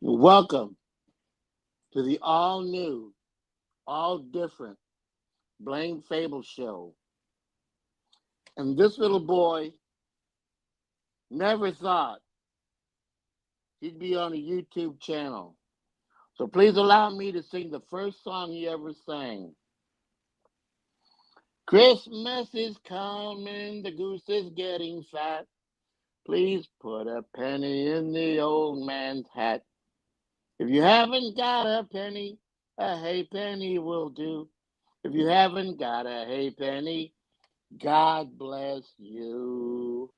Welcome to the all new, all different Blame Phable show. And this little boy never thought he'd be on a YouTube channel. So please allow me to sing the first song he ever sang. Christmas is coming, the goose is getting fat. Please put a penny in the old man's hat. If you haven't got a penny, a halfpenny will do. If you haven't got a halfpenny, God bless you.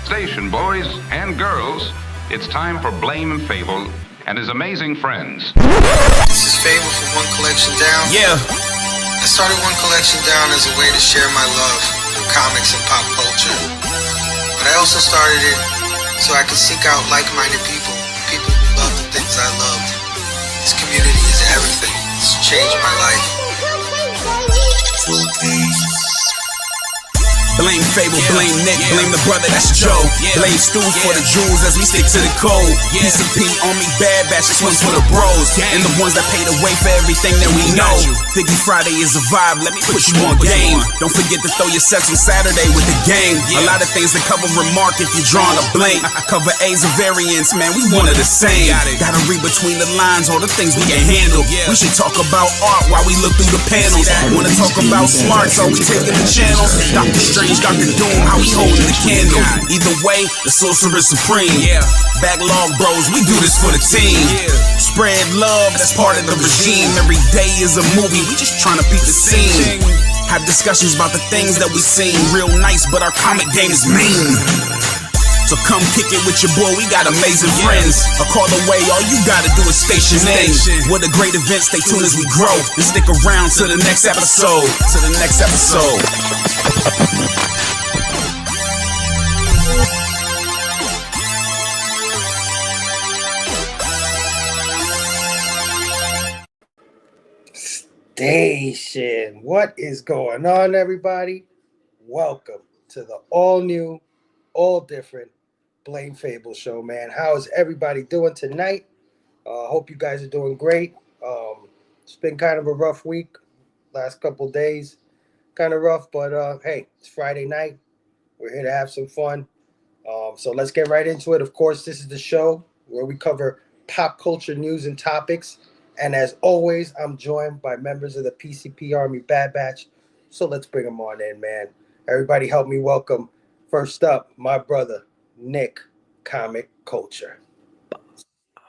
Station boys and girls, it's time for Blame and Phable and his amazing friends. This is Phable from One Collection Down. Yeah. I started One Collection Down as a way to share my love for comics and pop culture. But I also started it so I could seek out like-minded people who love the things I loved. This community is everything. It's changed my life. Blame Phable, blame Nick, blame the brother, that's Joe. Blame Stu for the jewels as we stick to the code. Piece of P on me, bad batch, this one's for the bros. And the ones that pay the way for everything that we know. Figgy Friday is a vibe, let me put you on game. Don't forget to throw your sets on Saturday with the game. A lot of things that cover remark if you're drawing a blank. Cover A's and variants, man, we one of the same. Gotta read between the lines, all the things we can handle. We should talk about art while we look through the panels. Wanna talk about smart, so we taking the channel. Dr. Strange, Dr. Doom, how we holding the candle. Either way, the sorcerer supreme. Backlog bros, we do this for the team. Spread love, that's part of the regime. Every day is a movie, we just trying to beat the scene. Have discussions about the things that we seen. Real nice, but our comic game is mean. So come kick it with your boy, we got amazing friends. A call away, all you gotta do is station in. What a great event, stay tuned as we grow. And stick around to the next episode. Station. What is going on, everybody? Welcome to the all new, all different Blame Phable show, man. How is everybody doing tonight? Hope you guys are doing great. It's been kind of a rough week. Last couple days, kind of rough, but hey, it's Friday night. We're here to have some fun. So let's get right into it. Of course, this is the show where we cover pop culture news and topics. And as always, I'm joined by members of the PCP Army Bad Batch. So let's bring them on in, man. Everybody help me welcome, first up, my brother, Nick, Comic Culture.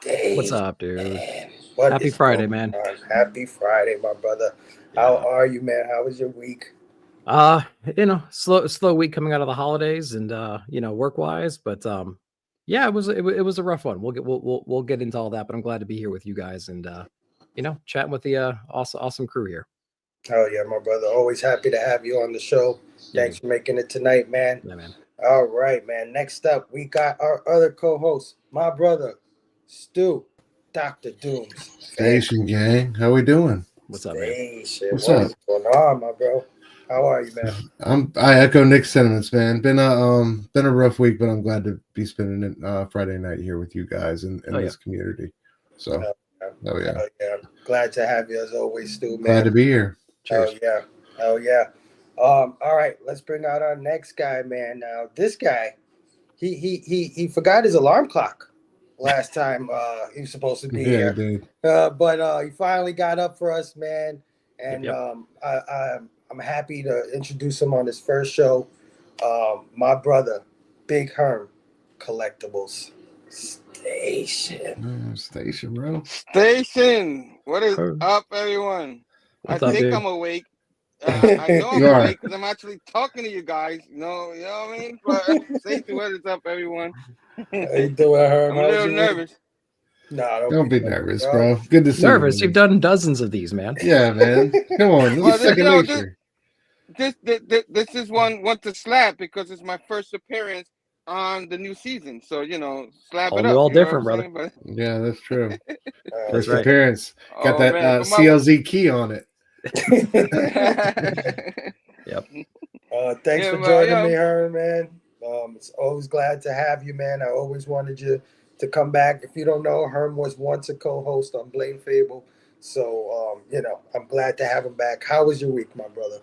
Dang, what's up, dude? Man. Happy Friday, man. Happy Friday, my brother. How are you, man? How was your week? Slow week coming out of the holidays and work-wise, but yeah, it was a rough one. We'll get into all that, but I'm glad to be here with you guys and chatting with the awesome crew here. Oh yeah, my brother. Always happy to have you on the show. Thanks for making it tonight, man. Yeah, man. All right, man. Next up, we got our other co-host, my brother, Stu, Dr. Dooms. Station gang, how we doing? What's up, man? What's up? Going on, my bro? How are you, man? I echo Nick's sentiments, man. Been a rough week, but I'm glad to be spending it Friday night here with you guys in this community. So, yeah. Glad to have you as always, Stu, man. Glad to be here. Cheers. Oh yeah. All right, let's bring out our next guy, man. Now, this guy, he forgot his alarm clock last time he was supposed to be here. Dude. But he finally got up for us, man. And I'm happy to introduce him on his first show. My brother, Big Herm, Collectibles. Station, bro. Station. What is up, everyone? What's I up, think dude? I'm awake. I know I'm awake because I'm actually talking to you guys. You know what I mean? But Station, what is up, everyone? How you doing, Herm? I'm a little nervous. No, don't be nervous, bro. Good to see you. Nervous? You've done dozens of these, man. Yeah, man. Come on. It's second nature. This is one to slap because it's my first appearance on the new season. So slap All it new, up. all You know different, what brother. I'm saying? Yeah, that's true. First right. appearance. Got that man, but CLZ key on it. Yep. Thanks Yeah, for well, joining me, Herm, man. It's always glad to have you, man. I always wanted you to come back. If you don't know, Herm was once a co-host on Blame Phable. So, I'm glad to have him back. How was your week, my brother?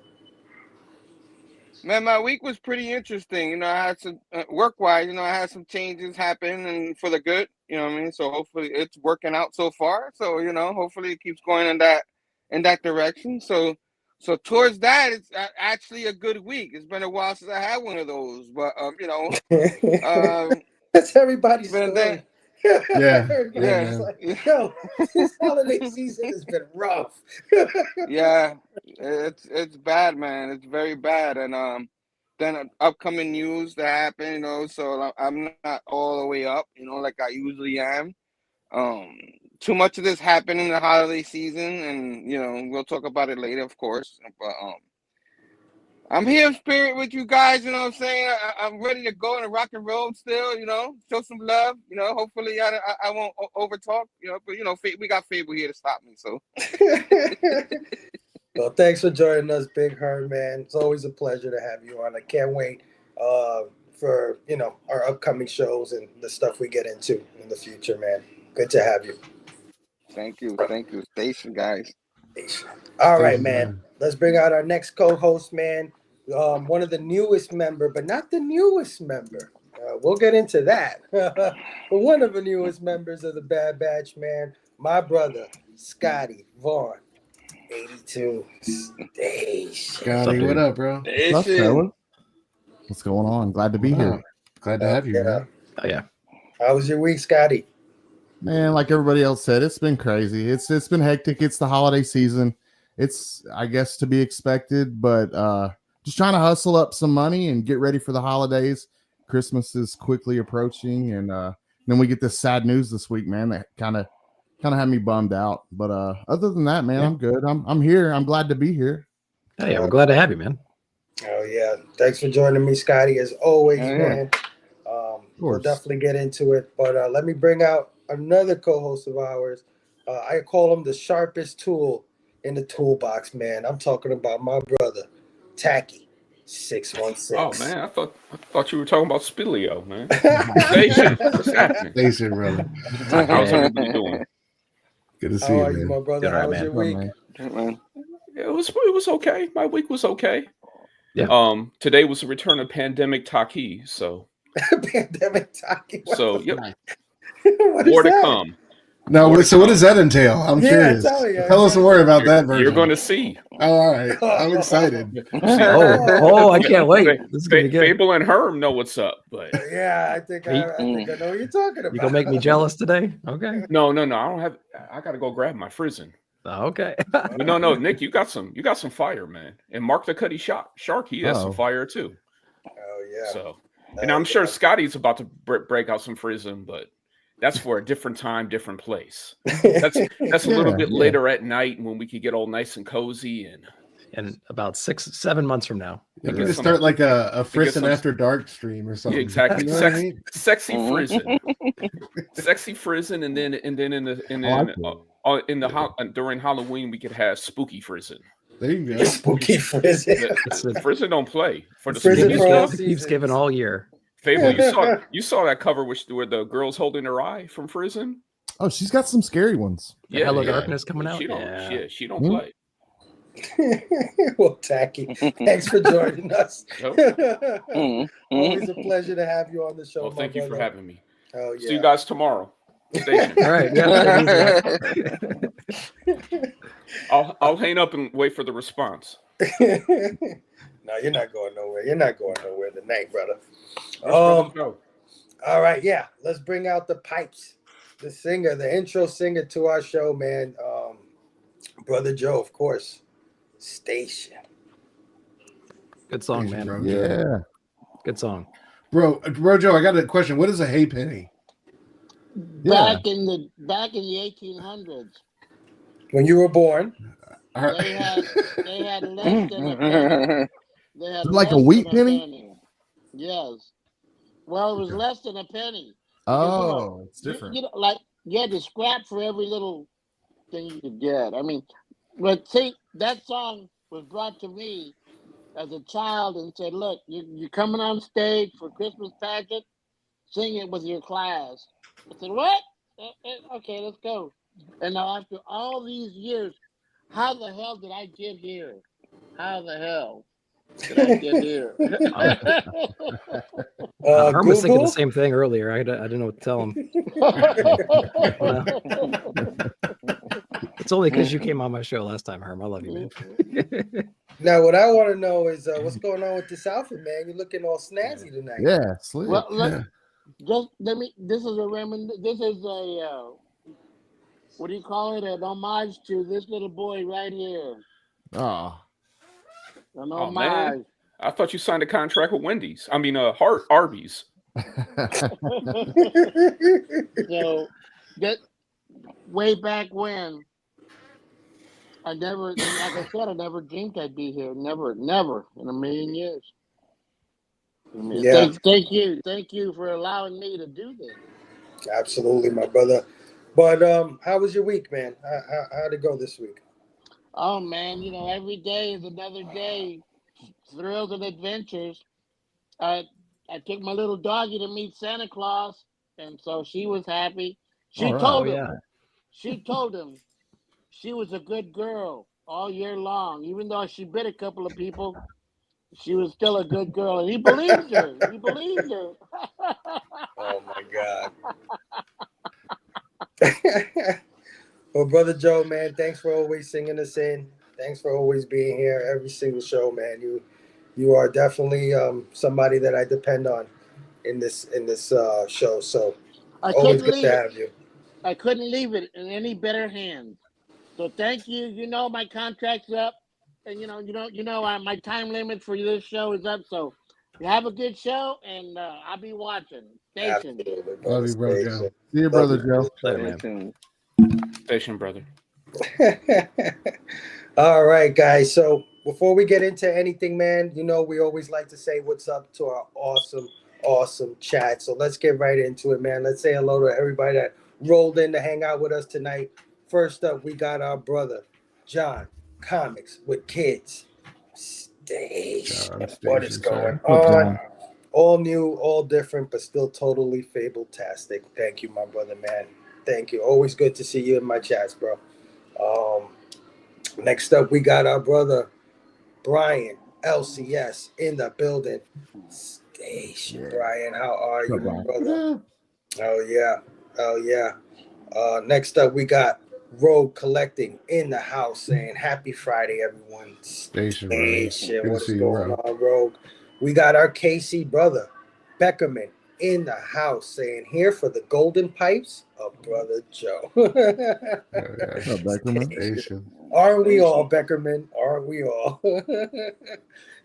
Man, my week was pretty interesting. I had some work-wise. I had some changes happen, and for the good. You know what I mean? So hopefully it's working out so far. So hopefully it keeps going in that direction. So towards that, it's actually a good week. It's been a while since I had one of those, but That's everybody's but story. then, Yeah, Everybody's like, yo, this holiday season has been rough. yeah, it's bad, man. It's very bad, and then upcoming news that happen, so I'm not all the way up, like I usually am. Too much of this happened in the holiday season, and we'll talk about it later, of course. But I'm here in spirit with you guys. You know what I'm saying? I'm ready to go and rock and roll still. Show some love. Hopefully I won't overtalk. But we got Phable here to stop me. So. Well, thanks for joining us, Big Herm, man. It's always a pleasure to have you on. I can't wait for our upcoming shows and the stuff we get into in the future, man. Good to have you. Thank you. Station, guys. All right, man. Let's bring out our next co-host, man. One of the newest member, but not the newest member. We'll get into that. But one of the newest members of the Bad Batch, man. My brother, Scotty Vaughn. 82 Station. Scotty, what up, bro? What's up, fella? What's going on? Glad to be here. Glad to have you, man. Oh yeah. How was your week, Scotty? Man, like everybody else said, it's been crazy. It's been hectic. It's the holiday season. It's, I guess, to be expected, but just trying to hustle up some money and get ready for the holidays. Christmas is quickly approaching, and then we get this sad news this week, man, that kind of had me bummed out. But other than that, man, I'm good. I'm here. I'm glad to be here. Oh yeah, we're glad to have you, man. Oh yeah, thanks for joining me, Scotty, as always, man. We'll definitely get into it, but let me bring out another co-host of ours. I call him the sharpest tool in the toolbox, man. I'm talking about my brother, Taqi, 616. Oh man, I thought you were talking about Spilio, man. Station, what's happening? Station, brother. How's everybody doing? Good to see How you, are man. you, my brother? How was your week? It was okay. My week was okay. Yeah. Today was the return of pandemic Taqi, so Pandemic Taqi. So yep. What More is to that? come. No, so what does that entail? I'm curious. Tell us more about that version. You're going to see. Oh, all right. I'm excited. I can't wait. This is gonna be good. Phable and Herm know what's up, but Yeah, I think I know what you're talking about. You gonna make me jealous today? Okay. no, I don't have. I gotta go grab my Frizzin. Okay. No, Nick, you got some fire, man. And Mark the Cuddy Shark, he has some fire too. Oh yeah. So, and I'm sure Scotty's about to break out some Frizzin, but that's for a different time, different place. That's a little bit later at night when we could get all nice and cozy and about 6-7 months from now. You're going to start like a Frisson After Dark stream or something. Yeah, exactly. You know what I mean? Sexy Frizzin. Sexy Frizzin, and then during Halloween we could have spooky Frizzin. There you go. Spooky Frizzin. Frizzin don't play for the Frizzin spooky for all stuff. Keeps giving all year. Fable, you saw that cover where the girl's holding her eye from Frizzin? Oh, she's got some scary ones. Hello Darkness coming out. She don't play. Well, Taqi, thanks for joining us. Always a pleasure to have you on the show. Well, thank you for having me. Oh yeah. See you guys tomorrow. Station. All right. Yeah. I'll hang up and wait for the response. No, you're not going nowhere. You're not going nowhere tonight, brother. All right, yeah. Let's bring out the pipes. The singer, the intro singer to our show, man. Brother Joe, of course. Station. Good song, man. Bro, Yeah. Good song. Bro, Joe, I got a question. What is a hay penny? Back in the 1800s, When you were born. they had less than a penny. They had Like a less wheat than penny? Yes. Well, it was less than a penny. Oh, it's different. Like you had to scrap for every little thing you could get. I mean, but see, that song was brought to me as a child and said, "Look, you're coming on stage for Christmas pageant, sing it with your class." I said, "What? Okay, let's go." And now after all these years, how the hell did I get here? How the hell did I get here? Herm was thinking the same thing earlier. I didn't know what to tell him. It's only because you came on my show last time, Herm. I love you, man. Now, what I want to know is what's going on with this outfit, man? You're looking all snazzy tonight. Yeah, sleep. Well, look, just let me. This is a This is a what do you call it? An homage to this little boy right here. Oh, An Oh homage. man, I thought you signed a contract with Wendy's. I mean, Arby's. So that way back when, I never, like I said, I never dreamed I'd be here. Never in a million years. Yeah. Thank you for allowing me to do this. Absolutely, my brother. But how was your week, man? How'd it go this week? Oh man, every day is another day. Thrills and adventures. I took my little doggy to meet Santa Claus, and so she was happy. She told him. She told him she was a good girl all year long, even though she bit a couple of people. She was still a good girl, and he believed her. He believed her. Oh my God. Well, Brother Joe, man, thanks for always singing us in. Thanks for always being here every single show, man. You are definitely somebody that I depend on in this show. So always good to have you. I couldn't leave it in any better hands. So thank you. My contract's up, and my time limit for this show is up. So you have a good show, and I'll be watching. Station. Love you, brother Joe. See you, brother Joe. Later, man. Station, brother. All right, guys. So before we get into anything, man, we always like to say what's up to our awesome chat. So let's get right into it, man. Let's say hello to everybody that rolled in to hang out with us tonight. First up, we got our brother, John, Comics with Kids. Station. What is going on? All new, all different, but still totally Fable-tastic. Thank you, my brother, man. Thank you. Always good to see you in my chats, bro. Next up, we got our brother, Brian, LCS, in the building. Station, Brian. How are you, my brother? Oh, yeah. Next up, we got Rogue Collecting in the house saying, Happy Friday, everyone. Station. What is going on, Rogue? We got our KC brother, Beckerman, in the house saying, Here for the golden pipes of Brother Joe. Station. Aren't we all, Beckerman? Aren't we all?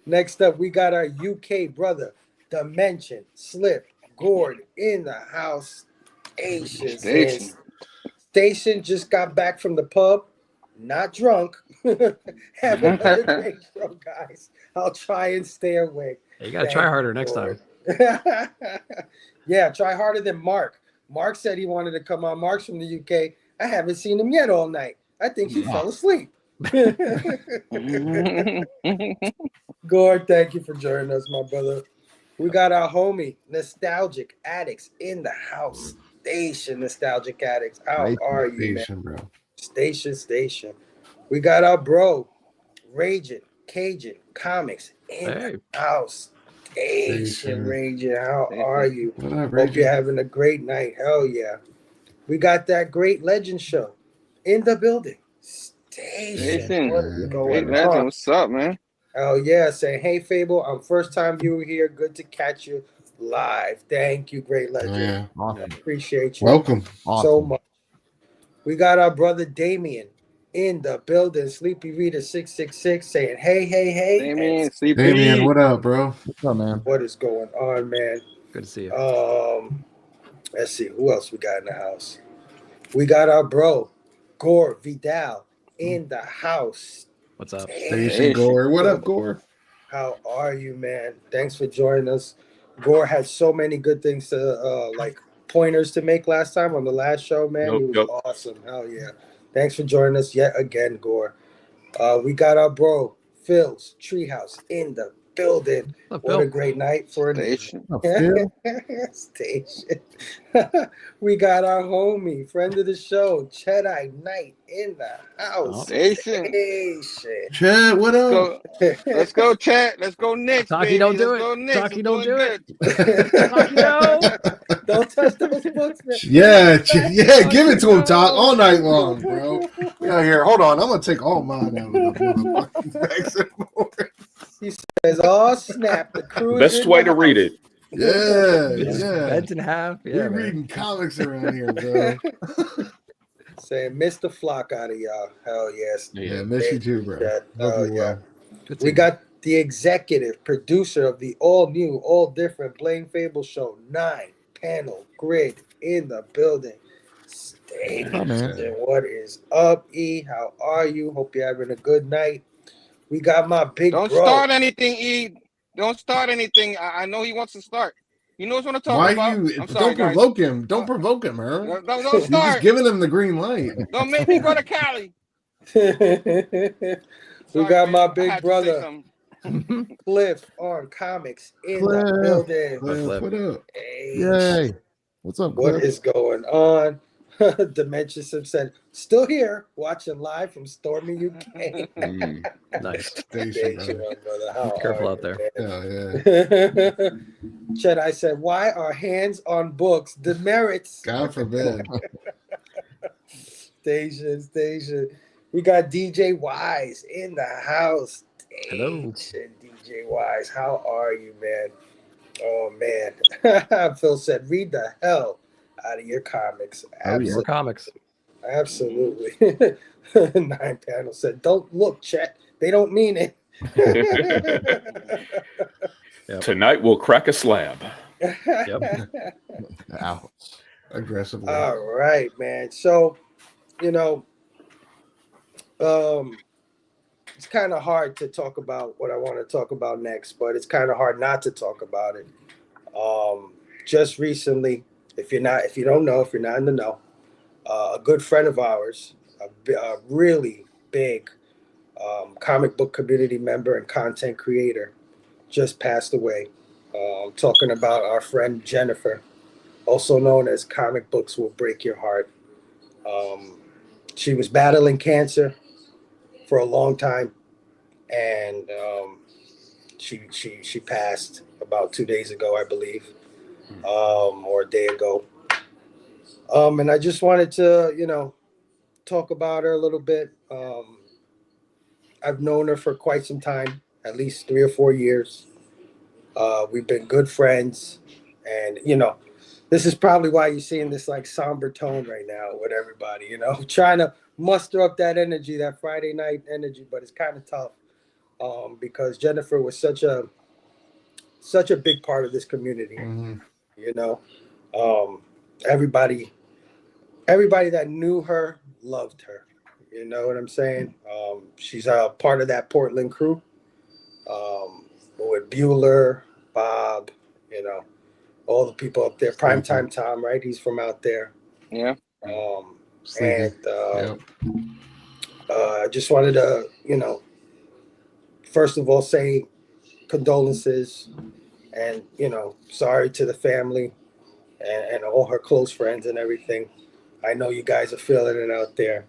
Next up, we got our UK brother, Dimension, Slip, Gord, in the house. Station just got back from the pub, not drunk. Have another great show, guys. I'll try and stay awake. You got to try harder next time. Yeah, try harder than Mark. Mark said he wanted to come on. Mark's from the UK. I haven't seen him yet all night. I think he fell asleep. Gord, thank you for joining us, my brother. We got our homie, Nostalgic Addicts, in the house. Station, Nostalgic Addicts. How are you, man? Station. We got our bro, Raging Cajun Comics, in the house. Station, Raging. How are you? Hope you're having a great night. Hell yeah. We got that great legend show in the building. Station. What is going on? What's up, man? Oh yeah, saying, hey Phable, I'm first time viewer here. Good to catch you live. Thank you, great legend. Yeah. Awesome. Appreciate you. Welcome. So much. We got our brother Damien in the building. Sleepy Reader 666 saying, hey. Damien, what up, bro? What's up, man? What is going on, man? Good to see you. Let's see who else we got in the house. We got our bro Gore Vidal in the house. What's up? Station Gore. What up, Gore? How are you, man? Thanks for joining us. Gore had so many good things to like pointers to make last time on the last show, man. He was awesome. Hell yeah. Thanks for joining us yet again, Gore. We got our bro Phil's Treehouse in the building. What a great night for an Station. Station. We got our homie, friend of the show, Chedai Knight in the house. Station. Chet, what up? Let's go, Chet. Let's go Knicks, Taqi, baby. don't do Let's go it. Knicks. Taqi, don't do it. Taqi, no. Don't touch those books, man. Yeah, give it to him, Talk, all night long, bro. Yeah, here, hold on. I'm gonna take all mine out of the motherfucking He says, "Oh snap! The crew." Best way to read it. Yeah. Bent in half. Yeah, We're reading comics around here, bro. Saying, "Miss the flock out of y'all." Hell yes. Yeah, miss you too, bro. Yeah. We got the executive producer of the all new, all different Blame Phable show, 9-panel grid in the building. What is up, E? How are you? Hope you're having a good night. We got my big Don't bro. start anything, E. Don't start anything. I know he wants to start. He knows what I'm talking about. I'm sorry, don't provoke him. Don't provoke him, Herm. Don't You're start. just giving him the green light. Don't make me go to Cali. We got my big brother, Cliff on Comics in the building. Cliff, what up? Hey. Yay. What's up, Cliff? What is going on? Dementia Sim said, still here, watching live from Stormy, UK. Nice. Careful out there. Chet, I said, why are hands on books demerits? God forbid. Station. We got DJ Wise in the house. Hello. DJ Wise, how are you, man? Oh, man. Phil said, read the hell out of your comics. Your comics. Absolutely. 9-panel said, don't look, Chet. They don't mean it. Tonight we'll crack a slab. Yep. Ouch. Aggressively. All right, man. So, it's kind of hard to talk about what I want to talk about next, but it's kind of hard not to talk about it. Just recently, if you're not in the know, a good friend of ours, a really big comic book community member and content creator, just passed away. I'm talking about our friend Jennifer, also known as Comic Books Will Break Your Heart. She was battling cancer for a long time, and she passed about 2 days ago, I believe, or a day ago. And I just wanted to, talk about her a little bit. I've known her for quite some time, at least 3 or 4 years. We've been good friends, and this is probably why you're seeing this like somber tone right now with everybody, trying to muster up that energy, that Friday night energy, but it's kind of tough because Jennifer was such a big part of this community. Everybody that knew her loved her. You know what I'm saying? She's a part of that Portland crew with Bueller, Bob, all the people up there. Primetime Tom, right? He's from out there. Yeah. I just wanted to, first of all, say condolences and, sorry to the family and all her close friends and everything. I know you guys are feeling it out there.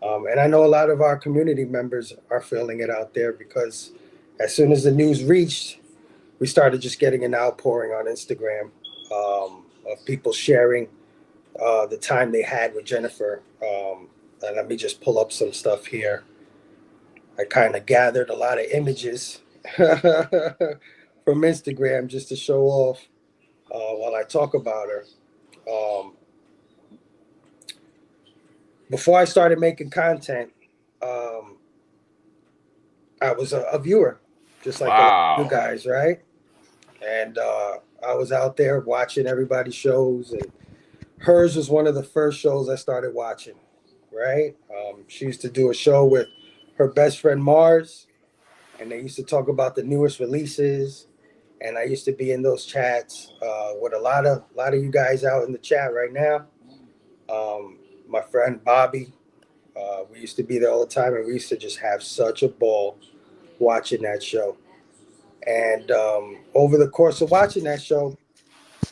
And I know a lot of our community members are feeling it out there because as soon as the news reached, we started just getting an outpouring on Instagram of people sharing the time they had with Jennifer. And let me just pull up some stuff here. I kind of gathered a lot of images from Instagram just to show off while I talk about her. Before I started making content, I was a viewer, just like you guys, right? And I was out there watching everybody's shows, and hers was one of the first shows I started watching, right? She used to do a show with her best friend Mars, and they used to talk about the newest releases. and I used to be in those chats with a lot of you guys out in the chat right now. My friend Bobby, we used to be there all the time, and we used to just have such a ball watching that show. And over the course of watching that show,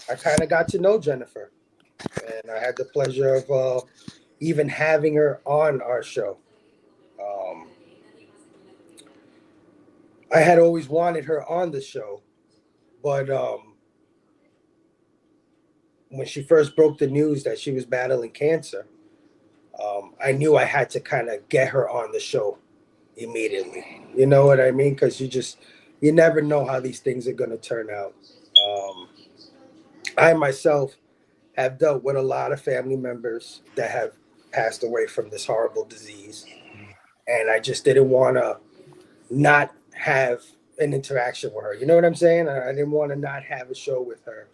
I kind of got to know Jennifer, and I had the pleasure of even having her on our show. Um, I had always wanted her on the show, but when she first broke the news that she was battling cancer, I knew I had to kind of get her on the show immediately. You know what I mean? Because you never know how these things are going to turn out. Um, I myself have dealt with a lot of family members that have passed away from this horrible disease. And I just didn't want to not have an interaction with her. You know what I'm saying? I didn't want to not have a show with her,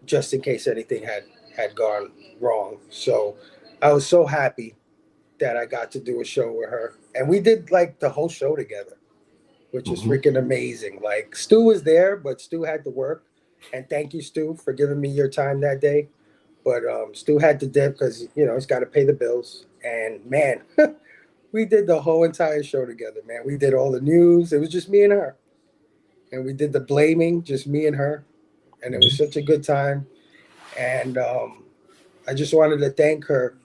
just in case anything had gone wrong. So I was so happy that I got to do a show with her. And we did like the whole show together, which is freaking amazing. Like Stu was there, but Stu had to work. And thank you, Stu, for giving me your time that day. But Stu had to dip because, he's got to pay the bills. And man, we did the whole entire show together, man. We did all the news. It was just me and her. And we did the blaming, just me and her. And it was such a good time. And I just wanted to thank her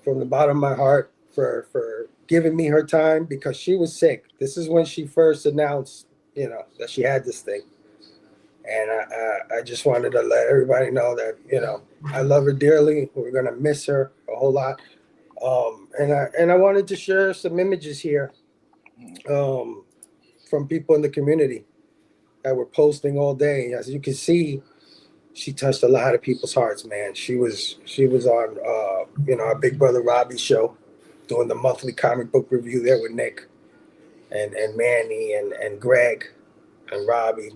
from the bottom of my heart for giving me her time because she was sick. This is when she first announced, that she had this thing. And I just wanted to let everybody know that, I love her dearly. We're going to miss her a whole lot. And I wanted to share some images here from people in the community that were posting all day. As you can see, she touched a lot of people's hearts, man. She was on, our big brother Robbie show, doing the monthly comic book review there with Nick and Manny and Greg and Robbie.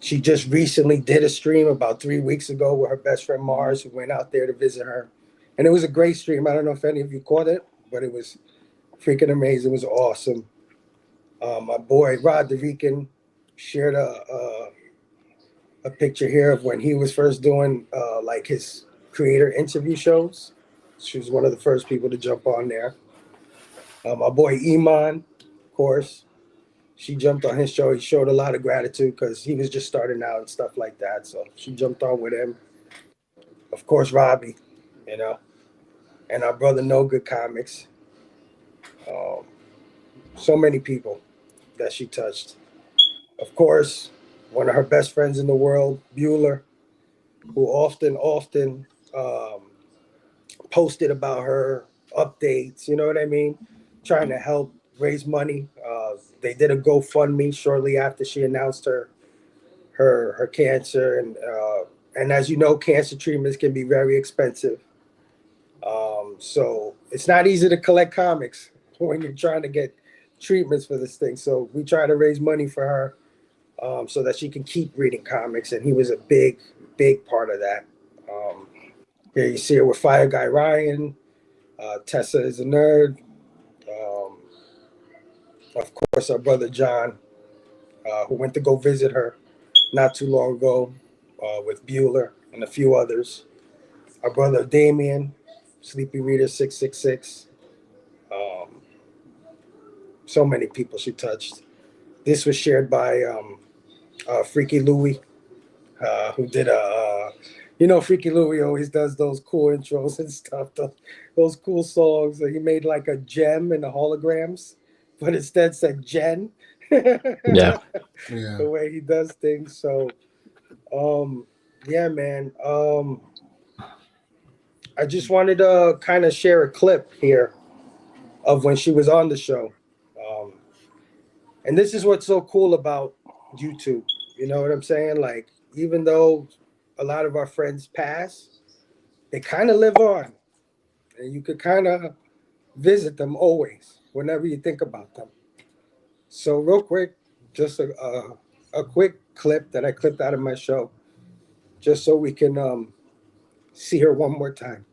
She just recently did a stream about 3 weeks ago with her best friend Mars, who went out there to visit her. And it was a great stream. I don't know if any of you caught it, but it was freaking amazing. It was awesome. My boy Rod DeRican shared a picture here of when he was first doing like his creator interview shows. She was one of the first people to jump on there. My boy Iman, of course, she jumped on his show. He showed a lot of gratitude because he was just starting out and stuff like that. So she jumped on with him. Of course, Robbie, and our brother No Good Comics. So many people that she touched. Of course, one of her best friends in the world, Bueller, who often posted about her updates, you know what I mean? Trying to help raise money. They did a GoFundMe shortly after she announced her cancer, and as you know, cancer treatments can be very expensive. So it's not easy to collect comics when you're trying to get treatments for this thing. So we try to raise money for her so that she can keep reading comics, and he was a big part of that. Here you see her with Fire Guy Ryan. Tessa is a nerd. Of course, our brother John, who went to go visit her not too long ago with Bueller and a few others. Our brother Damien, Sleepy Reader 666. So many people she touched. This was shared by Freaky Louie, who did Freaky Louie always does those cool intros and stuff, those cool songs. He made like a gem in the holograms, but instead said Jen. Yeah. The way he does things. So, yeah, man. I just wanted to kind of share a clip here of when she was on the show. And this is what's so cool about YouTube. You know what I'm saying? Like, even though a lot of our friends pass, they kind of live on. And you could kind of visit them always, whenever you think about them. So real quick, just a quick clip that I clipped out of my show, just so we can see her one more time.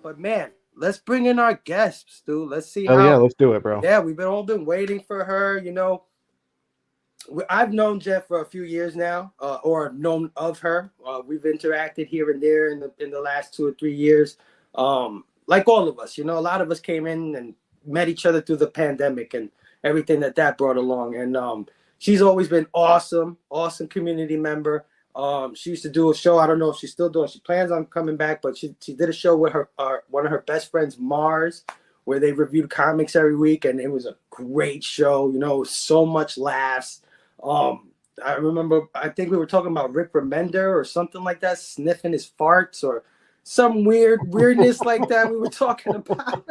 But man, let's bring in our guest, Stu. Let's see how. Yeah, let's do it, bro. Yeah, we've all been waiting for her. You know, I've known Jeff for a few years now, or known of her. We've interacted here and there in the last 2 or 3 years. Like all of us, you know, a lot of us came in and met each other through the pandemic and everything that brought along. And she's always been awesome community member. She used to do a show. I don't know if she's still doing. She plans on coming back, but she did a show with her one of her best friends, Mars, where they reviewed comics every week, and it was a great show. You know, so much laughs. I remember, I think we were talking about Rick Remender or something like that, sniffing his farts or some weirdness like that we were talking about.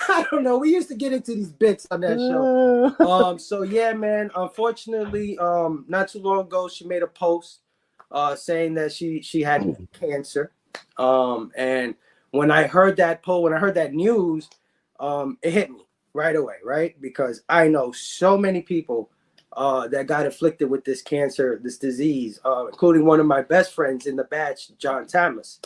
I don't know. We used to get into these bits on that show. So yeah, man, unfortunately, not too long ago, she made a post saying that she had cancer. And when I heard that news, it hit me right away, right? Because I know so many people that got afflicted with this cancer, this disease, including one of my best friends in the batch, John Thomas.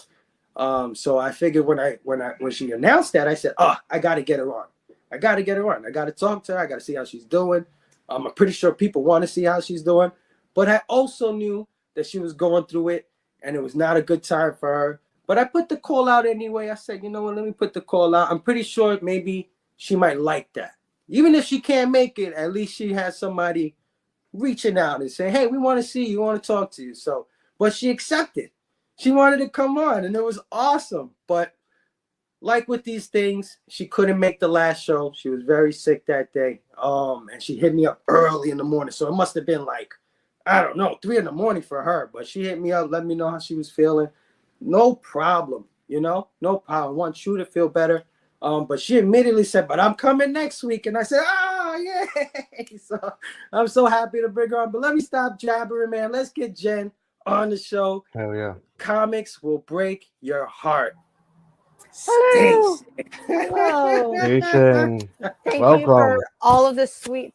So I figured when she announced that, I said, I got to get her on. I got to talk to her. I got to see how she's doing. I'm pretty sure people want to see how she's doing. But I also knew that she was going through it, and it was not a good time for her. But I put the call out anyway. I said, you know what, let me put the call out. I'm pretty sure maybe she might like that. Even if she can't make it, at least she has somebody reaching out and saying, hey, we want to see you, want to talk to you. So, but she accepted. She wanted to come on, and it was awesome. But like with these things, she couldn't make the last show. She was very sick that day. And she hit me up early in the morning. So it must have been like, I don't know, 3 a.m. for her. But she hit me up, let me know how she was feeling. No problem, you know, no problem. I want you to feel better. But she immediately said, but I'm coming next week. And I said, yay. So I'm so happy to bring her on. But let me stop jabbering, man. Let's get Jen on the show. Hell yeah. Comics will break your heart. Hello. Hello. Jason. Thank Welcome. you for all of the sweet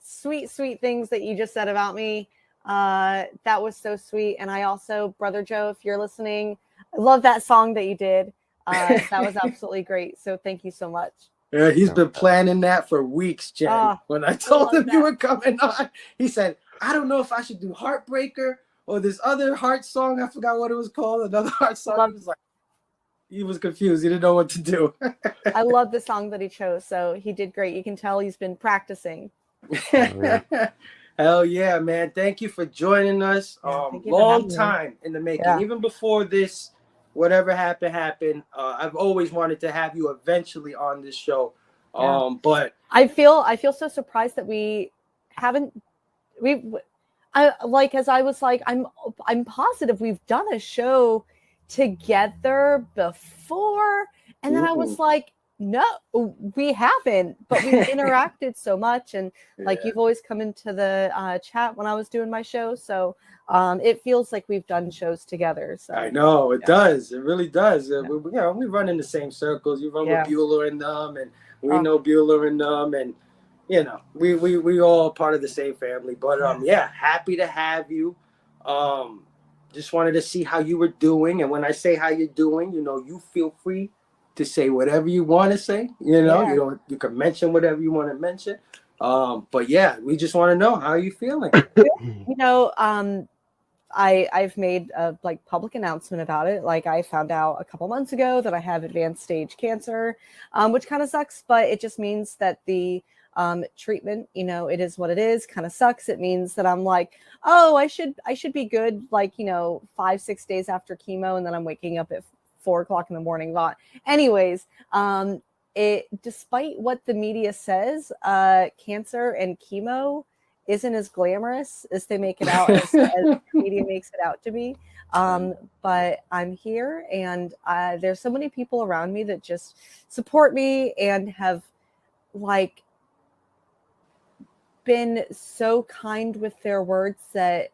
things that you just said about me. That was so sweet. And I also, Brother Joe, if you're listening, I love that song that you did. That was absolutely great. So thank you so much. Yeah, he's been planning that for weeks, Jen. When I told him you were coming on, he said, I don't know if I should do Heartbreaker or this other heart song. I forgot what it was called. Another heart song. He was confused. He didn't know what to do. I love the song that he chose. So he did great. You can tell he's been practicing. Hell yeah, man. Thank you for joining us. Long time in the making. Yeah. Even before this, whatever happened. I've always wanted to have you eventually on this show. But I feel so surprised that I'm positive we've done a show together before, and then I was like, no, we haven't, but we've interacted so much, and you've always come into the chat when I was doing my show, so it feels like we've done shows together. So I know it does. It really does. We run in the same circles. You run with Bueller and them, and we know Bueller and them, and we all part of the same family. But happy to have you. Just wanted to see how you were doing, and when I say how you're doing, you feel free to say whatever you want to say. You can mention whatever you want to mention. But we just want to know how you feeling. I've made a public announcement about it. I found out a couple months ago that I have advanced stage cancer, which kind of sucks, but it just means that the treatment, it is what it is, kind of sucks. It means that I'm like, I should be good 5-6 days after chemo, and then I'm waking up at 4 o'clock in the morning. But anyways, despite what the media says, cancer and chemo isn't as glamorous as they make it out, as the media makes it out to be. But I'm here, and there's so many people around me that just support me and have been so kind with their words that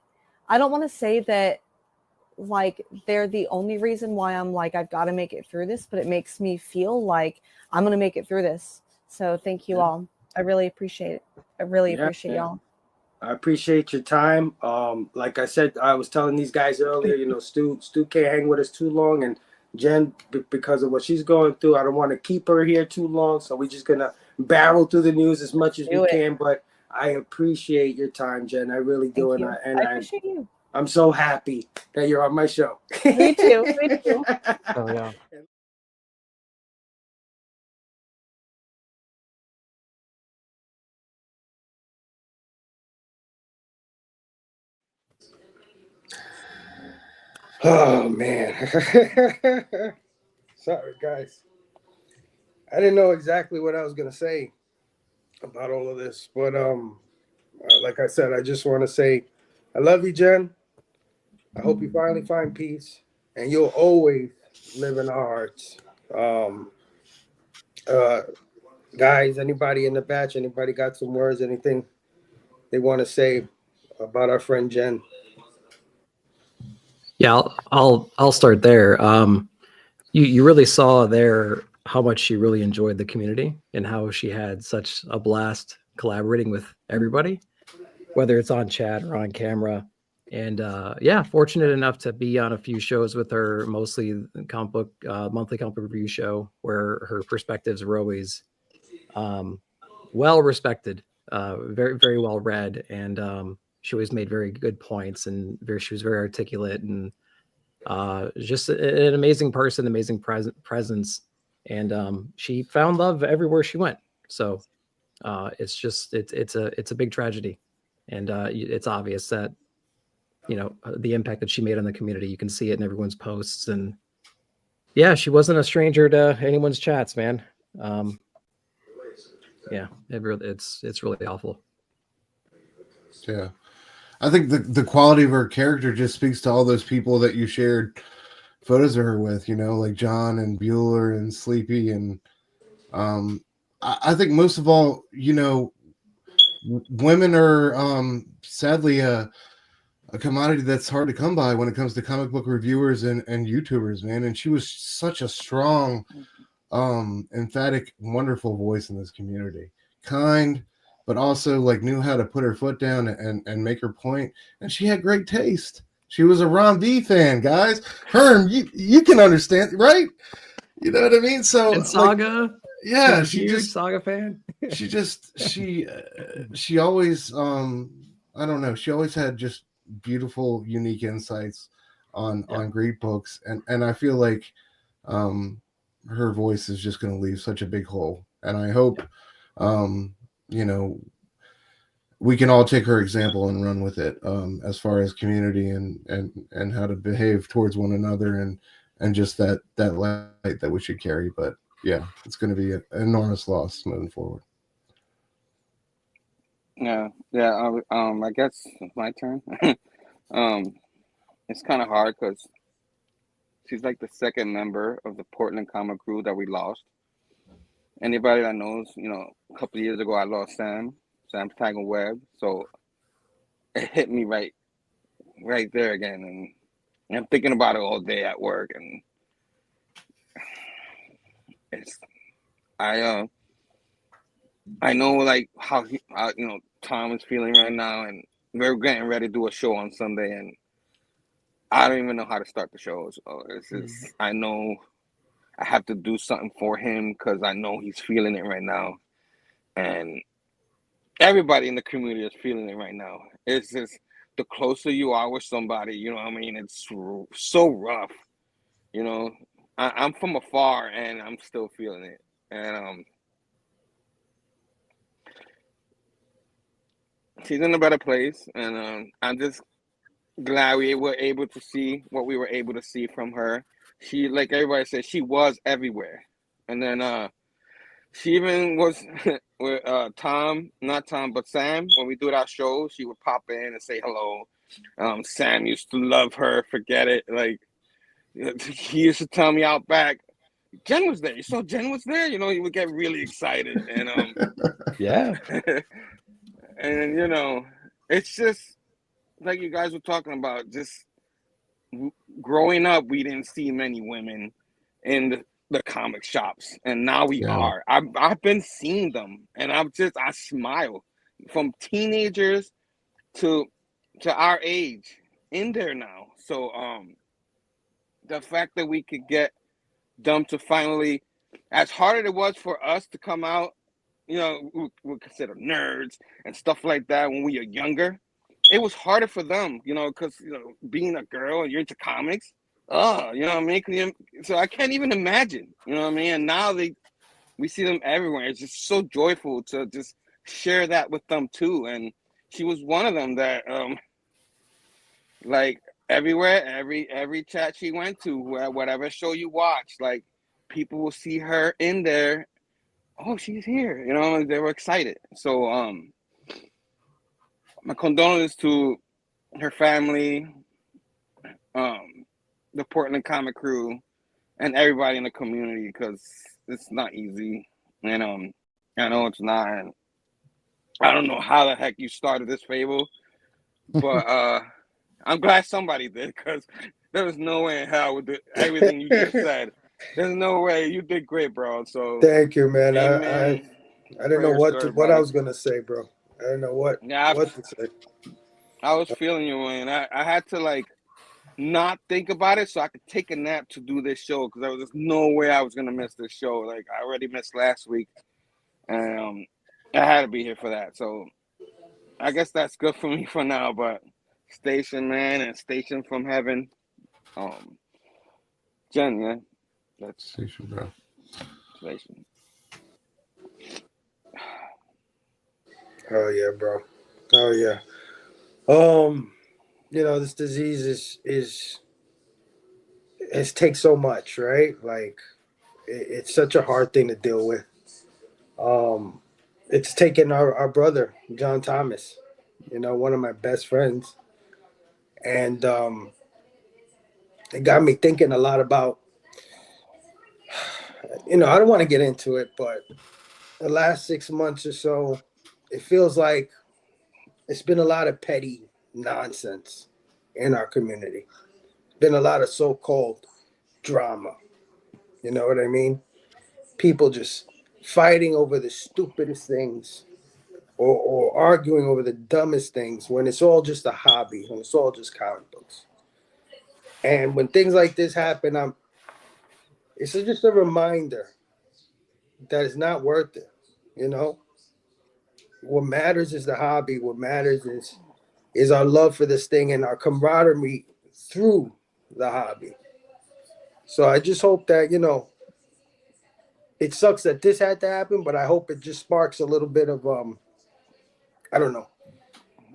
I don't want to say that they're the only reason why I'm I've got to make it through this, but it makes me feel like I'm going to make it through this. So thank you all. I really appreciate it. I really appreciate y'all. I appreciate your time. Like I said, I was telling these guys earlier, Stu can't hang with us too long, and Jen, because of what she's going through, I don't want to keep her here too long, so we're just gonna barrel through the news as much as we can. But I appreciate your time, Jen. I really do, Thank you. I appreciate you. I'm so happy that you're on my show. Me too. Me too. Oh yeah. Oh man. Sorry, guys. I didn't know exactly what I was gonna say about all of this, but like I said, I just want to say I love you, Jen. I hope you finally find peace, and you'll always live in our hearts. Um, uh, guys, anybody in the batch, anybody got some words, anything they want to say about our friend Jen? Yeah, I'll start there. You really saw there how much she really enjoyed the community and how she had such a blast collaborating with everybody, whether it's on chat or on camera. And yeah, fortunate enough to be on a few shows with her, mostly comic book monthly comic book review show, where her perspectives were always well respected, very well read, and she always made very good points, and she was very articulate, and just an amazing person, amazing presence, and she found love everywhere she went. So it's a big tragedy, and it's obvious that the impact that she made on the community. You can see it in everyone's posts, and yeah, she wasn't a stranger to anyone's chats, man. Yeah, it's really awful. Yeah. I think the quality of her character just speaks to all those people that you shared photos of her with, like John and Bueller and Sleepy. And I think most of all, women are sadly a commodity that's hard to come by when it comes to comic book reviewers and YouTubers, man. And she was such a strong, emphatic, wonderful voice in this community. Kind, but also like knew how to put her foot down and make her point. And she had great taste. She was a Ron V fan, guys. Herm, you can understand, right? You know what I mean? So and Saga, yeah, she just Saga fan. she always I don't know. She always had just beautiful, unique insights on great books, and I feel like her voice is just going to leave such a big hole. And I hope we can all take her example and run with it as far as community and how to behave towards one another and just that light that we should carry. But yeah, it's going to be an enormous loss moving forward. Yeah. I guess it's my turn. It's kind of hard because she's like the second member of the Portland comic crew that we lost. Anybody that knows, a couple of years ago I lost Sam's Tiger Web, so it hit me right there again, and I'm thinking about it all day at work, and it's I know like how Tom is feeling right now, and we're getting ready to do a show on Sunday, and I don't even know how to start the show. So it's just I know I have to do something for him because I know he's feeling it right now, and everybody in the community is feeling it right now. It's just the closer you are with somebody, it's so rough. I'm from afar and I'm still feeling it, and she's in a better place, and I'm just glad we were able to see what we were able to see from her. She, like everybody said, she was everywhere, and then she even was with not Tom, but Sam. When we do our show, she would pop in and say hello. Sam used to love her. Forget it. Like, he used to tell me out back, Jen was there. You saw Jen was there? He would get really excited. And yeah. And it's just like you guys were talking about, just growing up, we didn't see many women in the comic shops, and now we are. I've been seeing them, and I smile, from teenagers to our age in there now. So the fact that we could get them to finally, as hard as it was for us to come out, you know, we consider nerds and stuff like that when we were younger. It was harder for them, you know, because, you know, being a girl and you're into comics, you know what I mean? So I can't even imagine, you know what I mean? And now we see them everywhere. It's just so joyful to just share that with them too. And she was one of them that, like, everywhere, every chat she went to, whatever show you watch, like, people will see her in there. Oh, she's here, you know, they were excited. So my condolences to her family, the Portland comic crew, and everybody in the community, because it's not easy. And I know it's not. And I don't know how the heck you started this Phable, but I'm glad somebody did, because there was no way in hell with everything you just said. There's no way. You did great, bro. So Thank you, man. amen. I didn't know Prayers to what I everybody. was gonna say, bro. I didn't know what to say. I was feeling you, and I had to, like, not think about it so I could take a nap to do this show, because there was just no way I was gonna miss this show. Like, I already missed last week, and I had to be here for that. So I guess that's good for me for now. But Station, man, and Station from Heaven, Jen, yeah, that's Station, bro. Station. Oh yeah, bro. Oh yeah. You know, this disease it takes so much, right? Like, it's such a hard thing to deal with. It's taken our brother, John Thomas, you know, one of my best friends. And it got me thinking a lot about, you know, I don't want to get into it, but the last 6 months or so, it feels like it's been a lot of petty nonsense in our community. Been a lot of so-called drama. You know what I mean? People just fighting over the stupidest things, or arguing over the dumbest things, when it's all just a hobby, when it's all just comic books. And when things like this happen, it's just a reminder that it's not worth it. You know, what matters is the hobby. What matters is our love for this thing and our camaraderie through the hobby. So I just hope that, you know, it sucks that this had to happen, but I hope it just sparks a little bit of I don't know,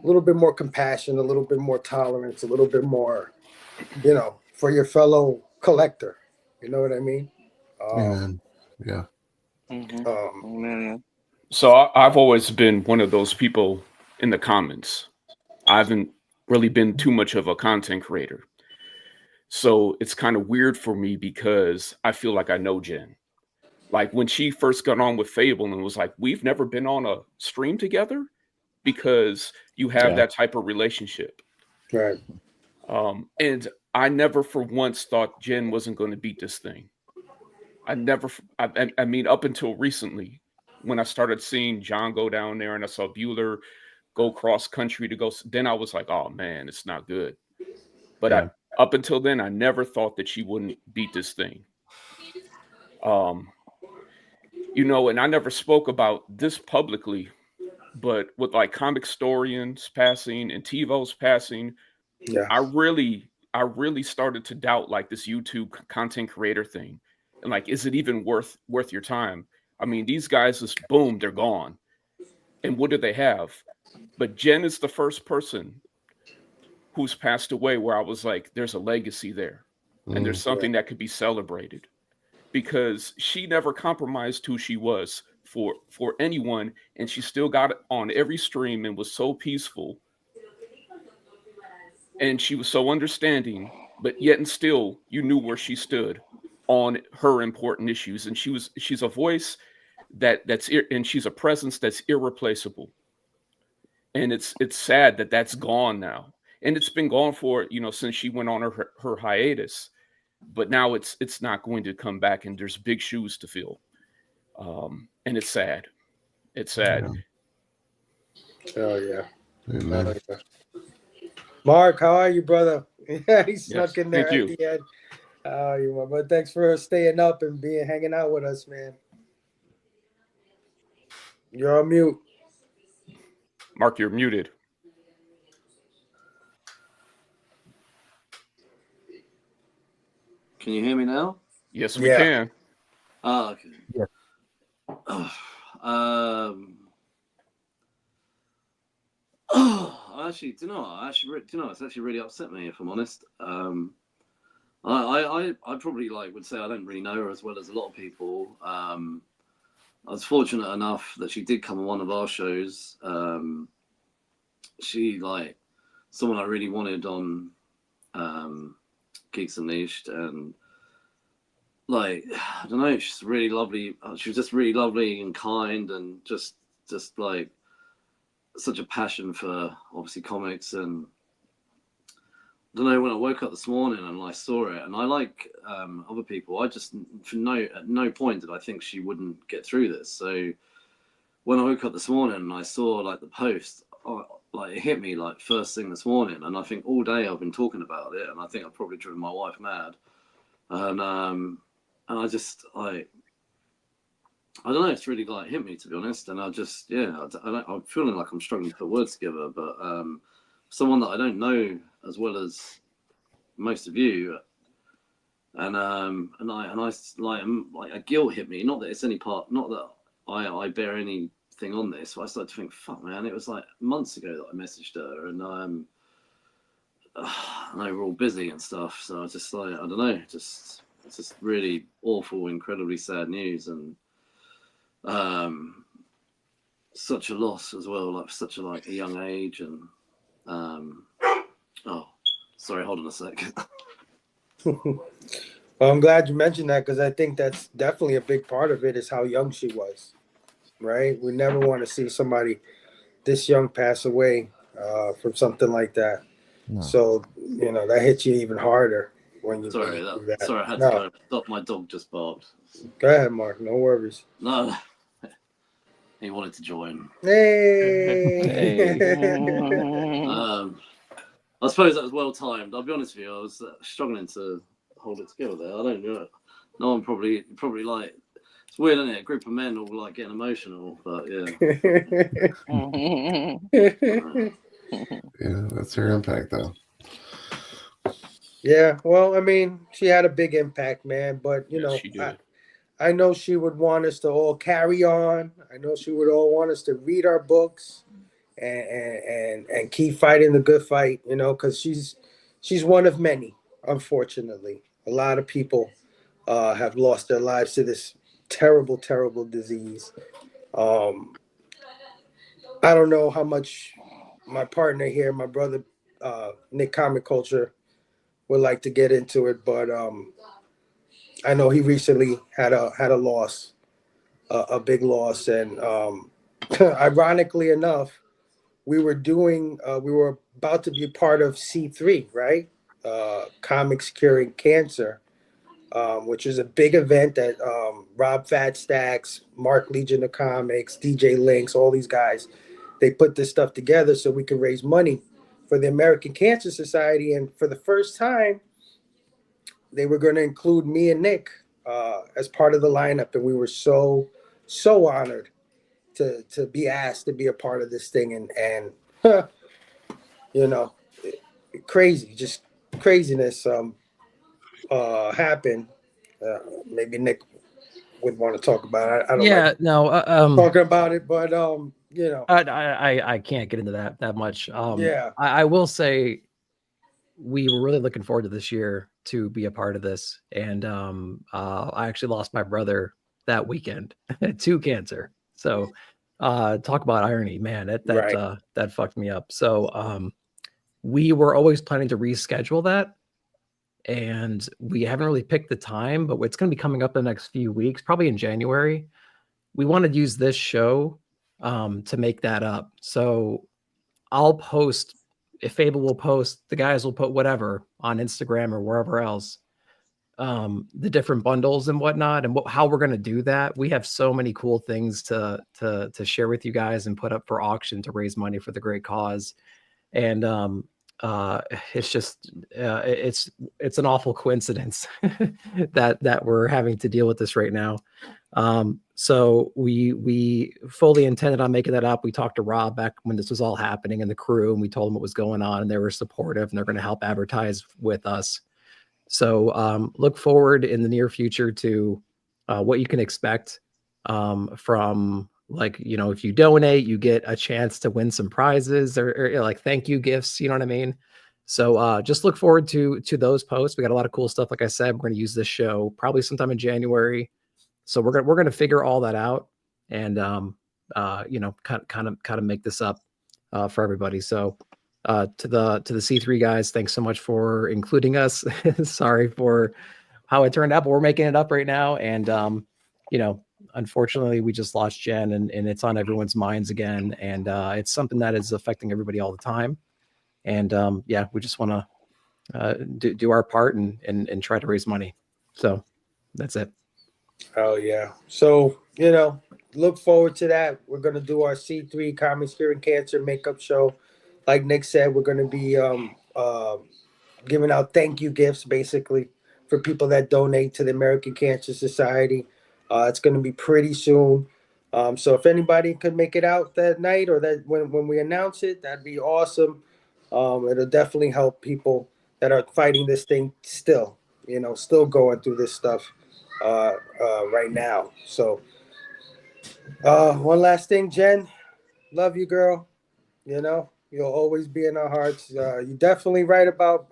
a little bit more compassion, a little bit more tolerance, a little bit more, you know, for your fellow collector. You know what I mean? Amen. Yeah. So I've always been one of those people in the comments. I haven't really been too much of a content creator. So it's kind of weird for me, because I feel like I know Jen. Like, when she first got on with Phable and was like, we've never been on a stream together, because you have that type of relationship. Right. And I never for once thought Jen wasn't going to beat this thing. I mean, up until recently, when I started seeing John go down there and I saw Bueller go cross country to go, then I was like, oh man, it's not good. But up until then, I never thought that she wouldn't beat this thing. You know, and I never spoke about this publicly, but with, like, Comic Storian's passing and TiVo's passing, I really started to doubt, like, this YouTube content creator thing. And, like, is it even worth your time? I mean, these guys just, boom, they're gone. And what do they have? But Jen is the first person who's passed away where I was like, there's a legacy there. And there's something that could be celebrated. Because she never compromised who she was for anyone. And she still got it on every stream and was so peaceful. And she was so understanding, but yet and still you knew where she stood on her important issues. And she's a voice and she's a presence that's irreplaceable. And it's sad that that's gone now. And it's been gone for, you know, since she went on her hiatus. But now it's not going to come back, and there's big shoes to fill. And it's sad. It's sad. Oh yeah. Amen. Mark, how are you, brother? Yeah, he snuck in there thank at the end. Oh, you but thanks for staying up and hanging out with us, man. You're on mute. Mark, you're muted. Can you hear me now? Yes, we can. Oh, okay. Yeah. Actually, do you know what? It's actually really upset me, if I'm honest. I probably would say I don't really know her as well as a lot of people. I was fortunate enough that she did come on one of our shows. She someone I really wanted on Geeks Unleashed, and I don't know, she's really lovely. She was just really lovely and kind, and just such a passion for obviously comics. And I don't know, when I woke up this morning and I saw it, and I other people, I just at no point did I think she wouldn't get through this. So when I woke up this morning and I saw the post, it hit me first thing this morning, and I think all day I've been talking about it, and I think I've probably driven my wife mad. And I just I don't know, it's really hit me, to be honest. And I'm feeling like I'm struggling to put words together. But someone that I don't know as well as most of you, and a guilt hit me. Not that it's any part, not that I bear anything on this. But I started to think, fuck, man, it was months ago that I messaged her, and I know we're all busy and stuff. So I was just I don't know, it's just really awful, incredibly sad news, and such a loss as well, such a young age. And oh, sorry, hold on a sec. Well, I'm glad you mentioned that, because I think that's definitely a big part of it, is how young she was, right? We never want to see somebody this young pass away from something like that. No. So that hits you even harder when you. Sorry, I had to go. Stop, my dog just barked. Go ahead, Mark. No worries. No. He wanted to join. Hey. I suppose that was well timed. I'll be honest with you, I was struggling to hold it together there. I don't know. No one probably it's weird, isn't it? A group of men all getting emotional, but yeah. Yeah, that's her impact, though. Yeah, well, I mean, she had a big impact, man. But I know she would want us to all carry on. I know she would all want us to read our books and keep fighting the good fight, because she's one of many. Unfortunately, a lot of people have lost their lives to this terrible, terrible disease. I don't know how much my partner here, my brother Nick Comic Culture, would like to get into it, but I know he recently had a loss, a big loss, and ironically enough, we were about to be part of C3, right? Comics Curing Cancer, which is a big event that Rob Fat Stacks, Mark Legion of Comics, DJ Lynx, all these guys, they put this stuff together so we could raise money for the American Cancer Society. And for the first time, they were going to include me and Nick as part of the lineup, and we were so honored to be asked to be a part of this thing. And crazy, just craziness happened. Maybe Nick would want to talk about it. I don't talking about it, but I can't get into that much. I will say we were really looking forward to this year to be a part of this, and I actually lost my brother that weekend to cancer. So talk about irony, man. That fucked me up. So we were always planning to reschedule that, and we haven't really picked the time, but it's going to be coming up in the next few weeks, probably in January. We want to use this show to make that up. So I'll post, if Phable will post, the guys will put whatever on Instagram or wherever else, the different bundles and whatnot, and how we're going to do that. We have so many cool things to share with you guys and put up for auction to raise money for the great cause. And it's just it's an awful coincidence that we're having to deal with this right now. So we fully intended on making that up. We talked to Rob back when this was all happening and the crew, and we told them what was going on, and they were supportive, and they're going to help advertise with us. So look forward in the near future to what you can expect from, like, you know, if you donate, you get a chance to win some prizes or like thank you gifts, you know what I mean? So just look forward to those posts. We got a lot of cool stuff. Like I said, we're going to use this show probably sometime in January. So we're going to figure all that out and you know, kind of make this up for everybody. So to the C3 guys, thanks so much for including us. Sorry for how it turned out, but we're making it up right now. And you know, unfortunately, we just lost Jen, and it's on everyone's minds again. And it's something that is affecting everybody all the time. And yeah, we just want to do our part and try to raise money. So that's it. Oh yeah. So, you know, look forward to that. We're gonna do our C3 Comics Curing Cancer makeup show. Like Nick said, we're gonna be giving out thank you gifts basically for people that donate to the American Cancer Society. It's gonna be pretty soon. So if anybody could make it out that night or that when we announce it, that'd be awesome. It'll definitely help people that are fighting this thing still, you know, still going through this stuff right now. So one last thing, Jen, love you, girl. You know, you'll always be in our hearts. You're definitely right about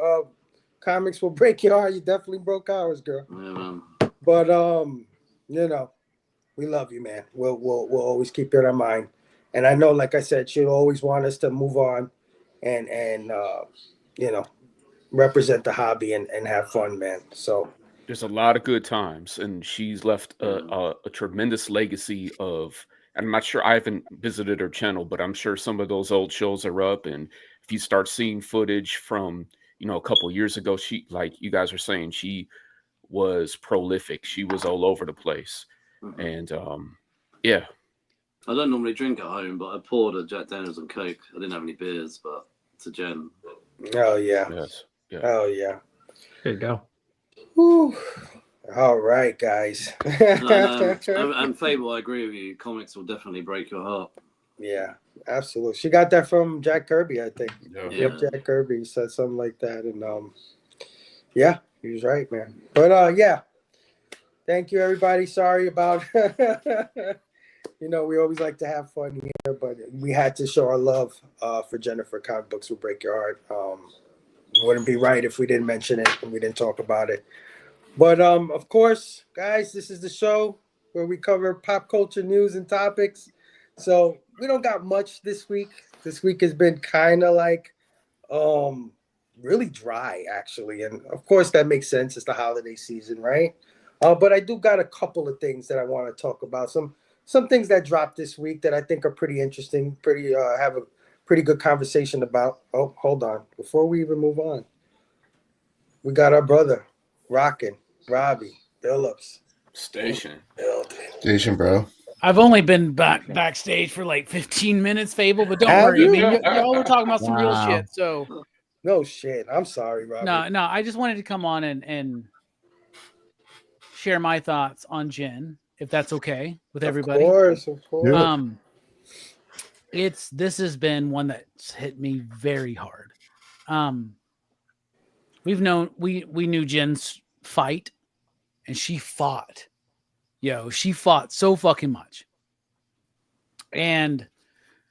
comics will break your heart. You definitely broke ours, girl. Yeah, man. But you know, we love you, man. We'll always keep you in our mind. And I know, like I said, she'll always want us to move on and you know, represent the hobby and have fun, man. So there's a lot of good times, and she's left a tremendous legacy of, and I'm not sure, I haven't visited her channel, but I'm sure some of those old shows are up. And if you start seeing footage from, you know, a couple of years ago, she, like you guys were saying, she was prolific. She was all over the place. And yeah. I don't normally drink at home, but I poured a Jack Daniels and Coke. I didn't have any beers, but to Jen. Oh yeah. Yes. Yeah. Oh yeah. There you go. Whew. All right, guys. And Phable, I agree with you. Comics will definitely break your heart. Yeah, absolutely. She got that from Jack Kirby, I think. Yeah. Yep, Jack Kirby said something like that, and yeah, he was right, man. But yeah, thank you, everybody. Sorry about, you know, we always like to have fun here, but we had to show our love for Jennifer. Comic books will break your heart. It wouldn't be right if we didn't mention it and we didn't talk about it. But of course, guys, this is the show where we cover pop culture news and topics. So we don't got much this week. This week has been kind of like really dry, actually. And of course, that makes sense. It's the holiday season, right? But I do got a couple of things that I want to talk about. Some things that dropped this week that I think are pretty interesting, have a pretty good conversation about. Oh, hold on. Before we even move on, we got our brother, rocking, Robbie Phillips. Station, bro. I've only been backstage for like 15 minutes, Phable, but don't worry. I mean, y'all were talking about some real shit, so. No shit. I'm sorry, Robbie. No, I just wanted to come on and share my thoughts on Jen, if that's okay with everybody. Of course. This has been one that's hit me very hard. We knew Jen's fight, and she fought. She fought so fucking much. And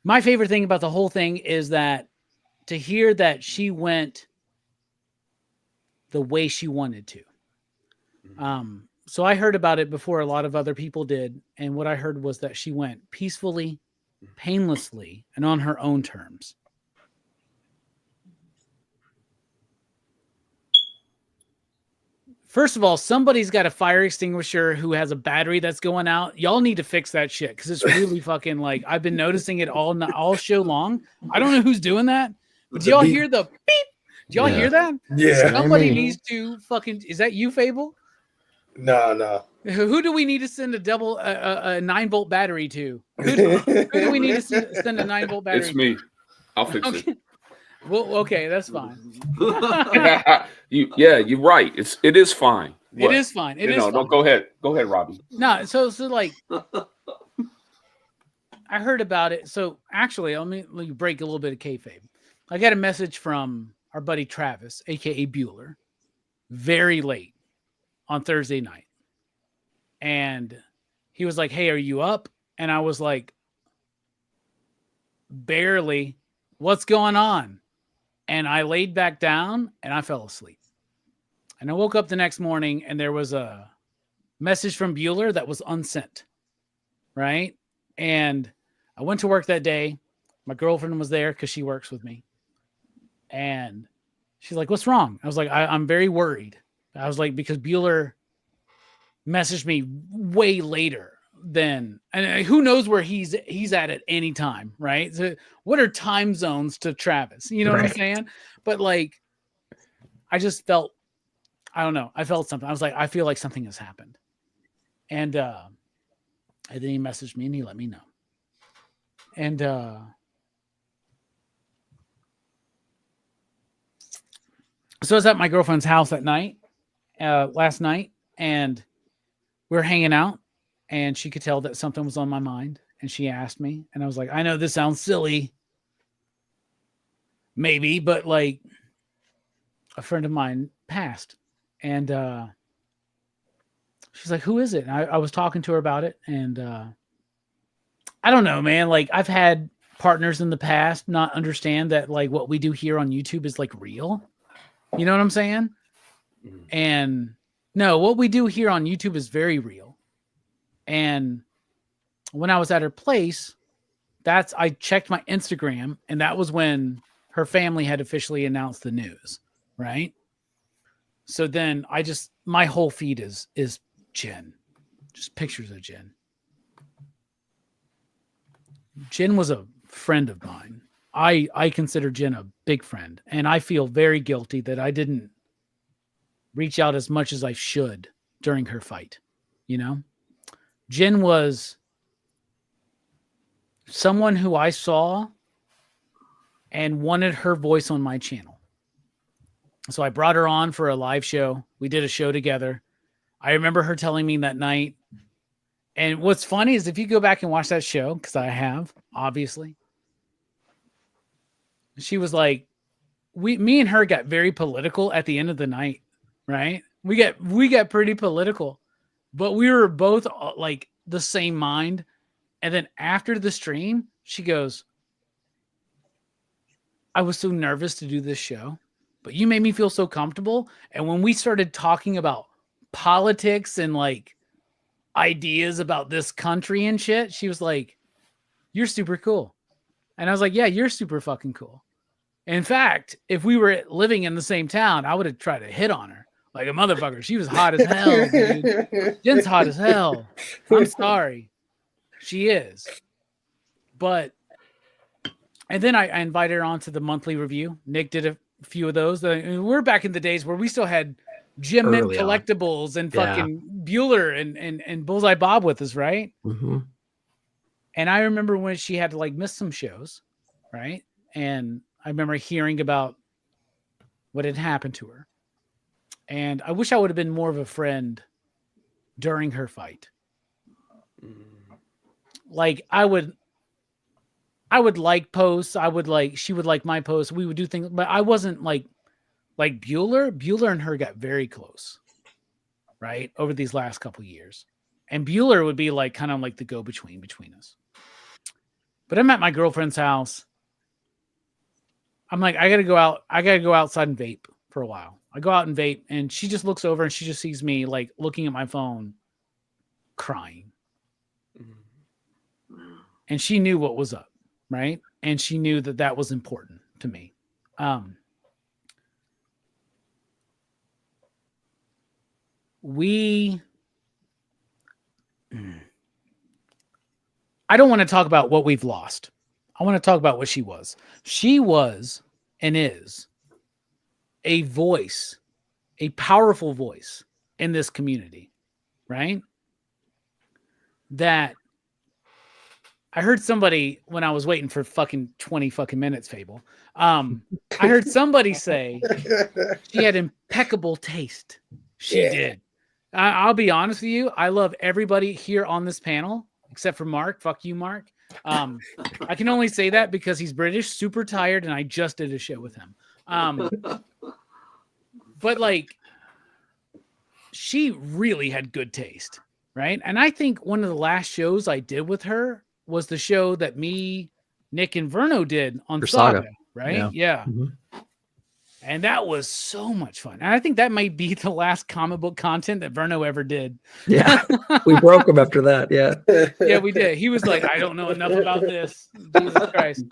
my favorite thing about the whole thing is that to hear that she went the way she wanted to. So I heard about it before a lot of other people did. And what I heard was that she went peacefully, painlessly, and on her own terms. First of all, somebody's got a fire extinguisher who has a battery that's going out. Y'all need to fix that shit because it's really fucking like I've been noticing it all show long. I don't know who's doing that, but do y'all hear the beep? Do y'all hear that? Yeah. Somebody needs to fucking. Is that you, Phable? No. Who do we need to send a 9-volt battery to? Who do we need to send a 9-volt battery? It's me. I'll fix it. Well, okay, that's fine. You're right. It is fine. It is fine. It is fine. No, go ahead. Go ahead, Robbie. No, so like I heard about it. So actually, let me break a little bit of kayfabe. I got a message from our buddy Travis, aka Bueller, very late on Thursday night. And he was like, "Hey, are you up?" And I was like, "Barely. What's going on?" And I laid back down and I fell asleep. And I woke up the next morning and there was a message from Bueller that was unsent. Right? And I went to work that day. My girlfriend was there because she works with me. And she's like, "What's wrong?" I was like, I'm very worried. I was like, because Bueller messaged me way later than, and who knows where he's at any time, right? So what are time zones to Travis? You know what I'm saying? But like, I just felt, I don't know. I felt something. I was like, I feel like something has happened. And then he messaged me and he let me know. And so I was at my girlfriend's house at night, last night, and we were hanging out, and she could tell that something was on my mind, and she asked me, and I was like, I know this sounds silly, maybe, but like a friend of mine passed, and she's like, "Who is it?" And I was talking to her about it, and I don't know, man. Like, I've had partners in the past not understand that like what we do here on YouTube is like real. You know what I'm saying? And no, what we do here on YouTube is very real. And when I was at her place, I checked my Instagram, and that was when her family had officially announced the news, right? So then my whole feed is Jen, just pictures of Jen. Jen was a friend of mine. I consider Jen a big friend, and I feel very guilty that I didn't reach out as much as I should during her fight. You know, Jen was someone who I saw and wanted her voice on my channel. So I brought her on for a live show. We did a show together. I remember her telling me that night. And what's funny is if you go back and watch that show, because I have, obviously, she was like, me and her got very political at the end of the night, right? We get pretty political, but we were both like the same mind. And then after the stream, she goes, "I was so nervous to do this show, but you made me feel so comfortable." And when we started talking about politics and like ideas about this country and shit, she was like, "You're super cool." And I was like, "Yeah, you're super fucking cool." In fact, if we were living in the same town, I would have tried to hit on her like a motherfucker. She was hot as hell, dude. Jen's hot as hell. I'm sorry. She is. But, and then I invited her on to the monthly review. Nick did a few of those. We're back in the days where we still had Jim Mint Collectibles and fucking Bueller and Bullseye Bob with us, right? Mm-hmm. And I remember when she had to like miss some shows, right? And I remember hearing about what had happened to her. And I wish I would have been more of a friend during her fight. Like I would like posts. She would like my posts. We would do things, but I wasn't like Bueller. Bueller and her got very close, right? Over these last couple years. And Bueller would be like kind of like the go-between between us. But I'm at my girlfriend's house. I'm like, I gotta go outside and vape for a while. I go out and vape, and she just looks over and she just sees me like looking at my phone, crying. And she knew what was up, right? And she knew that that was important to me. I don't want to talk about what we've lost. I want to talk about what she was. She was and is a voice, a powerful voice in this community, right? That I heard somebody when I was waiting for fucking 20 fucking minutes, Phable. I heard somebody say she had impeccable taste. She did. I'll be honest with you. I love everybody here on this panel except for Mark. Fuck you, Mark. I can only say that because he's British, super tired, and I just did a show with him. But like, she really had good taste, right? And I think one of the last shows I did with her was the show that me, Nick, and Verno did on Saga, right? Yeah. Mm-hmm. And that was so much fun. And I think that might be the last comic book content that Verno ever did. Yeah. We broke him after that. Yeah. Yeah, we did. He was like, I don't know enough about this. Jesus Christ.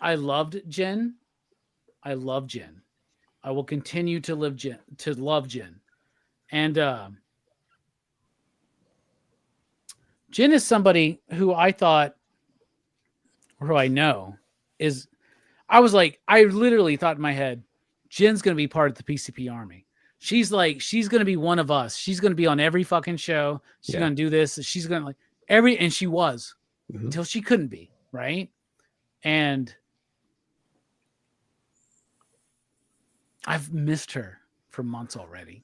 I loved Jen. I love Jen. I will continue to love Jen. And Jen is somebody who I thought, or who I know, is, I was like, I literally thought in my head, Jen's going to be part of the PCP army. She's going to be one of us. She's going to be on every fucking show. She's going to do this. She's going to like and she was until she couldn't be, right? And I've missed her for months already.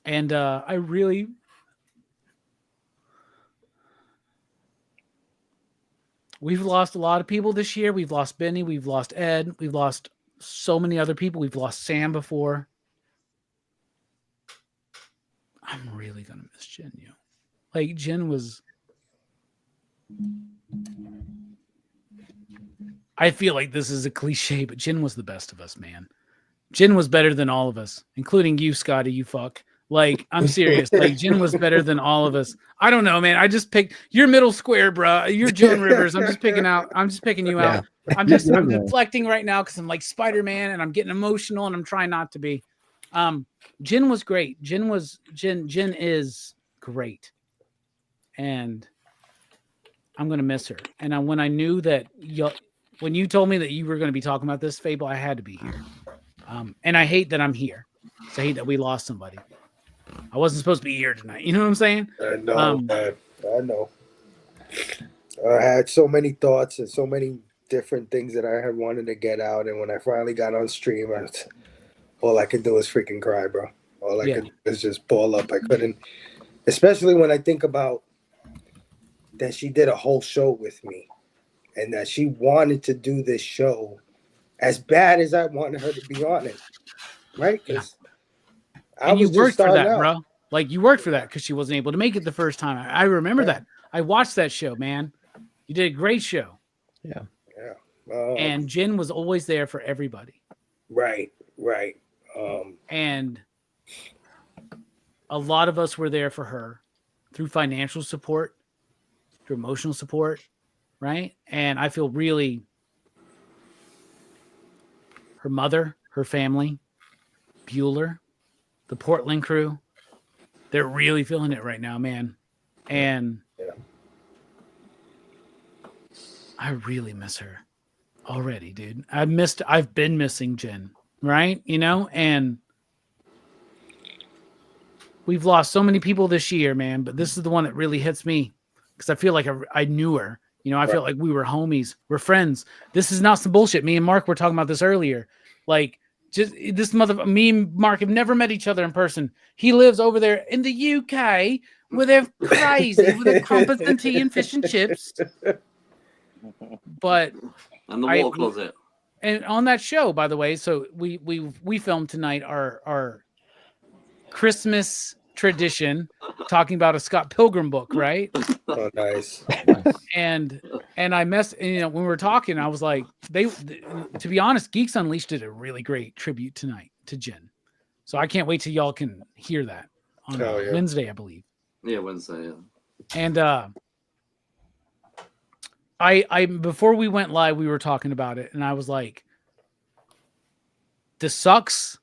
And I really, we've lost a lot of people this year. We've lost Benny. We've lost Ed. We've lost so many other people. We've lost Sam before. I'm really going to miss Jen. Like, Jen was, I feel like this is a cliche, but Jen was the best of us, man. Jen was better than all of us, including you, Scotty, you fuck. Like, I'm serious. Like, Jen was better than all of us. I don't know, man. I just picked, you're middle square, bro. You're Joan Rivers. I'm just picking you out. I'm deflecting right now because I'm like Spider-Man and I'm getting emotional and I'm trying not to be. Jen was great. Jen is great. And I'm going to miss her. And when I knew that, when you told me that you were going to be talking about this, Phable, I had to be here. And I hate that I'm here. So I hate that we lost somebody. I wasn't supposed to be here tonight. You know what I'm saying? I know, man. I know. I had so many thoughts and so many different things that I had wanted to get out. And when I finally got on stream, all I could do was freaking cry, bro. All I could do was just ball up. I couldn't, especially when I think about that she did a whole show with me and that she wanted to do this show as bad as I wanted her to be on it. Right? Because and you worked for that, bro. Like, you worked for that because she wasn't able to make it the first time. I remember that. I watched that show, man. You did a great show. Yeah. And Jen was always there for everybody. Right. And a lot of us were there for her through financial support, through emotional support, right? And I feel really, her mother, her family, Bueller, the Portland crew, they're really feeling it right now, man. And I really miss her already, dude. I've been missing Jen, right? And we've lost so many people this year, man, but this is the one that really hits me because I feel like I knew her. I felt like we were homies. We're friends. This is not some bullshit. Me and Mark were talking about this earlier. Like, just this me and Mark have never met each other in person. He lives over there in the UK where they're crazy with their crumpets and tea and fish and chips. But and the water closet. And on that show, by the way, so we filmed tonight our Christmas tradition, talking about a Scott Pilgrim book, right? Oh, nice. And I when we were talking, I was like, to be honest, Geeks Unleashed did a really great tribute tonight to Jen. So I can't wait till y'all can hear that on Wednesday, I believe. Yeah, Wednesday, yeah. And I before we went live, we were talking about it, and I was like, this sucks.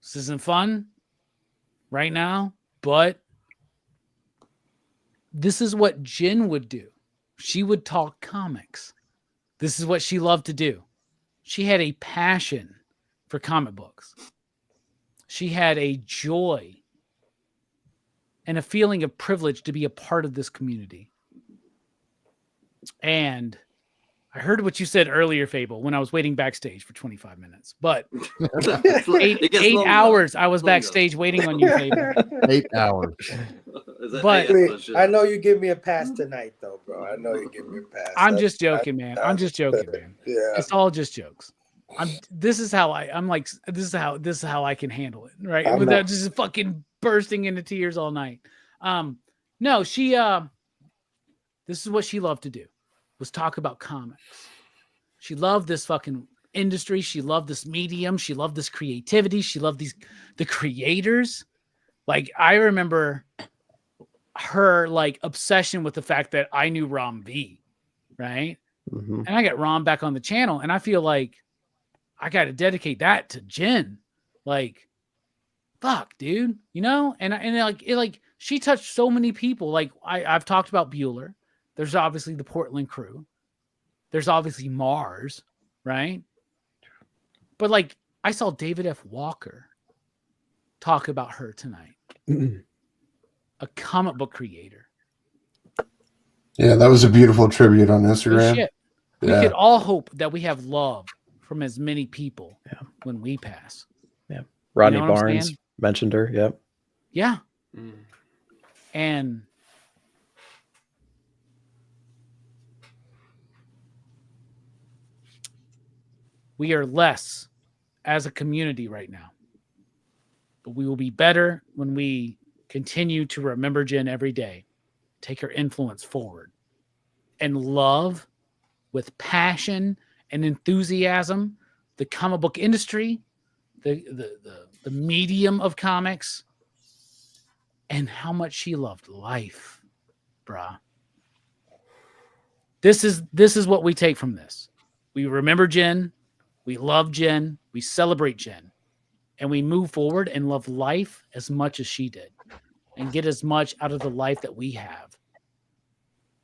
This isn't fun right now, but this is what Jen would do. She would talk comics. This is what she loved to do. She had a passion for comic books. She had a joy and a feeling of privilege to be a part of this community. And I heard what you said earlier, Phable, when I was waiting backstage for 25 minutes. But eight hours I was backstage waiting on you, Phable. 8 hours. But I know you give me a pass tonight, though, bro. I know you give me a pass. I'm just joking, man. I'm just joking, man. Yeah, it's all just jokes. This is how I can handle it, right? Without just fucking bursting into tears all night. No, she this is what she loved to do, was talk about comics. She loved this fucking industry. She loved this medium. She loved this creativity. She loved the creators. Like, I remember her like obsession with the fact that I knew Rom V, right? Mm-hmm. And I got Rom back on the channel, and I feel like I got to dedicate that to Jen. Like, fuck, dude, you know? And like she touched so many people. Like, I've talked about Bueller. There's obviously the Portland crew. There's obviously Mars, right? But like, I saw David F. Walker talk about her tonight. A comic book creator. Yeah, that was a beautiful tribute on Instagram. Oh, shit. We could all hope that we have love from as many people when we pass. Yeah. Rodney You know Barnes mentioned her. Yep. Yeah. And we are less as a community right now. But we will be better when we continue to remember Jen every day, take her influence forward, and love with passion and enthusiasm the comic book industry, the medium of comics, and how much she loved life, bruh. This is what we take from this. We remember Jen, we love Jen, we celebrate Jen, and we move forward and love life as much as she did, and get as much out of the life that we have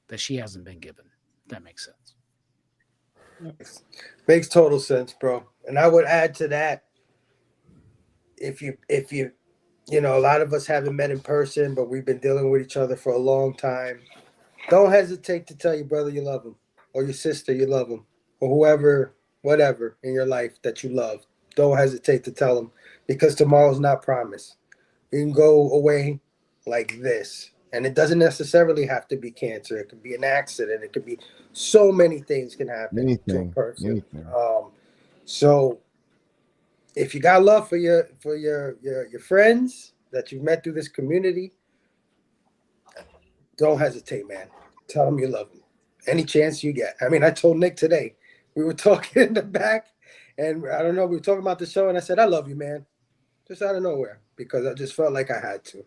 that she hasn't been given. If that makes sense. Makes total sense, bro. And I would add to that, if you you know, a lot of us haven't met in person, but we've been dealing with each other for a long time. Don't hesitate to tell your brother you love him, or your sister you love him, or whoever, whatever in your life that you love. Don't hesitate to tell them, because tomorrow's not promised. You can go away like this, and it doesn't necessarily have to be cancer. It could be an accident. It could be so many things can happen to a person. So if you got love for your friends that you've met through this community, don't hesitate, man. Tell them you love them any chance you get. I mean, I told Nick today, we were talking in the back, and I don't know, we were talking about the show, and I said, I love you, man. Just out of nowhere, because I just felt like I had to.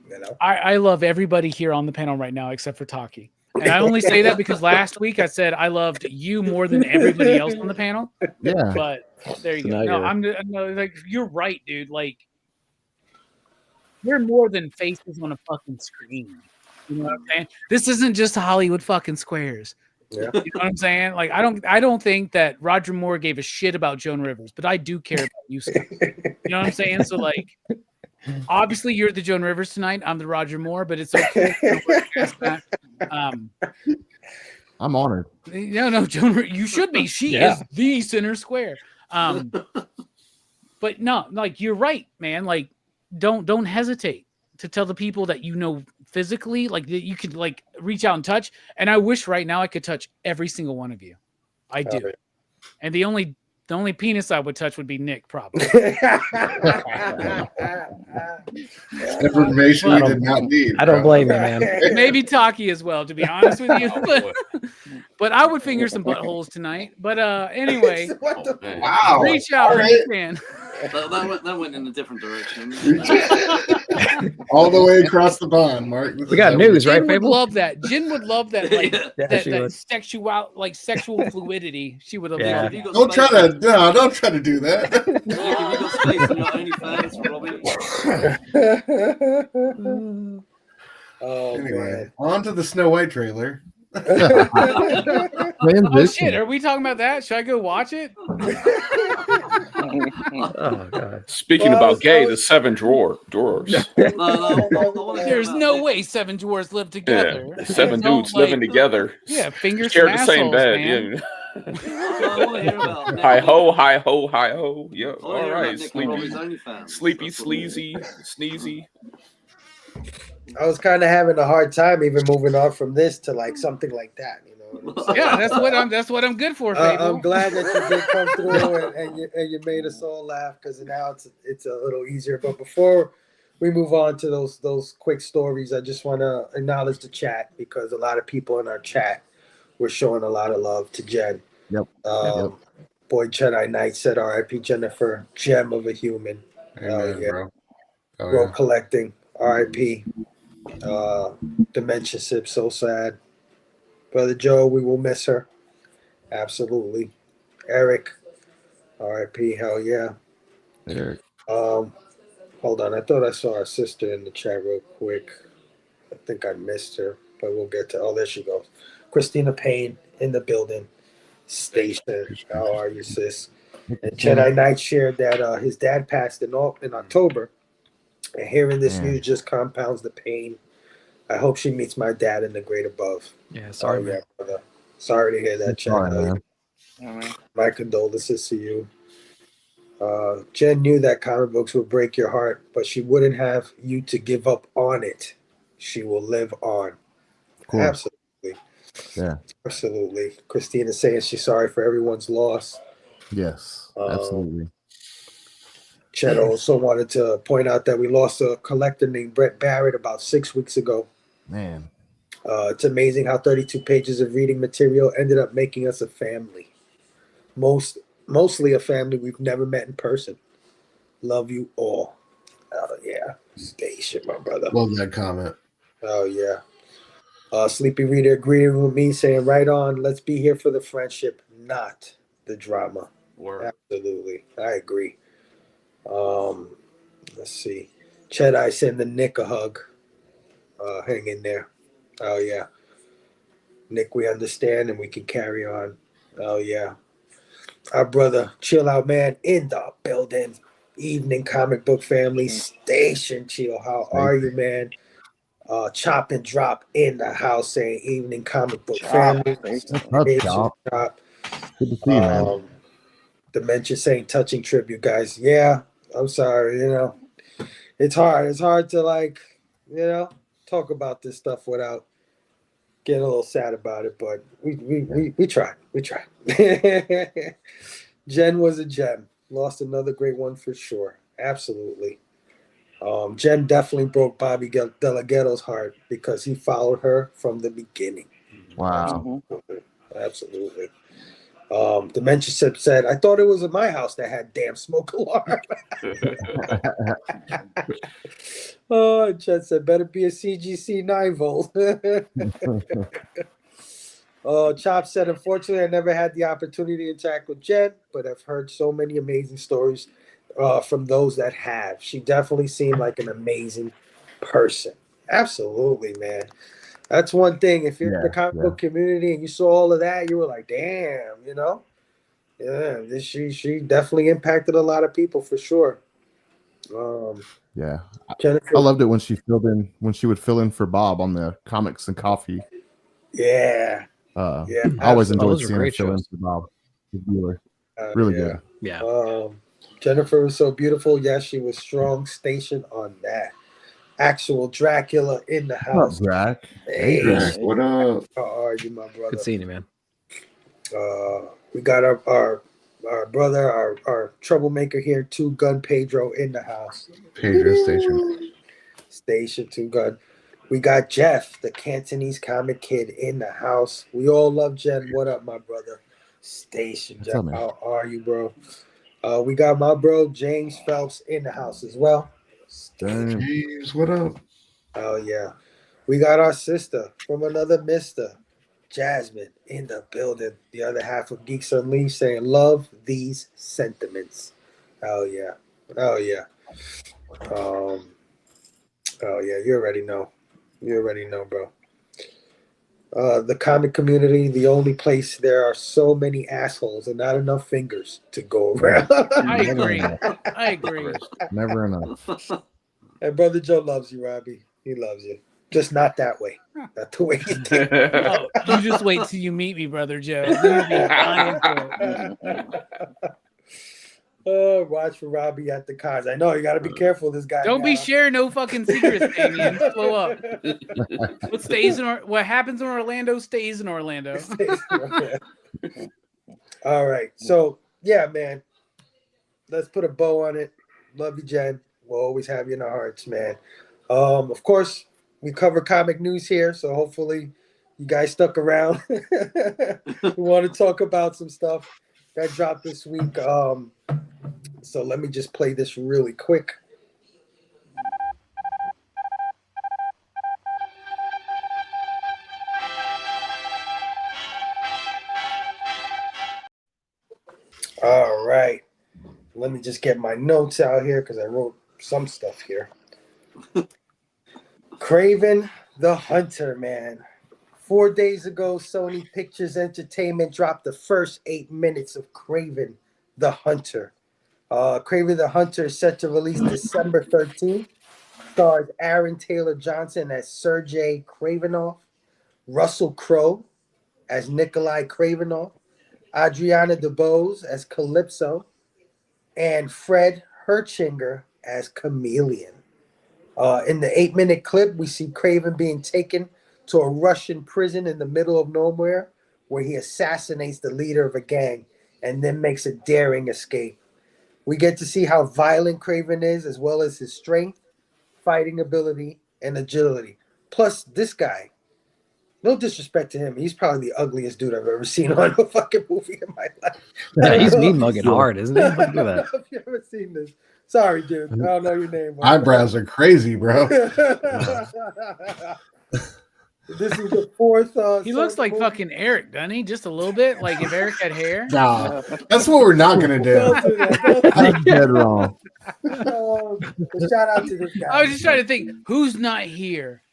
You know? I love everybody here on the panel right now except for Taqi. And I only say that because last week I said I loved you more than everybody else on the panel. Yeah. But there you go. No, like, you're right, dude. Like, we're more than faces on a fucking screen. You know what I'm saying? This isn't just Hollywood fucking squares. Yeah. You know what I'm saying? Like, I don't think that Roger Moore gave a shit about Joan Rivers, but I do care about you, Scott. You know what I'm saying? So, like, obviously you're the Joan Rivers tonight. I'm the Roger Moore, but it's okay. I'm honored. No, Joan, you should be. She is the center square. But no, like, you're right, man. Like, don't hesitate to tell the people that you know physically, like, that you could, like, reach out and touch. And I wish right now I could touch every single one of you. I do. And the only penis I would touch would be Nick, probably. Information we did not need. I don't blame you, man. Maybe Taqi as well, to be honest with you. But I would finger some buttholes tonight. But anyway, wow, reach out when you can. That went in a different direction. All the way across the pond, Mark. We got news, right, Jen would Phable? love that. Jen would love that, like, that sexual fluidity. She would have Yeah. loved it. Don't try to do that. Have you got space in your OnlyFans for Robbie? Oh, Anyway, man. on to the Snow White trailer. Oh shit! Are we talking about that? Should I go watch it? Oh god. Speaking about gay, the 7 drawers. There's no way 7 dwarves live together. Yeah, 7 Don't, dudes living together. Yeah, finger some shared the same assholes, bed. man. Yeah. I want to hear about Nick. Hi ho, hi ho, hi ho. Yeah. I wanna All hear about right. Nick and Sleepy, Robbie's OnlyFans. sleepy, sleazy, sneezy. I was kind of having a hard time even moving on from this to like something like that, you know. What I'm saying? Yeah, that's what I'm good for, Phable. I'm glad that you did come through and you made us all laugh because now it's a little easier. But before we move on to those quick stories, I just want to acknowledge the chat because a lot of people in our chat were showing a lot of love to Jen. Yep. Boy, Jedi Knight said, "R.I.P. Jennifer, gem of a human." Amen, bro. Oh, Road yeah. collecting, R.I.P. Dementia sip, so sad. Brother Joe, we will miss her. Absolutely. Eric, R.I.P. Hell yeah. Eric. Hold on. I thought I saw our sister in the chat real quick. I think I missed her, but we'll get to. Oh, there she goes. Christina Payne in the building. Station. How are you, sis? And Jedi Knight shared that his dad passed in October, and hearing this news just compounds the pain. I hope she meets my dad in the great above. Yeah, sorry, man. Yeah, brother. Sorry to hear that, Chad. My condolences to you. Jen knew that comic books would break your heart, but she wouldn't have you to give up on it. She will live on. Absolutely. Yeah. Absolutely. Christina saying she's sorry for everyone's loss. Yes. Absolutely. Chet also wanted to point out that we lost a collector named Brett Barrett about 6 weeks ago. Man. It's amazing how 32 pages of reading material ended up making us a family. Mostly a family we've never met in person. Love you all. Oh, yeah. Station, my brother. Love that comment. Oh, yeah. Sleepy Reader agreeing with me, saying, right on, let's be here for the friendship, not the drama. Absolutely. I agree. Let's see. Chet, I send the Nick a hug. Hang in there. Oh, yeah. Nick, we understand and we can carry on. Oh, yeah. Our brother, Chill Out Man, in the building. Evening comic book family station. Chill, how are you, man? Chop and Drop in the house saying evening comic book family. What's up, Chop? Good to see you, man. Dementia saying touching tribute, guys. Yeah, I'm sorry. You know, it's hard. It's hard to talk about this stuff without getting a little sad about it. But we tried. We tried. Jen was a gem. Lost another great one for sure. Absolutely. Jen definitely broke Bobby Delaghetto's heart because he followed her from the beginning. Wow. Absolutely. Dementia Sip said, I thought it was at my house that had damn smoke alarm. Oh, Chet said, better be a CGC 9 volt. Chop said, unfortunately, I never had the opportunity to interact with Jen, but I've heard so many amazing stories from those that have. She definitely seemed like an amazing person. Absolutely, man. That's one thing. If you're in the comic book community and you saw all of that, you were like, damn, you know? Yeah, she definitely impacted a lot of people for sure. Yeah. Jennifer, I loved it when she would fill in for Bob on the Comics and Coffee. Yeah. I always enjoyed those are seeing her great fill in shows. for Bob, the dealer. Really good. Yeah. Jennifer was so beautiful. Yes, she was strong. Station on that. Actual Dracula in the house. What's up, Drac? Hey, Drac, what up? How are you, my brother? Good seeing you, man. We got our brother, our troublemaker here, Two Gun Pedro in the house. Pedro Station. Station Two Gun. We got Jeff, the Cantonese comic kid, in the house. We all love Jen. What up, my brother? Station Jeff. How are you, bro? We got my bro James Phelps in the house as well. James, what up? Oh yeah. We got our sister from another mister, Jasmine, in the building. The other half of Geeks Unleashed saying, love these sentiments. Oh yeah. Oh yeah. Oh yeah, you already know. You already know, bro. the comic community, the only place there are so many assholes and not enough fingers to go around. I agree. I agree. Never enough. And Brother Joe loves you, Robbie. He loves you. Just not that way. Not the way he did. Oh, you just wait till you meet me, Brother Joe. You'll be dying for it. Oh, watch for Robbie at the cons. I know you got to be careful. This guy. Don't be now. sharing no fucking secrets, Damien. Blow up. What happens in Orlando stays in Orlando. All right. So yeah, man. Let's put a bow on it. Love you, Jen. We'll always have you in our hearts, man. Of course, we cover comic news here, so hopefully you guys stuck around. We want to talk about some stuff that dropped this week. So let me just play this really quick. All right. Let me just get my notes out here because I wrote some stuff here. Kraven the Hunter, man. 4 days ago, Sony Pictures Entertainment dropped the first 8 minutes of Kraven the Hunter. Kraven the Hunter is set to release December 13th. Stars Aaron Taylor Johnson as Sergei Kravinoff, Russell Crowe as Nikolai Kravinoff, Adriana DeBose as Calypso, and Fred Herchinger as Chameleon. In the 8-minute clip, we see Kraven being taken to a Russian prison in the middle of nowhere where he assassinates the leader of a gang and then makes a daring escape. We get to see how violent Kraven is, as well as his strength, fighting ability, and agility. Plus, this guy, no disrespect to him, he's probably the ugliest dude I've ever seen on a fucking movie in my life. Yeah, he's mean mugging hard, isn't he? Look at I that. don't know if you've ever seen this. Sorry, dude. I don't know your name. Eyebrows are crazy, bro. This is the fourth. He looks like fucking Eric, doesn't he? Just a little bit, like if Eric had hair. Nah, that's what we're not gonna do. I'm dead wrong. Shout out to this guy. I was just trying to think, who's not here?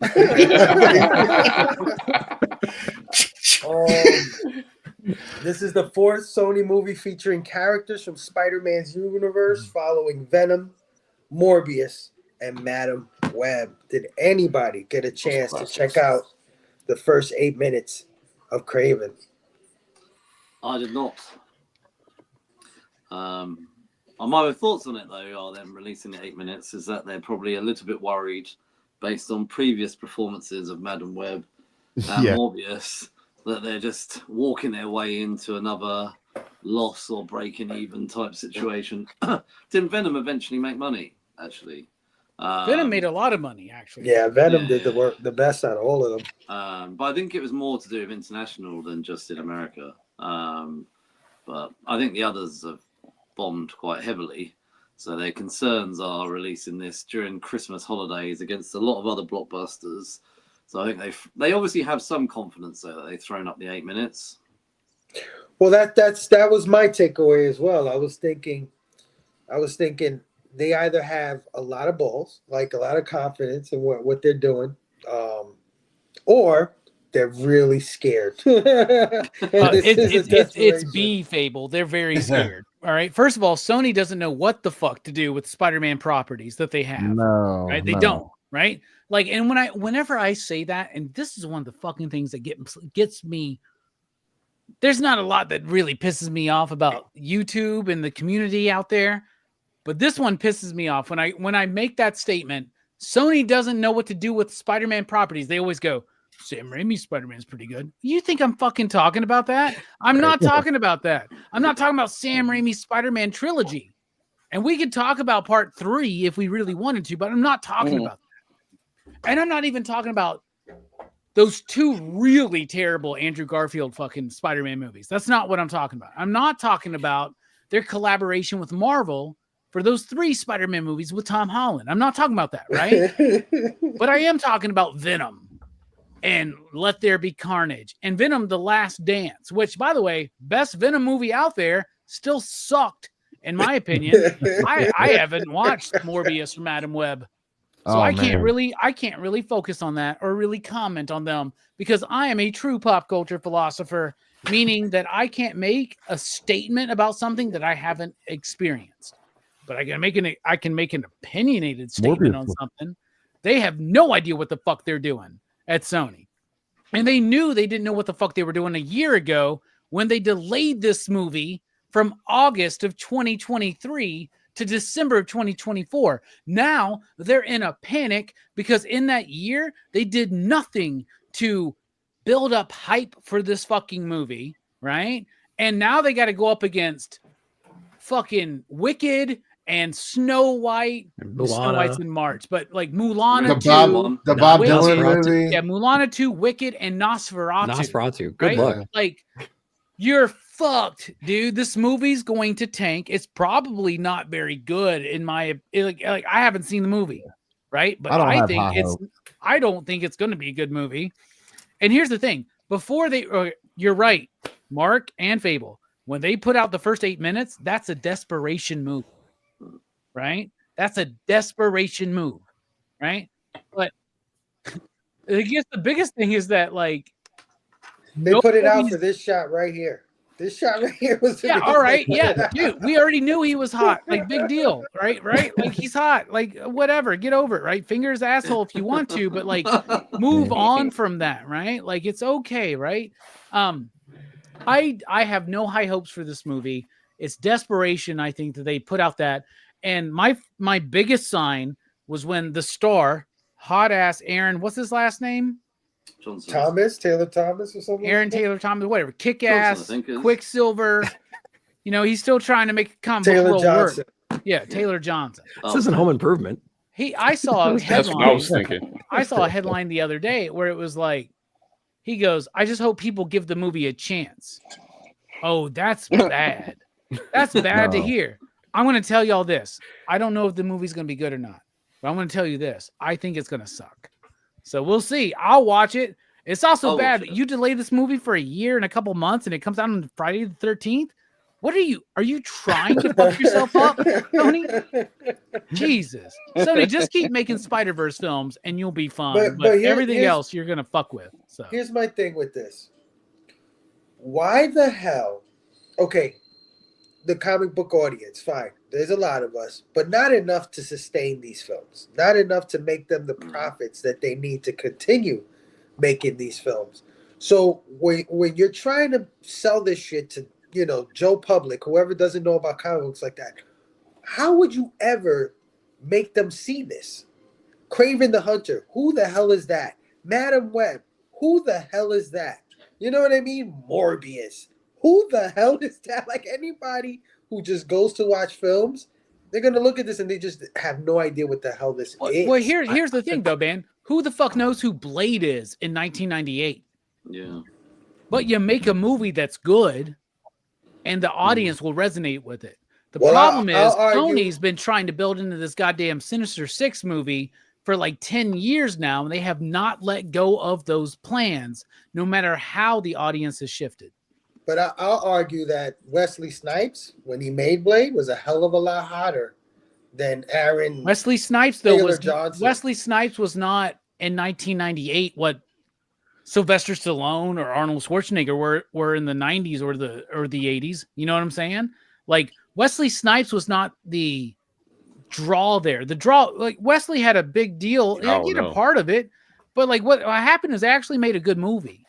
This is the fourth Sony movie featuring characters from Spider-Man's universe following Venom, Morbius, and Madam Web. Did anybody get a chance to check out the first 8 minutes of Kraven? I did not. My thoughts on it, though, are them releasing it 8 minutes, is that they're probably a little bit worried based on previous performances of Madam Web and Morbius, that they're just walking their way into another loss or breaking even type situation. Didn't Venom eventually make money, actually? Venom made a lot of money, actually. Yeah, Venom did the best out of all of them. But I think it was more to do with international than just in America. But I think the others have bombed quite heavily. So their concerns are releasing this during Christmas holidays against a lot of other blockbusters. So I think they obviously have some confidence though that they've thrown up the 8 minutes. Well, that was my takeaway as well. I was thinking they either have a lot of balls, like a lot of confidence in what they're doing, or they're really scared. It's B Phable. They're very scared. All right. First of all, Sony doesn't know what the fuck to do with Spider-Man properties that they have. No, right? They don't. Right. Like, and whenever I say that, and this is one of the fucking things that gets me. There's not a lot that really pisses me off about YouTube and the community out there, but this one pisses me off when I make that statement. Sony doesn't know what to do with Spider-Man properties. They always go, Sam Raimi's Spider-Man's pretty good. You think I'm fucking talking about that? I'm not talking about that. I'm not talking about Sam Raimi's Spider-Man trilogy. And we could talk about part 3 if we really wanted to, but I'm not talking about that. And I'm not even talking about those 2 really terrible Andrew Garfield fucking Spider-Man movies. That's not what I'm talking about. I'm not talking about their collaboration with Marvel for those 3 Spider-Man movies with Tom Holland. I'm not talking about that, right? But I am talking about Venom and Let There Be Carnage and Venom The Last Dance, which, by the way, best Venom movie out there, still sucked, in my opinion. I haven't watched Morbius from Madam Web. So Oh, I can't man. really focus on that or really comment on them because I am a true pop culture philosopher, meaning that I can't make a statement about something that I haven't experienced. But I can make an opinionated statement on something. They have no idea what the fuck they're doing at Sony. And they knew they didn't know what the fuck they were doing a year ago when they delayed this movie from August of 2023 to December of 2024. Now they're in a panic because in that year, they did nothing to build up hype for this fucking movie, right? And now they got to go up against fucking Wicked and Snow White. Snow White's in March, but like Mulan The Bob Dylan movie. Yeah, Mulan 2, Wicked, and Nosferatu. Good luck. Like, you're fucked, dude. This movie's going to tank. It's probably not very good in my like I haven't seen the movie, right? But I don't think it's going to be a good movie. And here's the thing: before you're right, Mark and Phable, when they put out the first 8 minutes, that's a desperation move, right? That's a desperation move, right? But I guess the biggest thing is that like they put it out for this shot right here. This shot right here was all right. Yeah, dude, we already knew he was hot. Like, big deal, right? Like, he's hot. Like, whatever, get over it, right? Finger his asshole if you want to, but like, move on from that, right? Like, it's okay, right? I have no high hopes for this movie. It's desperation, I think, that they put out that. And my biggest sign was when the star, hot ass Aaron, what's his last name? Taylor Thomas or something. Aaron Taylor Thomas, whatever. Kick ass, Quicksilver. You know, he's still trying to make a comic book role work. Yeah, Taylor Johnson. This isn't Home Improvement. I saw a headline. That's what I was thinking. I saw a headline the other day where it was like, he goes, I just hope people give the movie a chance. Oh, that's bad. That's bad to hear. I'm going to tell y'all this. I don't know if the movie's going to be good or not, but I'm going to tell you this. I think it's going to suck. So we'll see. I'll watch it. It's also bad. You delay this movie for a year and a couple months and it comes out on Friday the 13th. What are you trying to fuck yourself up, Sony? Jesus. Sony, just keep making Spider-Verse films and you'll be fine. But everything else you're going to fuck with. So here's my thing with this. Why the hell? Okay, the comic book audience, fine. There's a lot of us, but not enough to sustain these films. Not enough to make them the profits that they need to continue making these films. So when you're trying to sell this shit to, Joe Public, whoever doesn't know about comic books like that, how would you ever make them see this? Kraven the Hunter, who the hell is that? Madam Web, who the hell is that? You know what I mean? Morbius, who the hell is that? Like, anybody who just goes to watch films, they're going to look at this and they just have no idea what the hell this is. Well, here's the thing, though, man. Who the fuck knows who Blade is in 1998? Yeah. But you make a movie that's good and the audience will resonate with it. The problem is Sony's been trying to build into this goddamn Sinister Six movie for like 10 years now, and they have not let go of those plans, no matter how the audience has shifted. But I'll argue that Wesley Snipes, when he made Blade, was a hell of a lot hotter than Aaron. Wesley Snipes, though, Johnson. Wesley Snipes was not in 1998 what Sylvester Stallone or Arnold Schwarzenegger were in the 90s or the 80s. You know what I'm saying? Like, Wesley Snipes was not the draw there. The draw, like, Wesley had a big deal. He had a part of it, but like what happened is they actually made a good movie.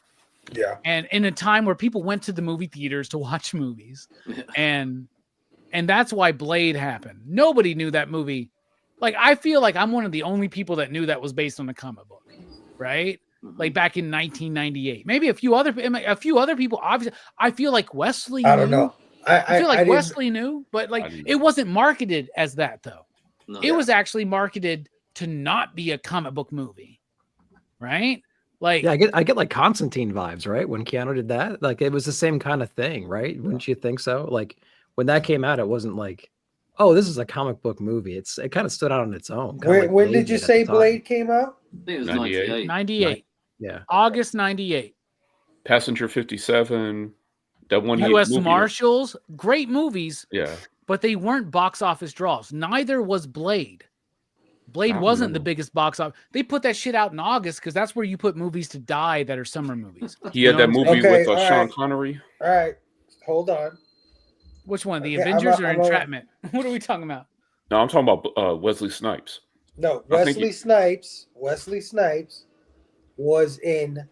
Yeah. And in a time where people went to the movie theaters to watch movies. And that's why Blade happened. Nobody knew that movie. Like, I feel like I'm one of the only people that knew that was based on a comic book, right? Like back in 1998. Maybe a few other people. Obviously, I feel like Wesley knew. I don't know. I feel like Wesley knew, but like it wasn't marketed as that, though. No. It was actually marketed to not be a comic book movie, right? Like, yeah, I get like Constantine vibes, right? When Keanu did that, like it was the same kind of thing, right? Wouldn't you think so? Like when that came out, it wasn't like, oh, this is a comic book movie. It kind of stood out on its own. When did you say Blade came out? I think it was 98. 98. Yeah. August 98. Passenger 57. That one. U.S. Marshals, great movies. Yeah. But they weren't box office draws. Neither was Blade. Blade wasn't the biggest box office. They put that shit out in August because that's where you put movies to die that are summer movies. He had that movie with Sean Connery. All right, hold on. Which one? The Avengers or Entrapment? What are we talking about? No, I'm talking about Wesley Snipes. No, Wesley Snipes was in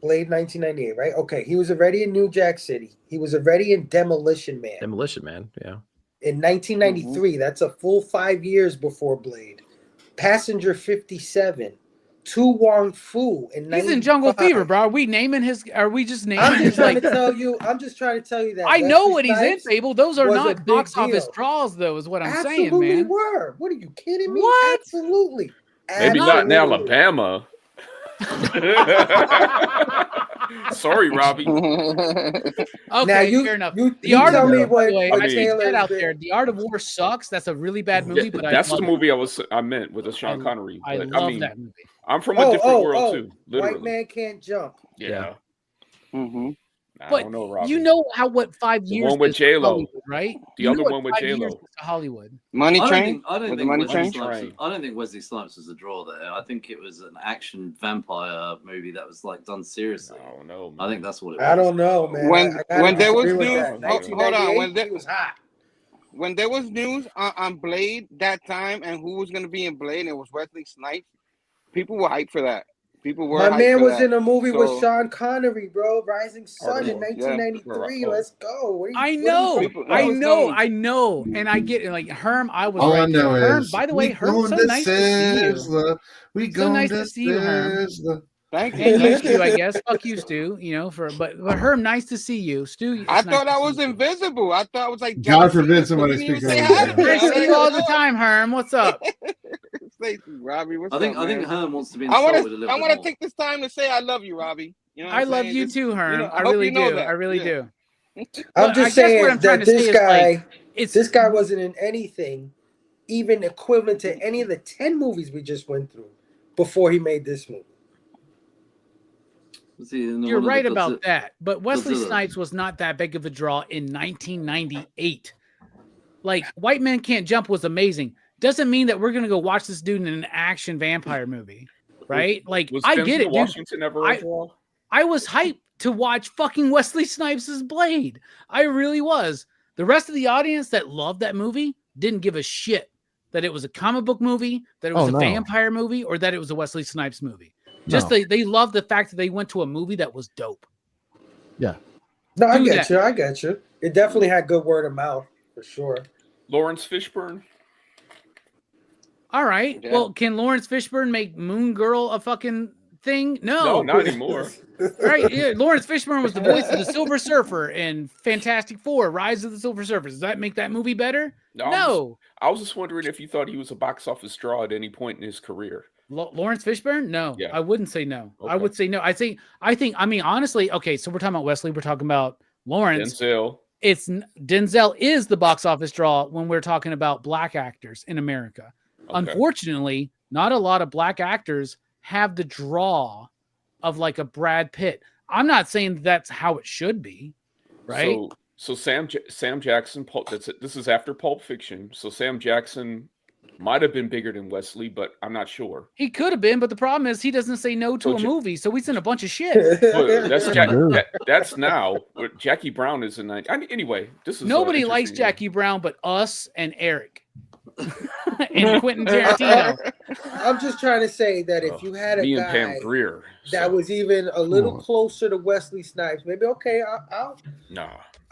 Blade 1998, right? Okay, he was already in New Jack City. He was already in Demolition Man. Yeah. In 1993, that's a full 5 years before Blade. Passenger 57, Tu Wong Fu in 95. He's in Jungle Fever, bro. Are we naming his? Are we just naming? I'm just trying to tell you. I'm just trying to tell you that. I know what he's in, Fable. Those are not box office deal. draws, though. Is what I'm Absolutely saying, man. Were. What are you kidding me? What? Absolutely. Maybe not in Alabama. Sorry, Robbie. Okay, now fair enough. The Art of War. I said out there, The Art of War sucks. That's a really bad movie, but that's the movie I meant with Sean Connery. I love that movie. I'm from a different world too. Literally. White Man Can't Jump. Yeah. But I don't know, Robbie. you know what 5 years? The one with J-Lo, right? The other one with J-Lo. Hollywood. I don't think Train. I don't think Wesley Snipes was a draw there. I think it was an action vampire movie that was like done seriously. Oh no, I think that's what it was. I don't know, man. When there was news, hold on. When there was news on Blade that time and who was going to be in Blade, and it was Wesley Snipes. People were hyped for that. People were. My man was in a movie with Sean Connery, bro. Rising Sun in 1993. Yeah. Let's go. I know, and I get it. Like Herm, I was. All right I know there. Herm, is, by the way, Herm, so nice to see you. So nice to see you, Herm. Thank you. And you, Stu, I guess. Fuck you, Stu. You know, but Herm, nice to see you, Stu. I thought I was invisible. I thought I was like. God forbid somebody speak I see you all the time, Herm. What's up? Robbie, I think Herm wants to be I insulted a little bit want to more. take this time to say I love you, Robbie. You know I love you too, Herm. I really do. I really do. I'm just saying that this guy wasn't in anything even equivalent to any of the 10 movies we just went through before he made this movie. You're right about that, but Wesley Snipes was not that big of a draw in 1998. Like White Man Can't Jump was amazing. Doesn't mean that we're gonna go watch this dude in an action vampire movie, right? Like I get it, dude. I was hyped to watch fucking Wesley Snipes' Blade. I really was. The rest of the audience that loved that movie didn't give a shit that it was a comic book movie, that it was a vampire movie, or that it was a Wesley Snipes movie. Just they loved the fact that they went to a movie that was dope. Yeah. No, I get you. It definitely had good word of mouth for sure. Lawrence Fishburne. All right. Yeah. Well, can Lawrence Fishburne make Moon Girl a fucking thing? No, not anymore. All right. Yeah, Lawrence Fishburne was the voice of the Silver Surfer in Fantastic Four: Rise of the Silver Surfer. Does that make that movie better? No. I was just wondering if you thought he was a box office draw at any point in his career. Lawrence Fishburne? No, yeah. I wouldn't say no. Okay. I would say no. I think. I mean, honestly, okay. So we're talking about Wesley. We're talking about Lawrence. Denzel is the box office draw when we're talking about black actors in America. Okay. Unfortunately, not a lot of black actors have the draw of like a Brad Pitt. I'm not saying that's how it should be, right? So Sam Jackson. This is after Pulp Fiction. So Sam Jackson might have been bigger than Wesley, but I'm not sure. He could have been, but the problem is he doesn't say no to a movie, so he's in a bunch of shit. Well, that's now. Jackie Brown is in that. Anyway, this is nobody likes Jackie Brown, but us and Eric and Quentin Tarantino. I'm just trying to say that if you had a me guy and Pam Grier, that was even a little closer to Wesley Snipes, maybe okay.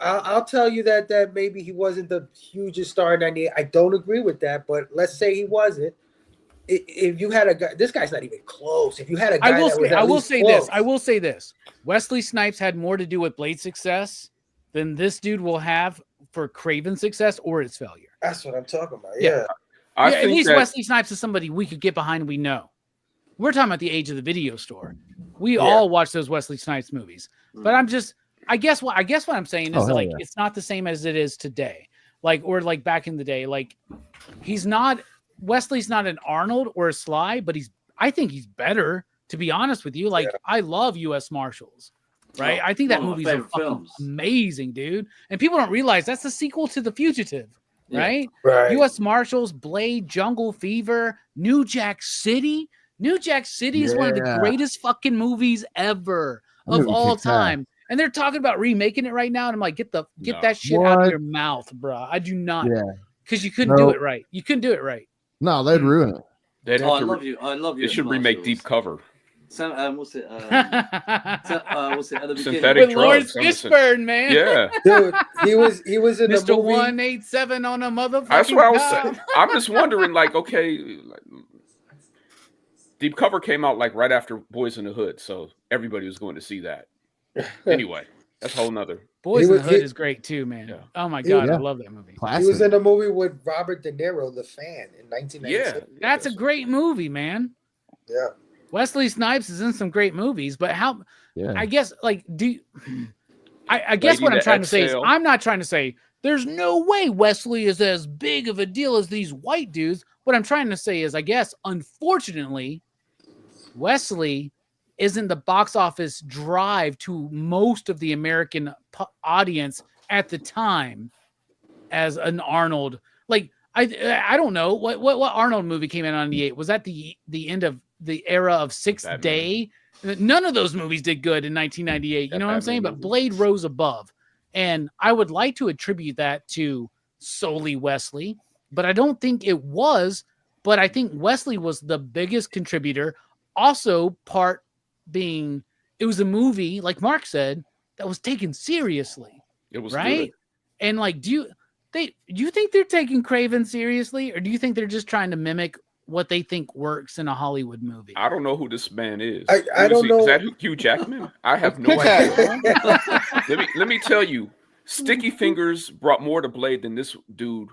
I'll tell you that maybe he wasn't the hugest star in 98. I don't agree with that, but let's say he wasn't. If you had a guy, this guy's not even close. If you had a guy, I will say this. Wesley Snipes had more to do with Blade's success than this dude will have for Craven's success or its failure. That's what I'm talking about. Yeah. At least Wesley Snipes is somebody we could get behind. We know. We're talking about the age of the video store. We all watch those Wesley Snipes movies, but I guess what I'm saying is it's not the same as it is today. Or back in the day, Wesley's not an Arnold or a Sly, but I think he's better, to be honest with you. I love U.S. Marshals, right? I think that movie's fucking amazing, dude. And people don't realize that's the sequel to The Fugitive. right? Right. U.S. Marshals, Blade, Jungle Fever, New Jack City. New Jack City is one of the Yeah. greatest fucking movies ever That of movie all kicks ass. time. And they're talking about remaking it right now. And I'm like, get No. that shit out of What? your mouth, bro. I do not. Yeah. Because you couldn't do No. it right. You couldn't do it right. No, they'd ruin it. They'd Oh, have I to. love you. I love you. They should remake Deep Cover. What's it? What's it at the beginning? Synthetic With Lawrence drugs. Fishburne, man. Yeah. Dude, he was in the Mr. movie. 187 on a motherfucking That's what I was cop. saying. I'm just wondering, like, okay, like, Deep Cover came out like right after Boys in the Hood, so everybody was going to see that. Anyway, that's a whole nother. Boys in the Hood is great too, man. Yeah. Oh my god, Yeah. I love that movie. He was in a movie with Robert De Niro, The Fan, in 1996. Yeah, That's a great movie, man. Yeah. Wesley Snipes is in some great movies, but how? Yeah. I guess like I guess Lady what I'm to trying to say is Exhale. I'm not trying to say there's no way Wesley is as big of a deal as these white dudes. What I'm trying to say is I guess unfortunately Wesley isn't the box office drive to most of the American audience at the time as an Arnold. Like I don't know what Arnold movie came out in 98. Was that the end of the era of Sixth Batman. Day? None of those movies did good in 1998. You know what I'm saying? But Blade rose above. And I would like to attribute that to solely Wesley, but I don't think it was. But I think Wesley was the biggest contributor. Also, part being it was a movie, like Mark said, that was taken seriously. It was right. good. And like, do you think they're taking Craven seriously, or do you think they're just trying to mimic what they think works in a Hollywood movie? I don't know who this man is. I don't know. Is that Hugh Jackman? I have no idea. let me tell you, Sticky Fingers brought more to Blade than this dude,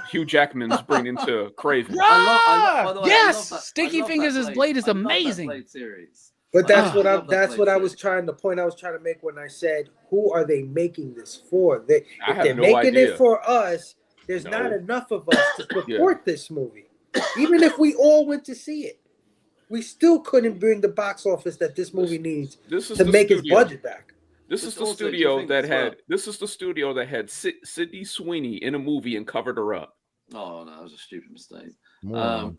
Hugh Jackman's bringing to Craven. By the way, I yes, love that- Sticky I love Fingers that as Blade. Blade is I love that amazing. Blade series. But that's what I I love that that's what Blade I was series. trying the point I was trying to make when I said, who are they making this for? I If have they're no making idea. it for us, there's No. not enough of us to support this movie. Even if we all went to see it, we still couldn't bring the box office that this movie needs This is to the make its studio. budget back. This is It's the also, do you studio think, that as well- had. This is the studio that had Sydney Sweeney in a movie and covered her up. Oh no, that was a stupid mistake. Moron.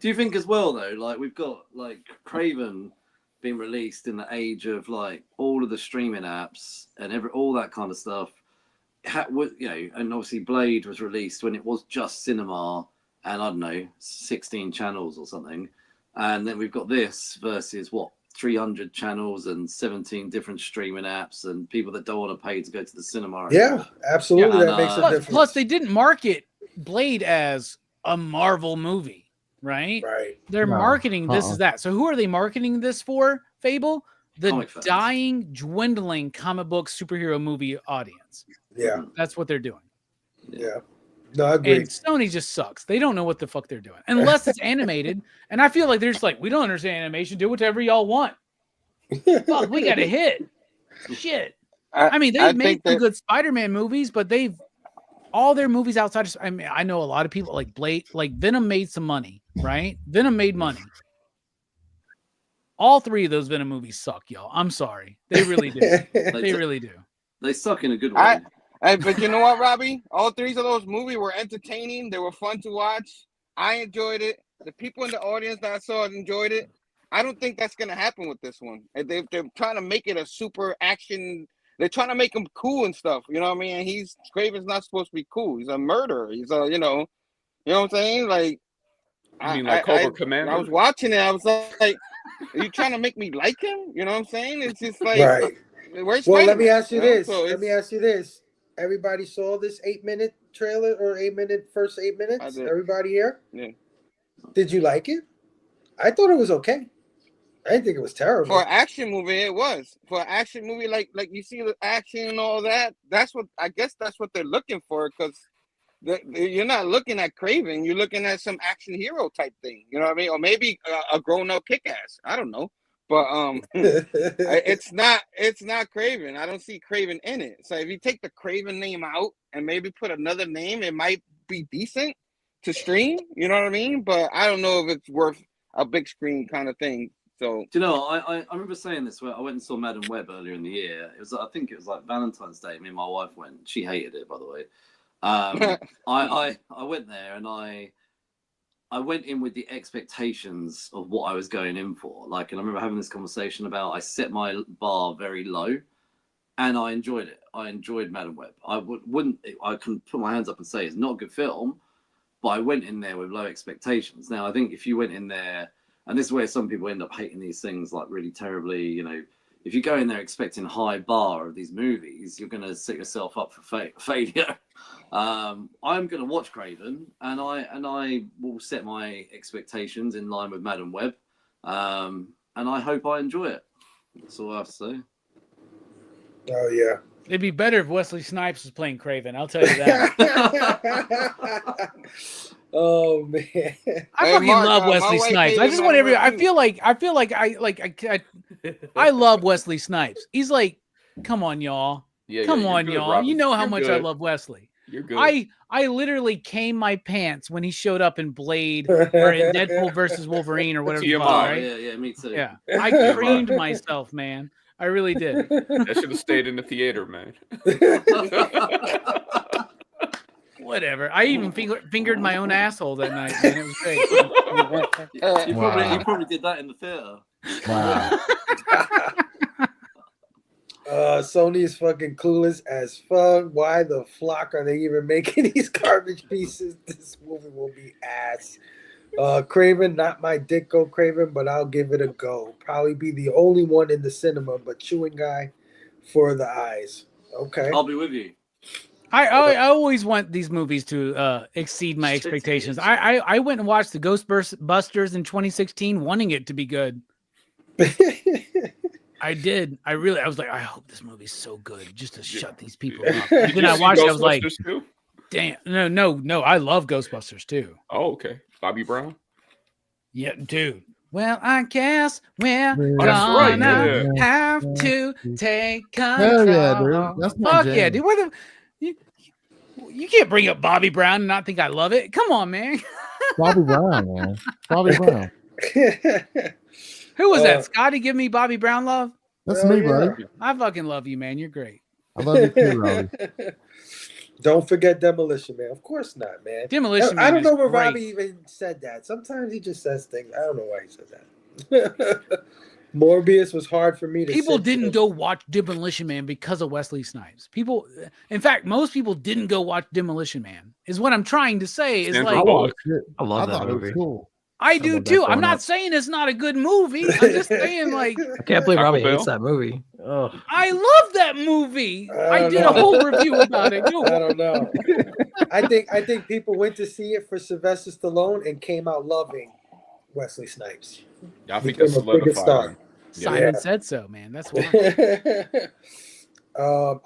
Do you think as well though, like we've got like Craven being released in the age of like all of the streaming apps and all that kind of stuff, and obviously Blade was released when it was just cinema and I don't know 16 channels or something, and then we've got this versus 300 channels and 17 different streaming apps and people that don't want to pay to go to the cinema. Yeah, absolutely. Yeah, that makes a difference. Plus, they didn't market Blade as a Marvel movie, right? Right. They're No. marketing this as that. So who are they marketing this for, Phable? The Comic fans. dying, dwindling comic book superhero movie audience. Yeah. That's what they're doing. Yeah. No, I agree. And Sony just sucks. They don't know what the fuck they're doing. Unless it's animated. And I feel like they're just like, we don't understand animation. Do whatever y'all want. Fuck, we got a hit. Shit. I mean, they've made some good Spider-Man movies, but all their movies outside of, I mean, I know a lot of people like Blade, like Venom made some money, right? Venom made money. All three of those Venom movies suck, y'all. I'm sorry. They really do. They really do. They suck in a good way. But you know what, Robbie? All three of those movies were entertaining. They were fun to watch. I enjoyed it. The people in the audience that I saw enjoyed it. I don't think that's going to happen with this one. They're trying to make it a super action. They're trying to make him cool and stuff. You know what I mean? And Craven's not supposed to be cool. He's a murderer. He's a, you know what I'm saying? Like, You mean like Cobra Commander? I was watching it. I was like, are you trying to make me like him? You know what I'm saying? It's just like, Right. Where's Well, let Spider-Man? me ask you this. So Let me ask you this. Everybody saw this 8-minute trailer or 8-minute first 8 minutes? I did. Everybody here? Yeah. Did you like it? I thought it was okay. I didn't think it was terrible. For an action movie, it was. For an action movie, like you see the action and all that, that's what they're looking for, because you're not looking at Craven, you're looking at some action hero type thing. You know what I mean? Or maybe a grown-up kick-ass. I don't know. But it's not Craven. I don't see Craven in it. So if you take the Craven name out and maybe put another name, it might be decent to stream. You know what I mean? But I don't know if it's worth a big screen kind of thing. So Do you know, I remember saying this where I went and saw Madam Web earlier in the year. I think it was like Valentine's Day. Me and my wife went. She hated it, by the way. I went there and I went in with the expectations of what I was going in for. Like, and I remember having this conversation about I set my bar very low, and I enjoyed it. I enjoyed Madam Web. I can put my hands up and say it's not a good film, but I went in there with low expectations. Now, I think if you went in there, and this is where some people end up hating these things like really terribly, you know, if you go in there expecting high bar of these movies, you're going to set yourself up for failure. I'm going to watch Craven, and I will set my expectations in line with Madam Web, and I hope I enjoy it. That's all I have to say. Oh yeah, it'd be better if Wesley Snipes was playing Craven. I'll tell you that. Oh man, I fucking love Wesley Snipes. I just want every. I feel like I love Wesley Snipes. He's like, come on, y'all. Come on, y'all. Robbie. You know how You're much good. I love Wesley. You're good. I literally came my pants when he showed up in Blade or in Deadpool versus Wolverine or whatever. TMI. Right? Yeah, me too. Yeah, I creamed myself, man. I really did. That should have stayed in the theater, man. Whatever. I even fingered my own asshole that night, man. It was great. You probably did that in the theater. Wow. Sony is fucking clueless as fuck. Why the flock are they even making these garbage pieces? This movie will be ass. Craven, not my dick go Craven, but I'll give it a go. Probably be the only one in the cinema, but chewing guy for the eyes. Okay. I'll be with you. I always want these movies to exceed my expectations. I went and watched the Ghostbusters in 2016, wanting it to be good. I did. I was like, I hope this movie's so good just to shut these people up. Then I watched it. I was like, damn, no. I love Ghostbusters too. Oh, okay. Bobby Brown. Yeah, dude. Well, I guess we're right, gonna yeah. have to take control. Hell yeah, dude. That's my Fuck jam. yeah, dude. You can't bring up Bobby Brown and not think I love it. Come on, man. Bobby Brown, man. Bobby Brown. Who was that? Scotty, give me Bobby Brown love. That's me, buddy. I fucking love you, man. You're great. I love you too, Robbie. Don't forget Demolition Man. Of course not, man. Demolition Man. I don't know where great. Robbie even said that. Sometimes he just says things. I don't know why he said that. Morbius was hard for me to. People didn't go watch Demolition Man because of Wesley Snipes. People, in fact, most people didn't go watch Demolition Man. Is what I'm trying to say. Is like, I love that movie. Cool. I do too. I'm not saying it's not a good movie. I'm just saying, like, I can't believe Robbie Bell. hates that movie. Oh, I love that movie. I did a whole review about it. I don't know. I think people went to see it for Sylvester Stallone and came out loving Wesley Snipes. I think Became that's a bigger star. solidified. Simon said so, man. That's why.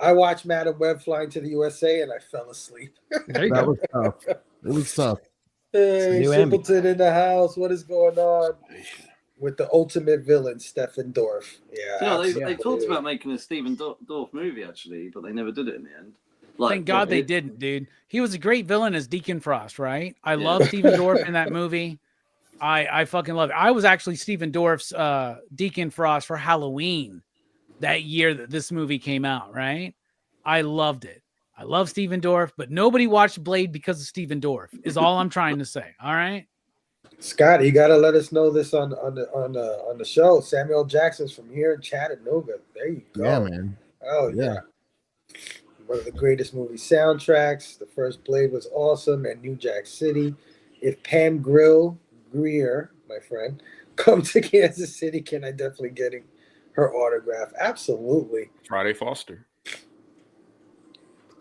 I watched Madam Web Flying to the USA and I fell asleep. there you That go. was tough. It was tough. Hey, new Simpleton in the house. What is going on with the ultimate villain, Stephen Dorff? Yeah, They talked about making a Stephen Dorff movie actually, but they never did it in the end. Thank God they didn't, dude. He was a great villain as Deacon Frost, right? I love Stephen Dorff in that movie. I fucking love it. I was actually Stephen Dorff's Deacon Frost for Halloween that year that this movie came out, right? I loved it. I love Stephen Dorff, but nobody watched Blade because of Stephen Dorff, is all I'm trying to say. All right. Scott, you gotta let us know this on the show. Samuel Jackson's from here in Chattanooga. There you go. Yeah, man. Oh yeah. One of the greatest movie soundtracks. The first Blade was awesome, and New Jack City. If Pam Grier, my friend, come to Kansas City, can I definitely get her autograph? Absolutely. Friday Foster.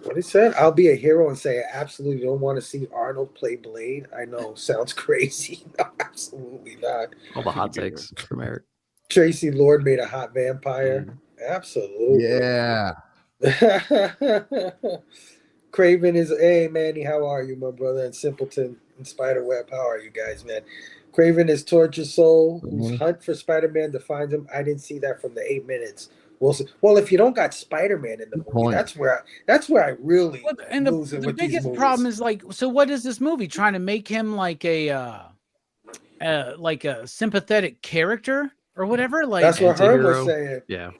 What he said? I'll be a hero and say I absolutely don't want to see Arnold play Blade. I know, sounds crazy. No, absolutely not. All the hot takes from Eric. Tracy Lord made a hot vampire. Absolutely. Yeah. Craven is, hey Manny, how are you, my brother? And Simpleton and Spiderweb, how are you guys, man? Craven is tortured soul whose hunt for Spider-Man defines him. I didn't see that from the 8 minutes. Well, if you don't got Spider-Man in the movie, that's where I really lose it the with biggest these problem is like, so what is this movie trying to make him like a sympathetic character or whatever? Like that's what Herm was saying. Yeah,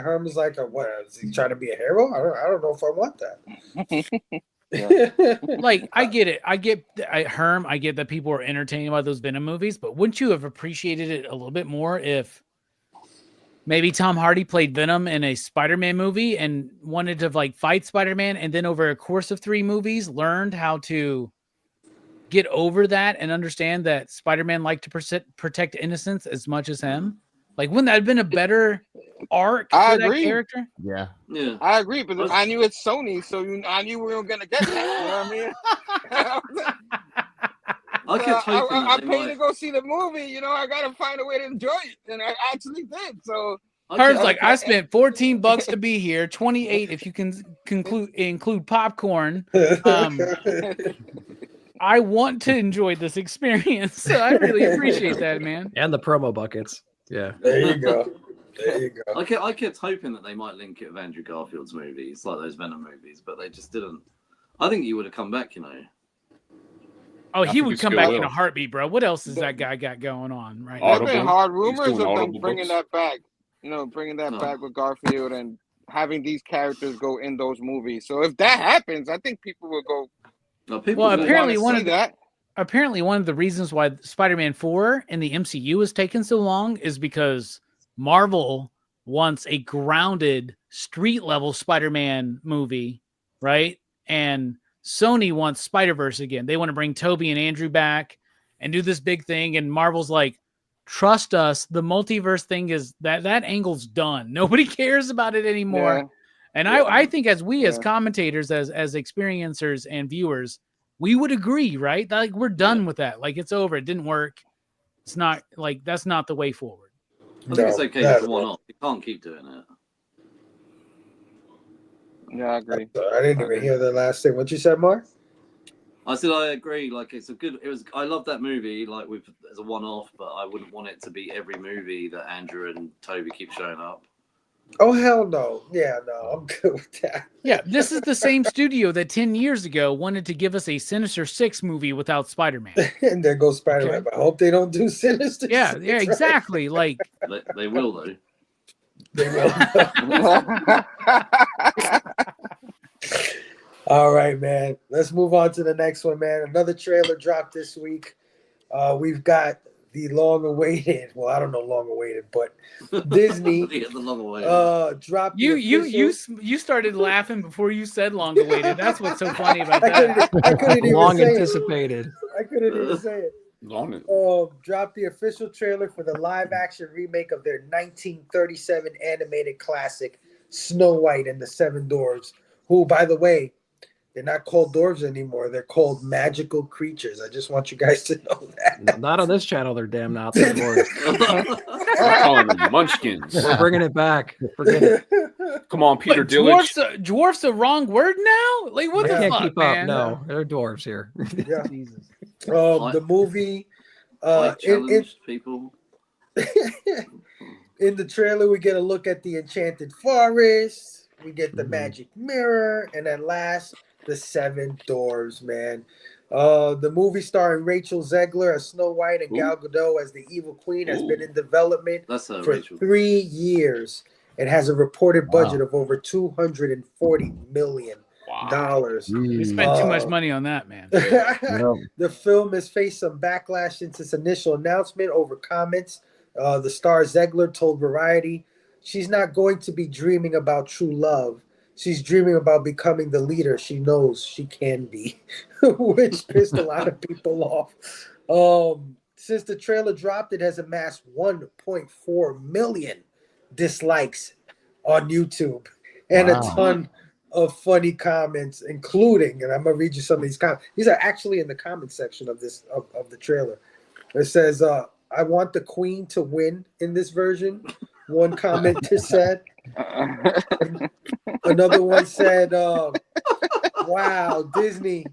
Herm was like, what is he trying to be a hero? I don't know if I want that. Like, I get it. Herm, I get that people are entertained by those Venom movies, but wouldn't you have appreciated it a little bit more if maybe Tom Hardy played Venom in a Spider-Man movie and wanted to like fight Spider-Man, and then over a course of 3 movies learned how to get over that and understand that Spider-Man liked to protect innocence as much as him? Like, wouldn't that have been a better arc I for that agree. character? Yeah. I agree, but I knew it's Sony, so I knew we were gonna get that. You know what I mean? I kept hoping I that they paid might. to go see the movie. You know, I gotta find a way to enjoy it, and I actually did. So Herm's like, I spent $14 to be here, 28 if you can include popcorn. I want to enjoy this experience, so I really appreciate that, man. And the promo buckets. Yeah. There you go. There you go. I kept hoping that they might link it with Andrew Garfield's movies, like those Venom movies, but they just didn't. I think he would have come back, you know. Oh, he would come back in a heartbeat, bro. What else has that guy got going on right now? There's been hard rumors of them bringing that back. You know, bringing that back with Garfield and having these characters go in those movies. So if that happens, I think people will go. Well, apparently one of the reasons why Spider-Man 4 in the MCU has taken so long is because Marvel wants a grounded street level Spider-Man movie, right? And Sony wants Spider-Verse again. They want to bring Toby and Andrew back and do this big thing. And Marvel's like, trust us, the multiverse thing is that angle's done. Nobody cares about it anymore. Yeah. And I think as commentators, as experiencers and viewers, we would agree, right? Like, we're done with that. Like, it's over. It didn't work. It's not like, that's not the way forward. I think it's okay to one off. You can't keep doing it. Yeah, I agree. I didn't even hear the last thing. What you said, Mark? I said I agree. Like, it's a good. It was. I love that movie. Like, as a one-off, but I wouldn't want it to be every movie that Andrew and Toby keep showing up. Oh, hell no. Yeah, no, I'm good with that. Yeah, this is the same studio that 10 years ago wanted to give us a Sinister Six movie without Spider-Man. And there goes Spider-Man. Okay. I hope they don't do Sinister Yeah, Six, yeah, exactly. Right? Like they will, though. They will. All right, man. Let's move on to the next one, man. Another trailer dropped this week. We've got the long-awaited. Well, I don't know long-awaited, but Disney dropped. You started laughing before you said long-awaited. That's what's so funny about that. I couldn't even long say anticipated. I couldn't even say it. Dropped the official trailer for the live-action remake of their 1937 animated classic, Snow White and the Seven Dwarfs. Who, by the way, they're not called dwarves anymore. They're called magical creatures. I just want you guys to know that. Not on this channel. They're damn not the dwarves. We're calling them munchkins. We're bringing it back. Forget it. Come on, Peter Dillage. Dwarf's a wrong word now? Like, what the fuck, man? No, they're dwarves here. Yeah. The movie. People. In the trailer, we get a look at the Enchanted Forest. We get the magic mirror, and at last, the Seven Dwarves, man. The movie starring Rachel Zegler as Snow White and Gal Gadot as the Evil Queen has been in development for 3 years. It has a reported budget of over $240 million. You spent too much money on that, man. The film has faced some backlash since its initial announcement over comments. The star Zegler told Variety, she's not going to be dreaming about true love. She's dreaming about becoming the leader she knows she can be, which pissed a lot of people off. Since the trailer dropped, it has amassed 1.4 million dislikes on YouTube and a ton of funny comments, including, and I'm going to read you some of these comments. These are actually in the comment section of this of the trailer. It says, I want the queen to win in this version. One commenter said. Another one said, wow, Disney,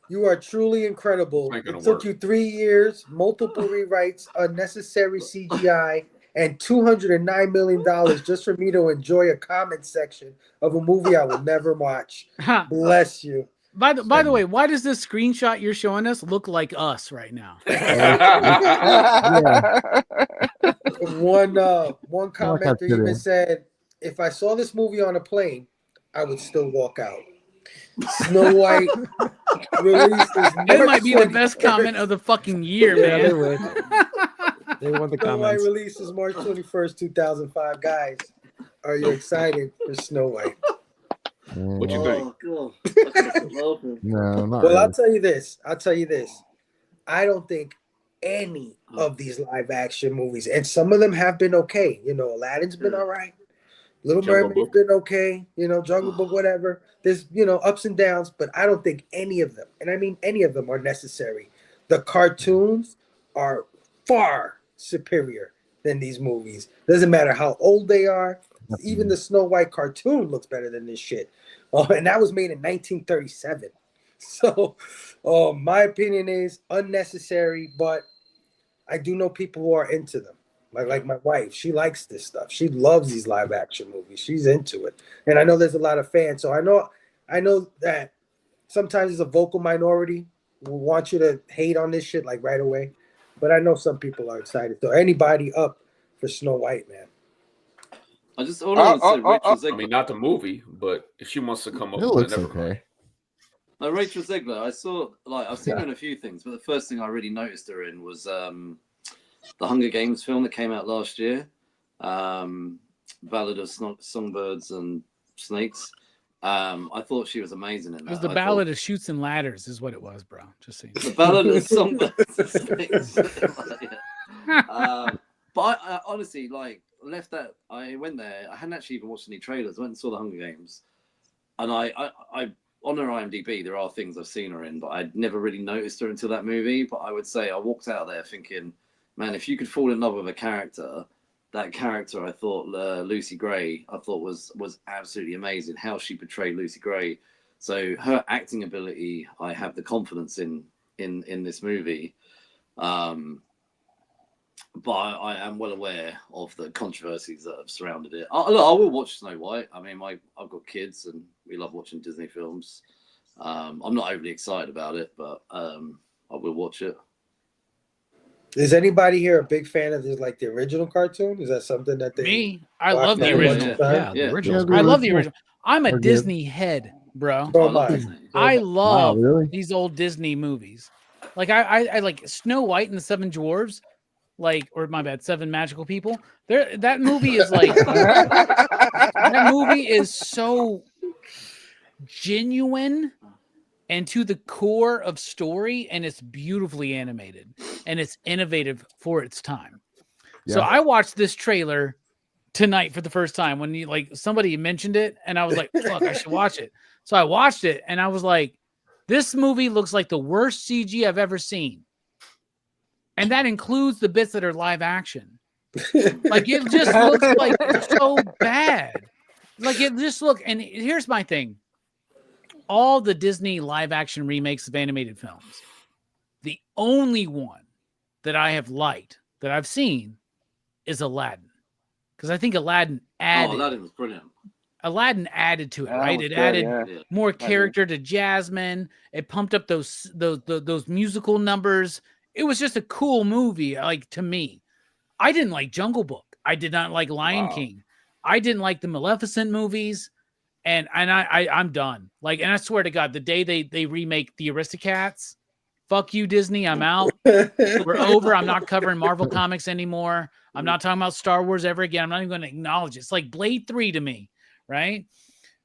you are truly incredible. It took you 3 years, multiple rewrites, unnecessary CGI, and $209 million just for me to enjoy a comment section of a movie I will never watch. Bless you. By the way, why does this screenshot you're showing us look like us right now? One commenter even said, if I saw this movie on a plane, I would still walk out. Snow White releases That might be the best comment of the fucking year, man. They win. They won the Snow White comments. releases March 21st, 2005. Guys, are you excited for Snow White? What you think? God. I can't stop laughing. No, not Well, really. I'll tell you this. I don't think any of these live action movies, and some of them have been okay. You know, Aladdin's been all right. Little Jungle Mermaid's Book. been okay. You know, Jungle Book, whatever. There's, ups and downs, but I don't think any of them, and I mean any of them, are necessary. The cartoons are far superior than these movies. Doesn't matter how old they are. Even the Snow White cartoon looks better than this shit. And that was made in 1937. So, my opinion is unnecessary, but I do know people who are into them. Like my wife, she likes this stuff. She loves these live action movies. She's into it. And I know there's a lot of fans. So I know that sometimes it's a vocal minority who want you to hate on this shit like right away. But I know some people are excited. So anybody up for Snow White, man? I just all I want to say, Rachel Zegler. I mean, not the movie, but if she wants to come up It with looks it, never mind. okay. No, Rachel Zegler. I saw I've seen her in a few things, but the first thing I really noticed her in was the Hunger Games film that came out last year, Ballad of Songbirds and Snakes. I thought she was amazing in that. It was the Ballad of Shoots and Ladders, is what it was, bro. Just saying. The Ballad of Songbirds and Snakes. But I honestly left that. I went there. I hadn't actually even watched any trailers. I went and saw the Hunger Games, and I on her IMDb there are things I've seen her in, but I'd never really noticed her until that movie. But I would say I walked out there thinking, man, if you could fall in love with a character, that character, I thought Lucy Gray, I thought was absolutely amazing. How she portrayed Lucy Gray. So her acting ability, I have the confidence in this movie. But I am well aware of the controversies that have surrounded it. I will watch Snow White. I mean, I've got kids and we love watching Disney films. I'm not overly excited about it, but I will watch it. Is anybody here a big fan of the original cartoon? Is that something that they? Me, I love the original. Yeah, the original. I love the original. I'm a Disney head, bro. So am I. I love Wow, really? these old Disney movies. Like I like Snow White and the Seven Dwarves, or my bad, Seven Magical People. That movie is that movie is so genuine and to the core of story, and it's beautifully animated and it's innovative for its time. Yeah. So I watched this trailer tonight for the first time when somebody mentioned it, and I was like, fuck, I should watch it. So I watched it and I was like, this movie looks like the worst CG I've ever seen. And that includes the bits that are live action. It just looks like so bad. And here's my thing. All the Disney live action remakes of animated films, the only one that I have liked, that I've seen, is Aladdin. Because I think Aladdin added. Aladdin was brilliant. Aladdin added to it, right? It added more character to Jasmine. It pumped up those musical numbers. It was just a cool movie, to me. I didn't like Jungle Book. I did not like Lion King. I didn't like the Maleficent movies. And I'm done. And I swear to God, the day they remake the Aristocats, fuck you, Disney. I'm out. We're over. I'm not covering Marvel comics anymore. I'm not talking about Star Wars ever again. I'm not even going to acknowledge it. It's like Blade 3 to me, right?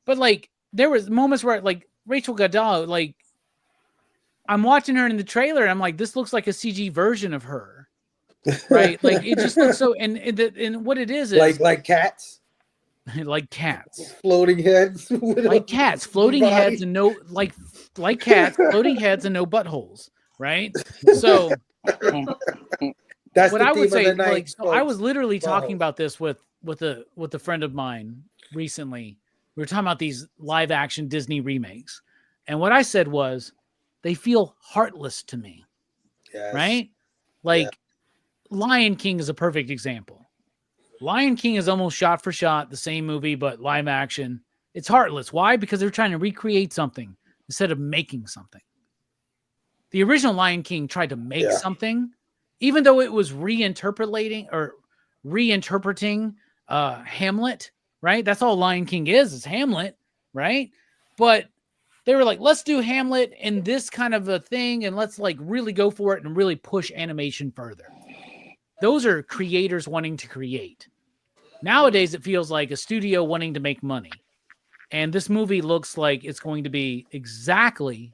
But there was moments where Rachel Goddard, I'm watching her in the trailer and I'm like, this looks like a CG version of her, right? It just looks so. And what it is like cats. Like cats, floating heads, like cats, floating heads, and no like cats, floating heads, and no buttholes, right? So that's what the I would theme say. of the night, So I was literally talking about this with a friend of mine recently. We were talking about these live action Disney remakes, and what I said was they feel heartless to me, right? Lion King is a perfect example. Lion King is almost shot for shot the same movie, but live action. It's heartless. Why? Because they're trying to recreate something instead of making something. The original Lion King tried to make something, even though it was reinterpreting Hamlet, right? That's all Lion King is Hamlet, right? But They were like, let's do Hamlet in this kind of a thing, and let's like really go for it and really push animation further. Those are creators wanting to create. Nowadays, it feels like a studio wanting to make money. And this movie looks like it's going to be exactly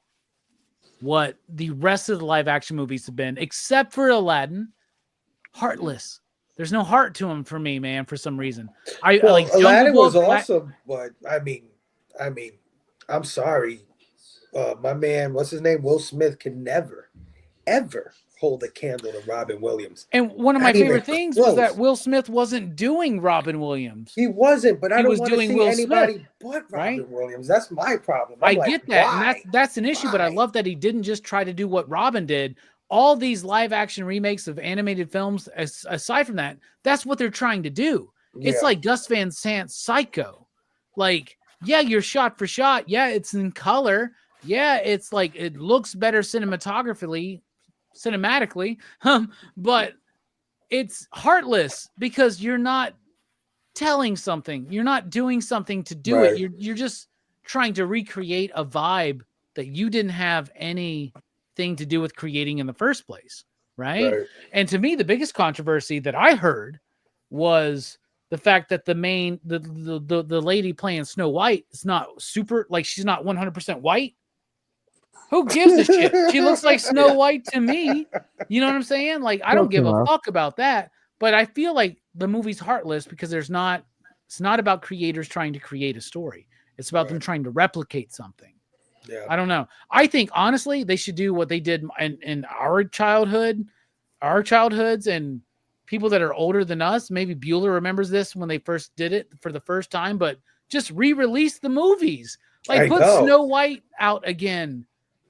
what the rest of the live action movies have been, except for Aladdin. Heartless. There's no heart to him for me, man, for some reason. I like Aladdin was Book, awesome, but I mean, I'm sorry. My man, what's his name? Will Smith can never, ever hold a candle to Robin Williams. And one of my Not even favorite things close. was that Will Smith wasn't doing Robin Williams. He wasn't, but I He don't was want to doing see Will anybody Smith, but right? Robin Williams. That's my problem. I I'm like, get that, why? and that's an issue. But I love that he didn't just try to do what Robin did. All these live action remakes of animated films, aside from that, that's what they're trying to do. It's Yeah. like Gus Van Sant's Psycho. Like, yeah, you're shot for shot. Yeah, it's in color. Yeah, it's like it looks better cinematically, but it's heartless because you're not telling something. You're not doing something to do Right. it. You're just trying to recreate a vibe that you didn't have anything to do with creating in the first place, right? Right. And to me, the biggest controversy that I heard was the fact that the lady playing Snow White is not super, like she's not 100% white. Who gives a shit? She looks like Snow White to me. You know what I'm saying? Like, I don't give a fuck about that. But I feel like the movie's heartless because it's not about creators trying to create a story. It's about them trying to replicate something. Yeah. I don't know. I think honestly, they should do what they did in our childhoods, and people that are older than us. Maybe Bueller remembers this when they first did it for the first time, but just re-release the movies. Like, put Snow White out again.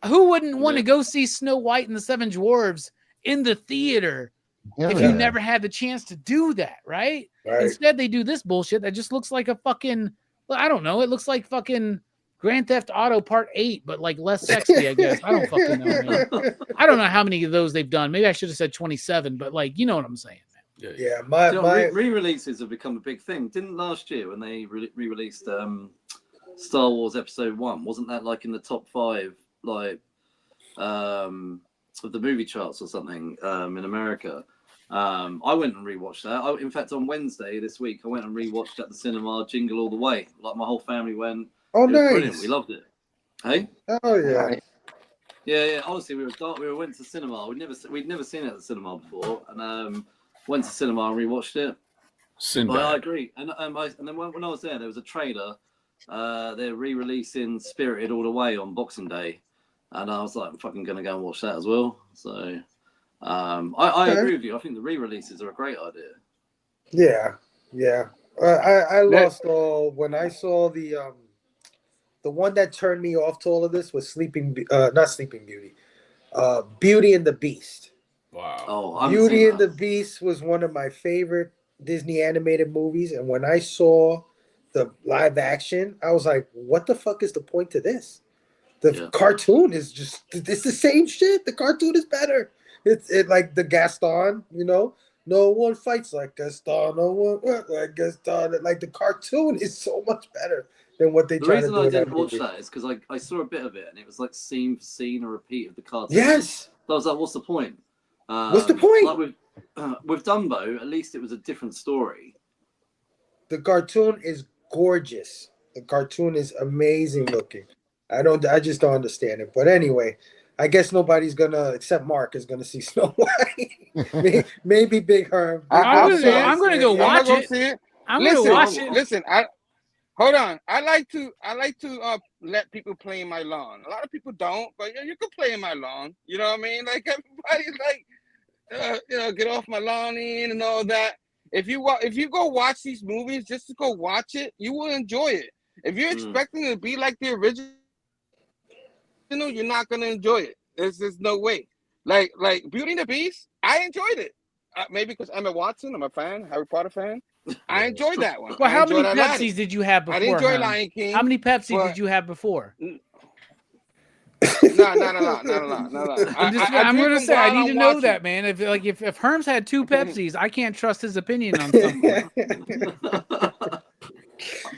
Who wouldn't want to go see Snow White and the Seven Dwarfs in the theater if you never had the chance to do that, right? Instead, they do this bullshit that just looks like a fucking, I don't know, it looks like fucking Grand Theft Auto Part 8, but like less sexy, I guess. I don't fucking know, man. I don't know how many of those they've done. Maybe I should have said 27, but like, you know what I'm saying, man. Yeah, re-releases have become a big thing. Didn't last year when they re-released Star Wars Episode 1, wasn't that like in the top 5 like of the movie charts or something in America? I went and rewatched that. In fact, on Wednesday this week, I went and rewatched at the cinema Jingle All the Way. Like my whole family went. Oh, it was nice! Brilliant. We loved it. Hey. Oh yeah. Yeah. Honestly, we went to cinema. We'd never seen it at the cinema before, and went to cinema and rewatched it. But I agree. And then when I was there was a trailer. They're re-releasing Spirited All the Way on Boxing Day, and I was like, I'm fucking gonna go and watch that as well. So I agree with you. I think the re-releases are a great idea. Yeah. I lost all when I saw the one that turned me off to all of this was not Sleeping Beauty, Beauty and the Beast. Wow. Oh, Beauty and the Beast was one of my favorite Disney animated movies, and when I saw the live action, I was like, what the fuck is the point to this? The cartoon is just, it's the same shit. The cartoon is better. It's like the Gaston, you know, no one fights like Gaston, no one like Gaston. Like the cartoon is so much better than what they try to do. The reason I in didn't watch movie. that is because I saw a bit of it and it was like scene for scene a repeat of the cartoon. Yes. So I was like, what's the point? What's the point? Like with Dumbo, at least it was a different story. The cartoon is gorgeous. The cartoon is amazing looking. I just don't understand it. But anyway, I guess nobody's gonna, except Mark, is gonna see Snow White. maybe Big Herm. I'm gonna go watch it. I'm gonna watch it. Listen, hold on. I like to let people play in my lawn. A lot of people don't, but you can play in my lawn. You know what I mean? Like everybody's like, get off my lawn and all that. If you go watch these movies just to go watch it, you will enjoy it. If you're expecting it to be like the original, you're not gonna enjoy it. There's no way. Like Beauty and the Beast, I enjoyed it. Maybe because Emma Watson, I'm a fan, Harry Potter fan. I enjoyed that one. Well, how many Pepsis did you have before? I didn't enjoy Herm? Lion King. How many Pepsi did you have before? No. I'm going to say I need to know that, man. If Herm's had 2 Pepsis, I can't trust his opinion on something. Do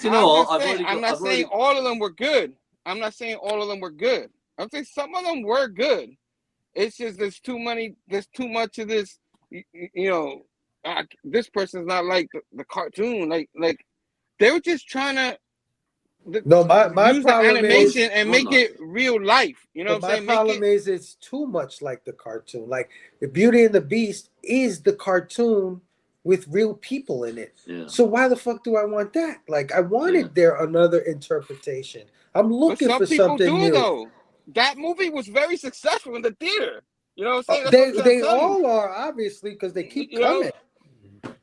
you know what? I'm not saying all of them were good. I'm not saying all of them were good. I'm saying some of them were good. It's just there's too much of this. This person's not like the cartoon. Like they were just trying to my use the problem animation is, and make it real life. You know what I'm saying? My problem is it's too much like the cartoon. Like the Beauty and the Beast is the cartoon with real people in it. Yeah. So why the fuck do I want that? Like I wanted there another interpretation. I'm looking for something new. Though. That movie was very successful in the theater. You know what I'm saying? They all are, obviously, because they keep coming.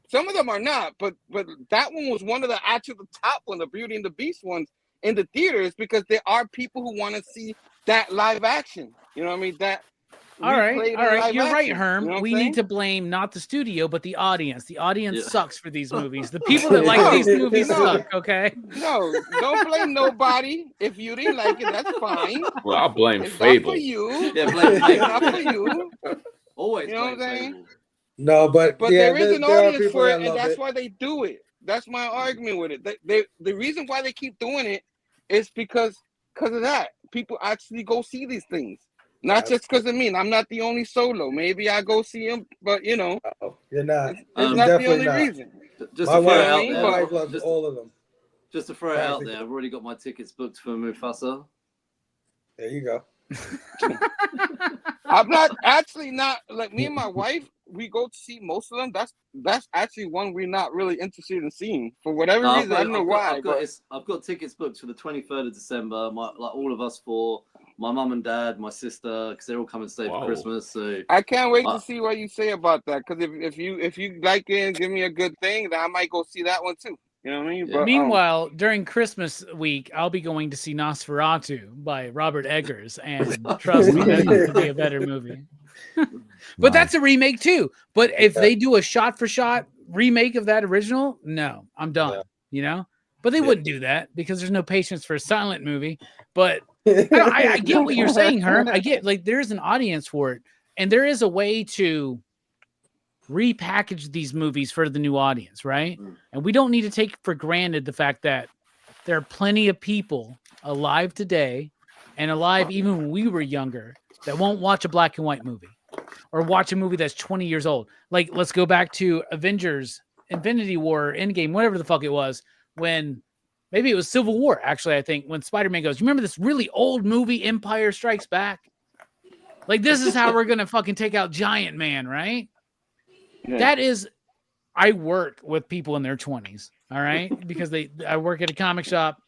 Some of them are not, but that one was one of the top one, the Beauty and the Beast ones in the theaters, because there are people who want to see that live action. You know what I mean? That. All right. You're right, Herm. You know we need to blame not the studio, but the audience. The audience Yeah. sucks for these movies. The people that like these movies suck, okay? No, don't blame nobody. If you didn't like it, that's fine. Well, I'll blame It's Phable. not for you. Yeah, blame It's not for you. Always You know what I'm blame saying? Phable. No, but there is an there are audience people for that it, and love that's it. why they do it. That's my argument with it. The reason why they keep doing it is because of that. People actually go see these things. Not just because of me. And I'm not the only solo. Maybe I go see him, but you know, you're not. It's You're not the definitely only not. reason. Just My to throw it wife, out my there, wife loves all of them. Just to throw it out there, I've already got my tickets booked for Mufasa. There you go. I'm not like me and my wife. We go to see most of them. That's actually one we're not really interested in seeing for whatever reason. I don't know why. I've got tickets booked for the 23rd of December. Like all of us four, my mum and dad, my sister, because they're all coming to stay for Christmas. So I can't wait to see what you say about that. Because if you like it and give me a good thing, then I might go see that one too. You know what I mean? But, meanwhile, during Christmas week, I'll be going to see Nosferatu by Robert Eggers, and trust me, that's going to be a better movie. But that's a remake too. But if they do a shot-for-shot remake of that original, no, I'm done. Yeah. You know? But they wouldn't do that because there's no patience for a silent movie. But I get what you're saying, Herm. I get, like, there's an audience for it, and there is a way to repackage these movies for the new audience, right? And we don't need to take for granted the fact that there are plenty of people alive today and alive even when we were younger that won't watch a black and white movie or watch a movie that's 20 years old. Like, let's go back to Avengers, Infinity War, Endgame, whatever the fuck it was, when maybe it was Civil War, actually, I think, when Spider-Man goes, you remember this really old movie, Empire Strikes Back? Like, this is how we're going to fucking take out Giant Man, right? Yeah. That is, I work with people in their 20s, all right? Because I work at a comic shop.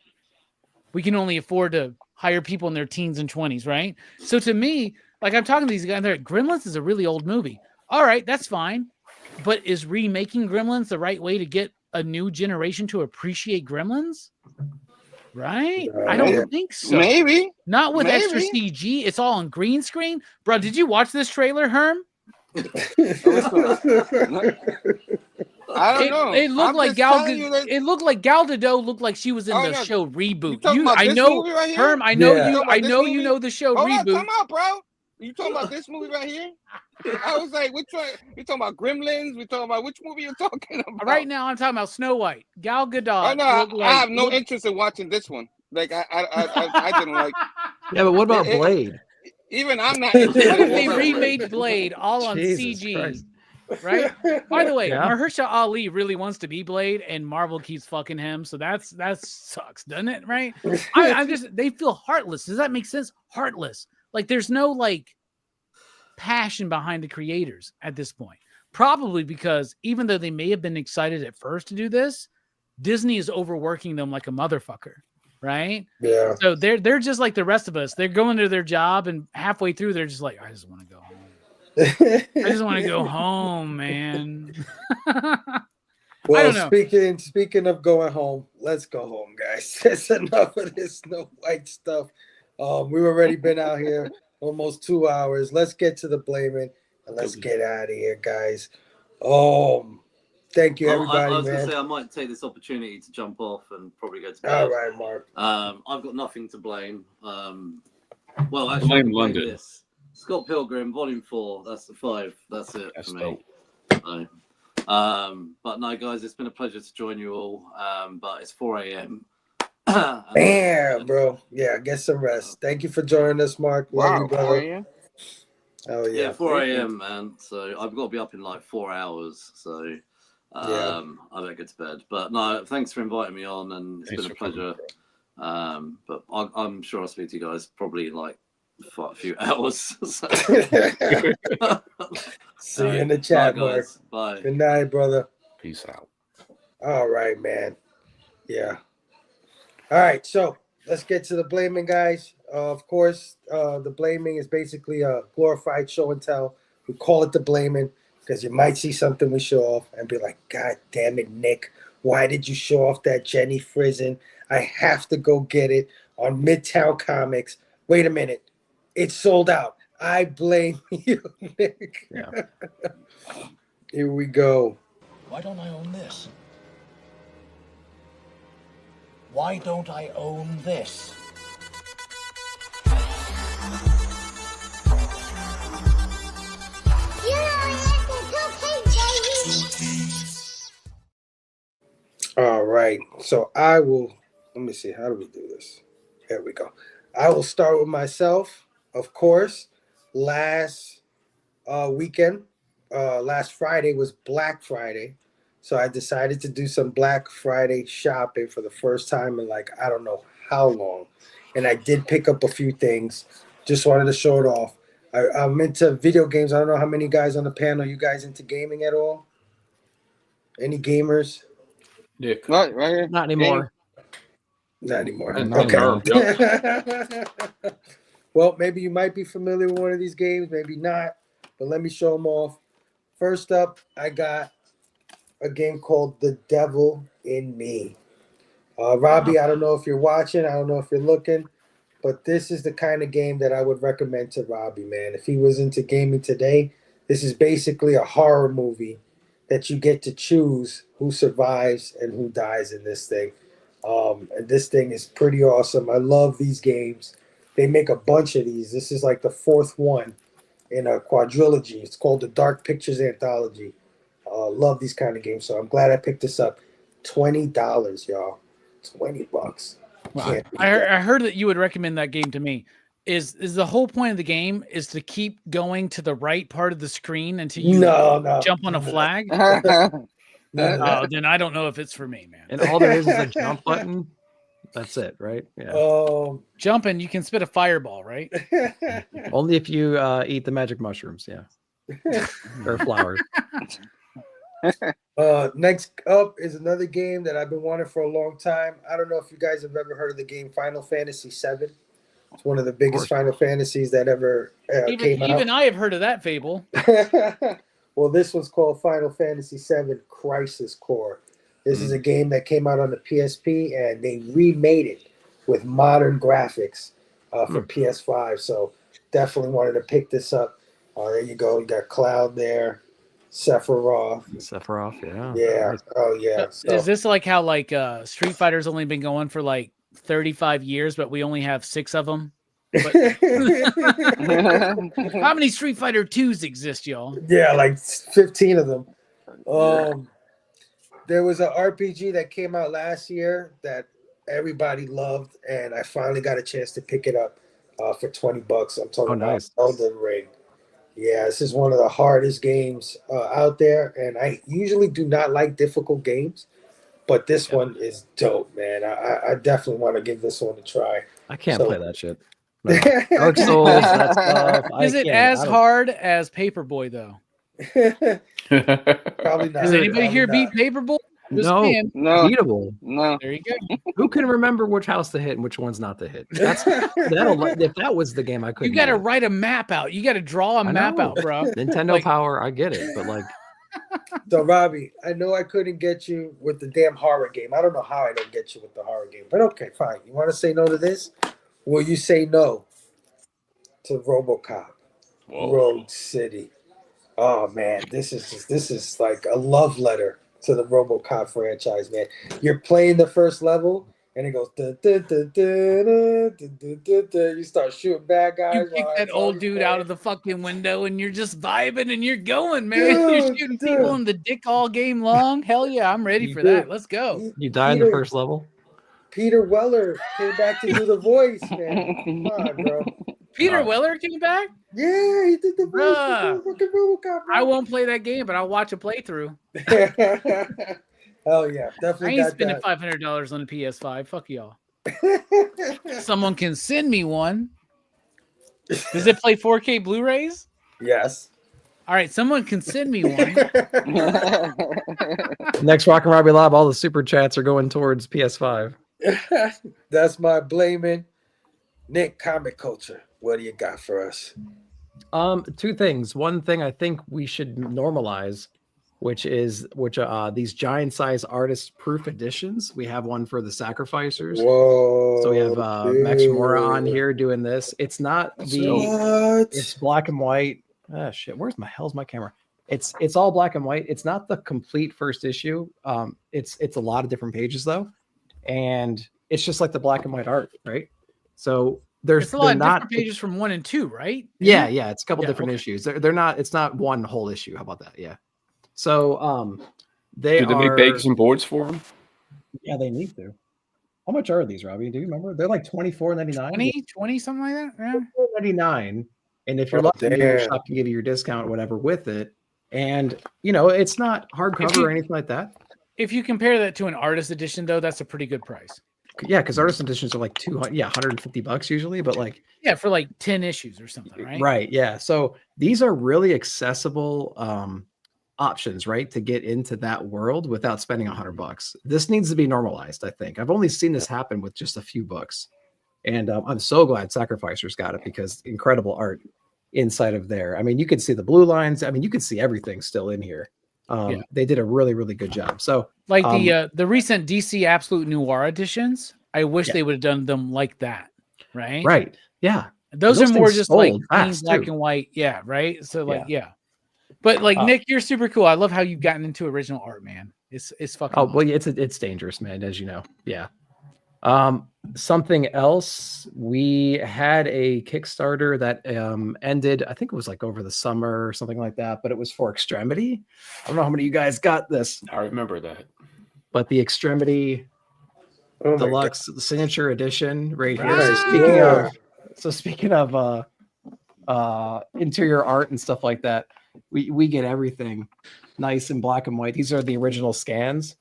We can only afford to hire people in their teens and 20s, right? So to me, like, I'm talking to these guys, they're like, Gremlins is a really old movie. All right, that's fine. But is remaking Gremlins the right way to get a new generation to appreciate Gremlins? Right? I don't think so. Maybe. Not with extra CG. It's all on green screen. Bro, did you watch this trailer, Herm? I don't know. It looked like it looked like Gal Gadot looked like she was in the show Reboot. I know, right Herm. I know you. I know you know the show Reboot. Come out, bro. You talking about this movie right here? I was like, which one? You talking about Gremlins? We talking about which movie you talking about? Right now, I'm talking about Snow White. Gal Gadot. Oh no, I have no interest in watching this one. Like I didn't like. Yeah, but what about Blade? Even I'm not. What if they remade Blade all on CG? Christ. Right. By the way, Mahershala Ali really wants to be Blade, and Marvel keeps fucking him. So that sucks, doesn't it? Right. I'm just. They feel heartless. Does that make sense? Heartless. Like there's no like passion behind the creators at this point. Probably because even though they may have been excited at first to do this, Disney is overworking them like a motherfucker. Right? Yeah. So they're just like the rest of us. They're going to their job, and halfway through, they're just like, I just want to go home. I just want to go home, man. Well, speaking of going home, let's go home, guys. That's enough of this Snow White stuff. We've already been out here almost 2 hours. Let's get to the blaming and let's get out of here, guys. Thank you, everybody. I was man. Gonna say I might take this opportunity to jump off and probably go to bed. All right, Mark. I've got nothing to blame. Well, actually, blame London. This. Scott Pilgrim, Volume 4. That's the 5. That's it for me. So, but no, guys, it's been a pleasure to join you all. But it's 4 a.m. Damn, bro. Yeah, get some rest. Thank you for joining us, Mark. Love you, Wow, 4 brother. a.m. Oh Yeah, yeah. 4 a.m. man. So I've got to be up in like 4 hours. So I better get to bed. But no, thanks for inviting me on, and it's been a pleasure. But I'm sure I'll speak to you guys probably in like a few hours. See you in the chat, Bye, Mark. guys. Bye. Good night, brother. Peace out. All right, man. Yeah. All right, so let's get to the blaming, guys. Of course, the blaming is basically a glorified show and tell. We call it the blaming because you might see something we show off and be like, God damn it, Nick. Why did you show off that Jenny Frizen? I have to go get it on Midtown Comics. Wait a minute. It's sold out. I blame you, Nick. Yeah. Here we go. Why don't I own this? Why don't I own this? All right. So I will, let me see. How do we do this? There we go. I will start with myself, of course. Last weekend, last Friday was Black Friday. So I decided to do some Black Friday shopping for the first time in like, I don't know how long. And I did pick up a few things. Just wanted to show it off. I'm into video games. I don't know how many guys on the panel. You guys into gaming at all? Any gamers? Nick. Right here. Not anymore. Not anymore. And Okay. Herm, Well, maybe you might be familiar with one of these games, maybe not. But let me show them off. First up, I got a game called The Devil in Me. Robbie, I don't know if you're watching. I don't know if you're looking. But this is the kind of game that I would recommend to Robbie, man. If he was into gaming today, this is basically a horror movie that you get to choose who survives and who dies in this thing. And this thing is pretty awesome. I love these games. They make a bunch of these. This is like the fourth one in a quadrilogy. It's called the Dark Pictures Anthology. Love these kind of games. So I'm glad I picked this up. $20, y'all. $20. Well, I heard that you would recommend that game to me. Is the whole point of the game is to keep going to the right part of the screen until you jump on a flag? Then I don't know if it's for me, man. And all there is a jump button. That's it, right? Yeah. Jumping, you can spit a fireball, right? Only if you eat the magic mushrooms, yeah. Or flowers. Next up is another game that I've been wanting for a long time. I don't know if you guys have ever heard of the game Final Fantasy VII. It's one of the biggest Final Fantasies that ever came out. Even I have heard of that, Phable. Well, this one's called Final Fantasy VII Crisis Core. This is a game that came out on the PSP, and they remade it with modern graphics for PS5. So definitely wanted to pick this up. There you go. You got Cloud there. Sephiroth, yeah. Yeah. Oh, yeah. So, Is this like how Street Fighter's only been going for like 35 years, but we only have 6 of them? But how many Street Fighter 2s exist, y'all? yeah, like 15 of them. There was an RPG that came out last year that everybody loved, and I finally got a chance to pick it up for $20. I'm talking about Elden Ring. Yeah, this is one of the hardest games out there, and I usually do not like difficult games, but this one is dope, man. I definitely want to give this one a try. I can't play that shit. No. Dark Souls, that stuff. Is it as hard as Paperboy, though? Probably not. Does anybody here beat Paperboy? No, beatable. No. There you go. Who can remember which house to hit and which one's not to hit? If that was the game, I couldn't. You got to write a map out. You got to draw a map out, bro. Nintendo Power, I get it, but like. So Robbie, I know I couldn't get you with the damn horror game. I don't know how I don't get you with the horror game, but okay, fine. You want to say no to this? Will you say no to RoboCop? Road City. Oh man, this is like a love letter to the RoboCop franchise, man. You're playing the first level, and it goes. You start shooting bad guys. You kick that old dude out of the fucking window, and you're just vibing, and you're going, man. You're shooting people in the dick all game long. Hell yeah, I'm ready for that. Let's go. You die in the first level. Peter Weller came back to do the voice, man. Come on, bro. Peter Weller came back? Yeah, he did the voice Bruh. for fucking RoboCop, bro. I won't play that game, but I'll watch a playthrough. Hell yeah, definitely. I ain't spending $500 on a PS5. Fuck y'all. Someone can send me one. Does it play 4K Blu-rays? Yes. All right, someone can send me one. Next Rock and Robbie Live, all the super chats are going towards PS5. That's my blaming. Nick, comic culture. What do you got for us? Two things. One thing I think we should normalize, which these giant size artist proof editions. We have one for the Sacrificers. Whoa! So we have Max Mora on here doing this. It's not it's black and white. Oh shit! Where's my camera? It's all black and white. It's not the complete first issue. It's a lot of different pages though, and it's just like the black and white art, right? So There's a lot of different pages from 1 and 2, right? Yeah, it's a couple different issues. They're not. It's not one whole issue. How about that? Yeah. So do they make bags and boards for them? Yeah, they need to. How much are these, Robbie? Do you remember? They're like $24.99. 20, something like that. Yeah. $24.99. And if you're lucky, your shop can give you your discount or whatever with it. And it's not hardcover or anything like that. If you compare that to an artist edition, though, that's a pretty good price. Yeah, because artist editions are like $150 usually, but for like 10 issues or something, right? Right. Yeah. So these are really accessible options, right, to get into that world without spending $100. This needs to be normalized. I think I've only seen this happen with just a few books, and I'm so glad Sacrificers got it because incredible art inside of there. I mean, you could see the blue lines. I mean, you could see everything still in here. They did a really, really good job. So like the recent DC Absolute Noir editions, I wish they would have done them like that. Right. Right. Yeah. Those are more just like clean black and white. Yeah. Right. So but Nick, you're super cool. I love how you've gotten into original art, man. It's fucking awesome. Well, it's dangerous, man, as you know. Yeah. Something else, we had a Kickstarter that ended, I think it was like over the summer or something like that, but it was for Extremity. I don't know how many of you guys got this. I remember that. But the Extremity Deluxe Signature Edition right here. So speaking of interior art and stuff like that, we get everything nice in black and white. These are the original scans.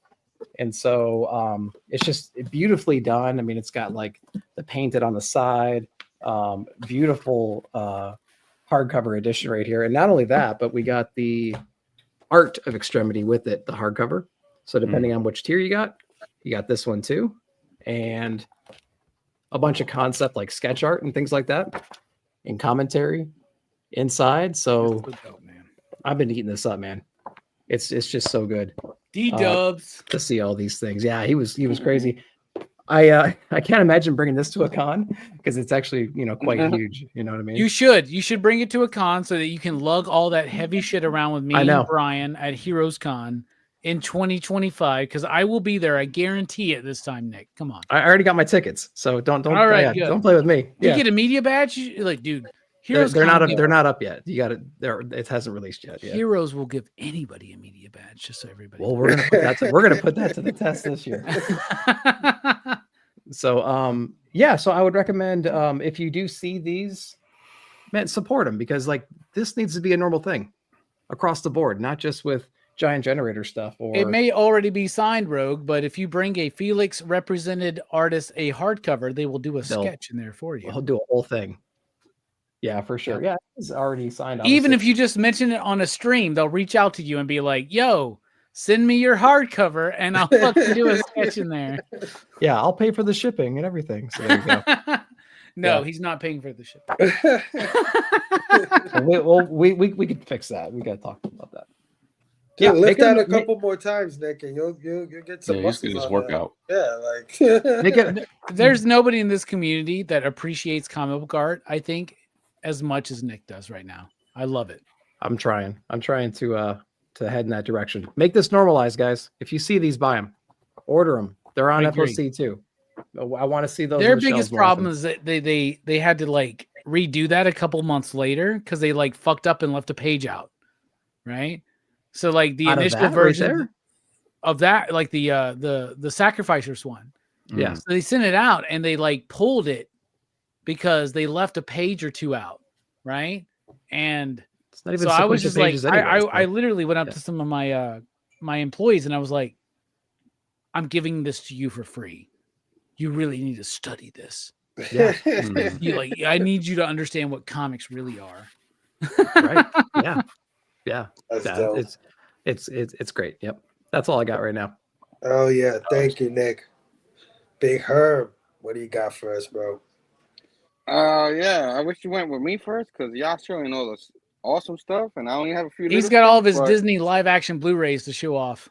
And so it's just beautifully done. I mean, it's got like the painted on the side, beautiful hardcover edition right here. And not only that, but we got the art of Extremity with it, the hardcover. So depending on which tier you got this one too. And a bunch of concept like sketch art and things like that and commentary inside. So I've been eating this up, man. It's just so good. D-dubs to see all these things. Yeah, he was crazy. I can't imagine bringing this to a con because it's actually quite huge. You know what I mean? You should bring it to a con so that you can lug all that heavy shit around with me and Brian at Heroes Con in 2025 because I will be there. I guarantee it this time, Nick. Come on. I already got my tickets, so don't all right, don't play with me. You get a media badge, like dude. Heroes they're not up yet. You got it. It hasn't released yet. Heroes will give anybody a media badge, just so everybody. Well, we're gonna put that to the test this year. So so I would recommend if you do see these, man, support them because this needs to be a normal thing across the board, not just with giant generator stuff. Or it may already be signed, Rogue, but if you bring a Felix represented artist a hardcover, they will do a sketch in there for you. They'll do a whole thing. Yeah, for sure. Yeah, it's already signed. Even if you just mention it on a stream, they'll reach out to you and be like, "Yo, send me your hardcover, and I'll fucking do a sketch in there." Yeah, I'll pay for the shipping and everything. So there you go. No, he's not paying for the shipping. we could fix that. We got to talk about that. Yeah, lift that a couple more times, Nick, and you'll get some muscles his on workout. That. Yeah, there's nobody in this community that appreciates comic book art, I think, as much as Nick does right now. I love it. I'm trying to head in that direction. Make this normalized, guys. If you see these, buy them. Order them. They're on FOC too. I want to see those. Their biggest problem is that they had to redo that a couple months later because they fucked up and left a page out. Right? So the initial version of that, the Sacrificers one. Yeah. So they sent it out and they like pulled it because they left a page or two out, right? And it's not even so I was sequential just like, pages anyways, I literally went up to some of my my employees and I was like, I'm giving this to you for free. You really need to study this. Yeah. You like, I need you to understand what comics really are. Right. Yeah. Yeah. That's Yeah. dope. It's great. Yep. That's all I got right now. Oh yeah, thank you, Nick. Big Herm, what do you got for us, bro? Yeah, I wish you went with me first because y'all showing all this awesome stuff, and I only have a few. He's got all of his Disney live action Blu-rays to show off.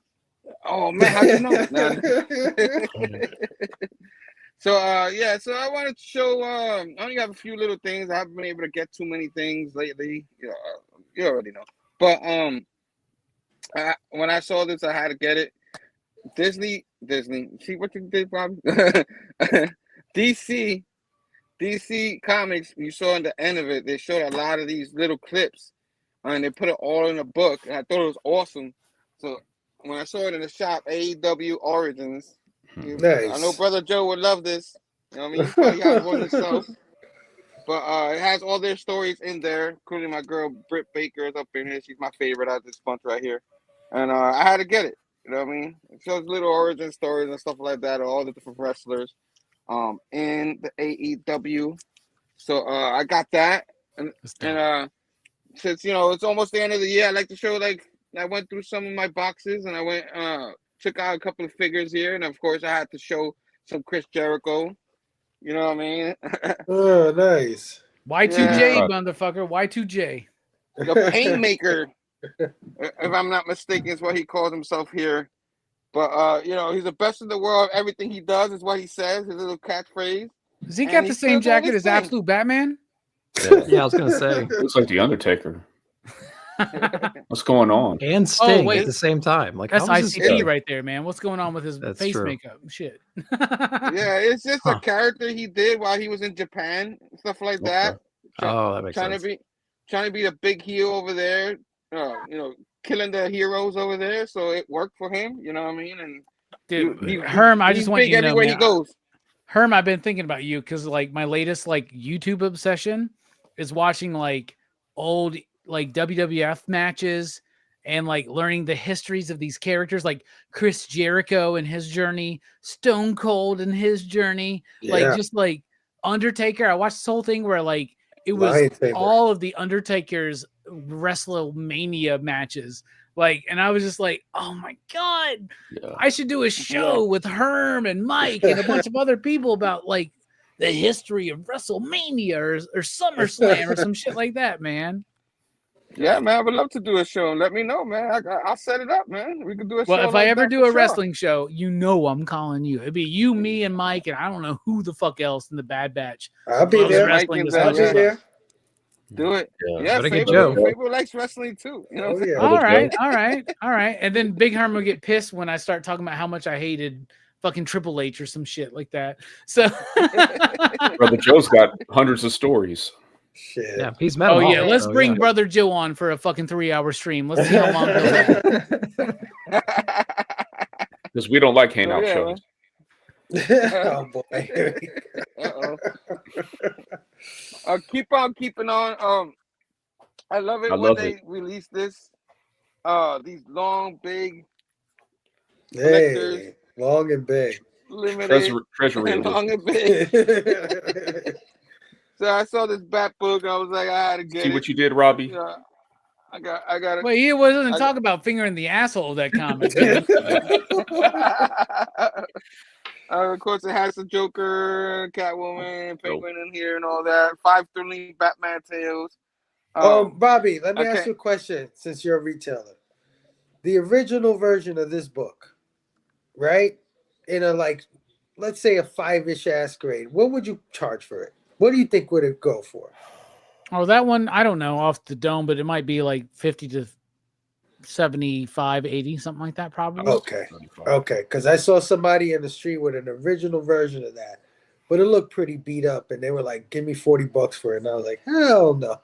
Oh man, how'd you know? So yeah, so I wanted to show. I only have a few little things. I haven't been able to get too many things lately. You already know. But when I saw this, I had to get it. Disney. See what you did, Bob? DC Comics. You saw in the end of it, they showed a lot of these little clips, and they put it all in a book. And I thought it was awesome. So when I saw it in the shop, AEW Origins. Nice. I know Brother Joe would love this. You know what I mean? You probably have one yourself. But it has all their stories in there, including my girl Britt Baker is up in here. She's my favorite out of this bunch right here. And I had to get it. You know what I mean? It shows little origin stories and stuff like that of all the different wrestlers in the AEW. So I got that. And since, it's almost the end of the year, I like to show, I went through some of my boxes and I went took out a couple of figures here, and of course I had to show some Chris Jericho. You know what I mean? Oh, nice. Y2J, motherfucker. Y2J. The Painmaker, if I'm not mistaken, is what he calls himself here. But he's the best in the world. Everything he does is what he says. His little catchphrase. Does he got the same jacket as Absolute Batman? Yeah, I was gonna say. Looks like the Undertaker. What's going on? And Sting at the same time. Like that's how is this ICP good? right there, man. What's going on with his face true. makeup? Shit. Yeah, it's just a character he did while he was in Japan, stuff like that. Oh, that makes trying sense. Trying to be the big heel over there. Killing the heroes over there, so it worked for him. You know what I mean? And dude, Herm, I just want you to know, everywhere man, he goes. Herm, I've been thinking about you because my latest YouTube obsession is watching old WWF matches and learning the histories of these characters, like Chris Jericho and his journey, Stone Cold and his journey, Undertaker. I watched this whole thing where it was all of the Undertaker's WrestleMania matches. And I was just oh my God, I should do a show with Herm and Mike and a bunch of other people about the history of WrestleMania or SummerSlam or some shit like that, man. Yeah, man, I would love to do a show. Let me know, man. I'll set it up, man. We can do a show. Well, if I ever do a wrestling show, I'm calling you. It'd be you, me, and Mike, and I don't know who the fuck else in the Bad Batch. I'll be there. I'll be there. Do it. Yeah, Phable likes wrestling too. All right. And then Big Herm will get pissed when I start talking about how much I hated fucking Triple H or some shit like that. So Brother Joe's got hundreds of stories. Shit. Yeah, he's metal. Oh yeah, let's bring Brother Joe on for a fucking 3-hour stream. Let's see how long it goes. Because we don't like hangout shows. Oh boy. Keep on keeping on. I love it when they release this. These long, big collectors. Long and big. Limited. Treasury. Long and big. So I saw this Bat book. I was like, I had to get it. See what you did, Robbie? I got it. Wait, he wasn't talking about fingering the asshole of that comic. Of course, it has the Joker, Catwoman, Penguin in here, and all that. 5 thrilling Batman tales. Bobby, let me ask you a question. Since you're a retailer, the original version of this book, right? In a let's say a 5-ish ass grade, what would you charge for it? What do you think would it go for? Oh, that one, I don't know off the dome, but it might be 50 to 75, 80, something like that, probably. Okay. Because I saw somebody in the street with an original version of that, but it looked pretty beat up, and they were like, "Give me $40 for it," and I was like, "Hell no."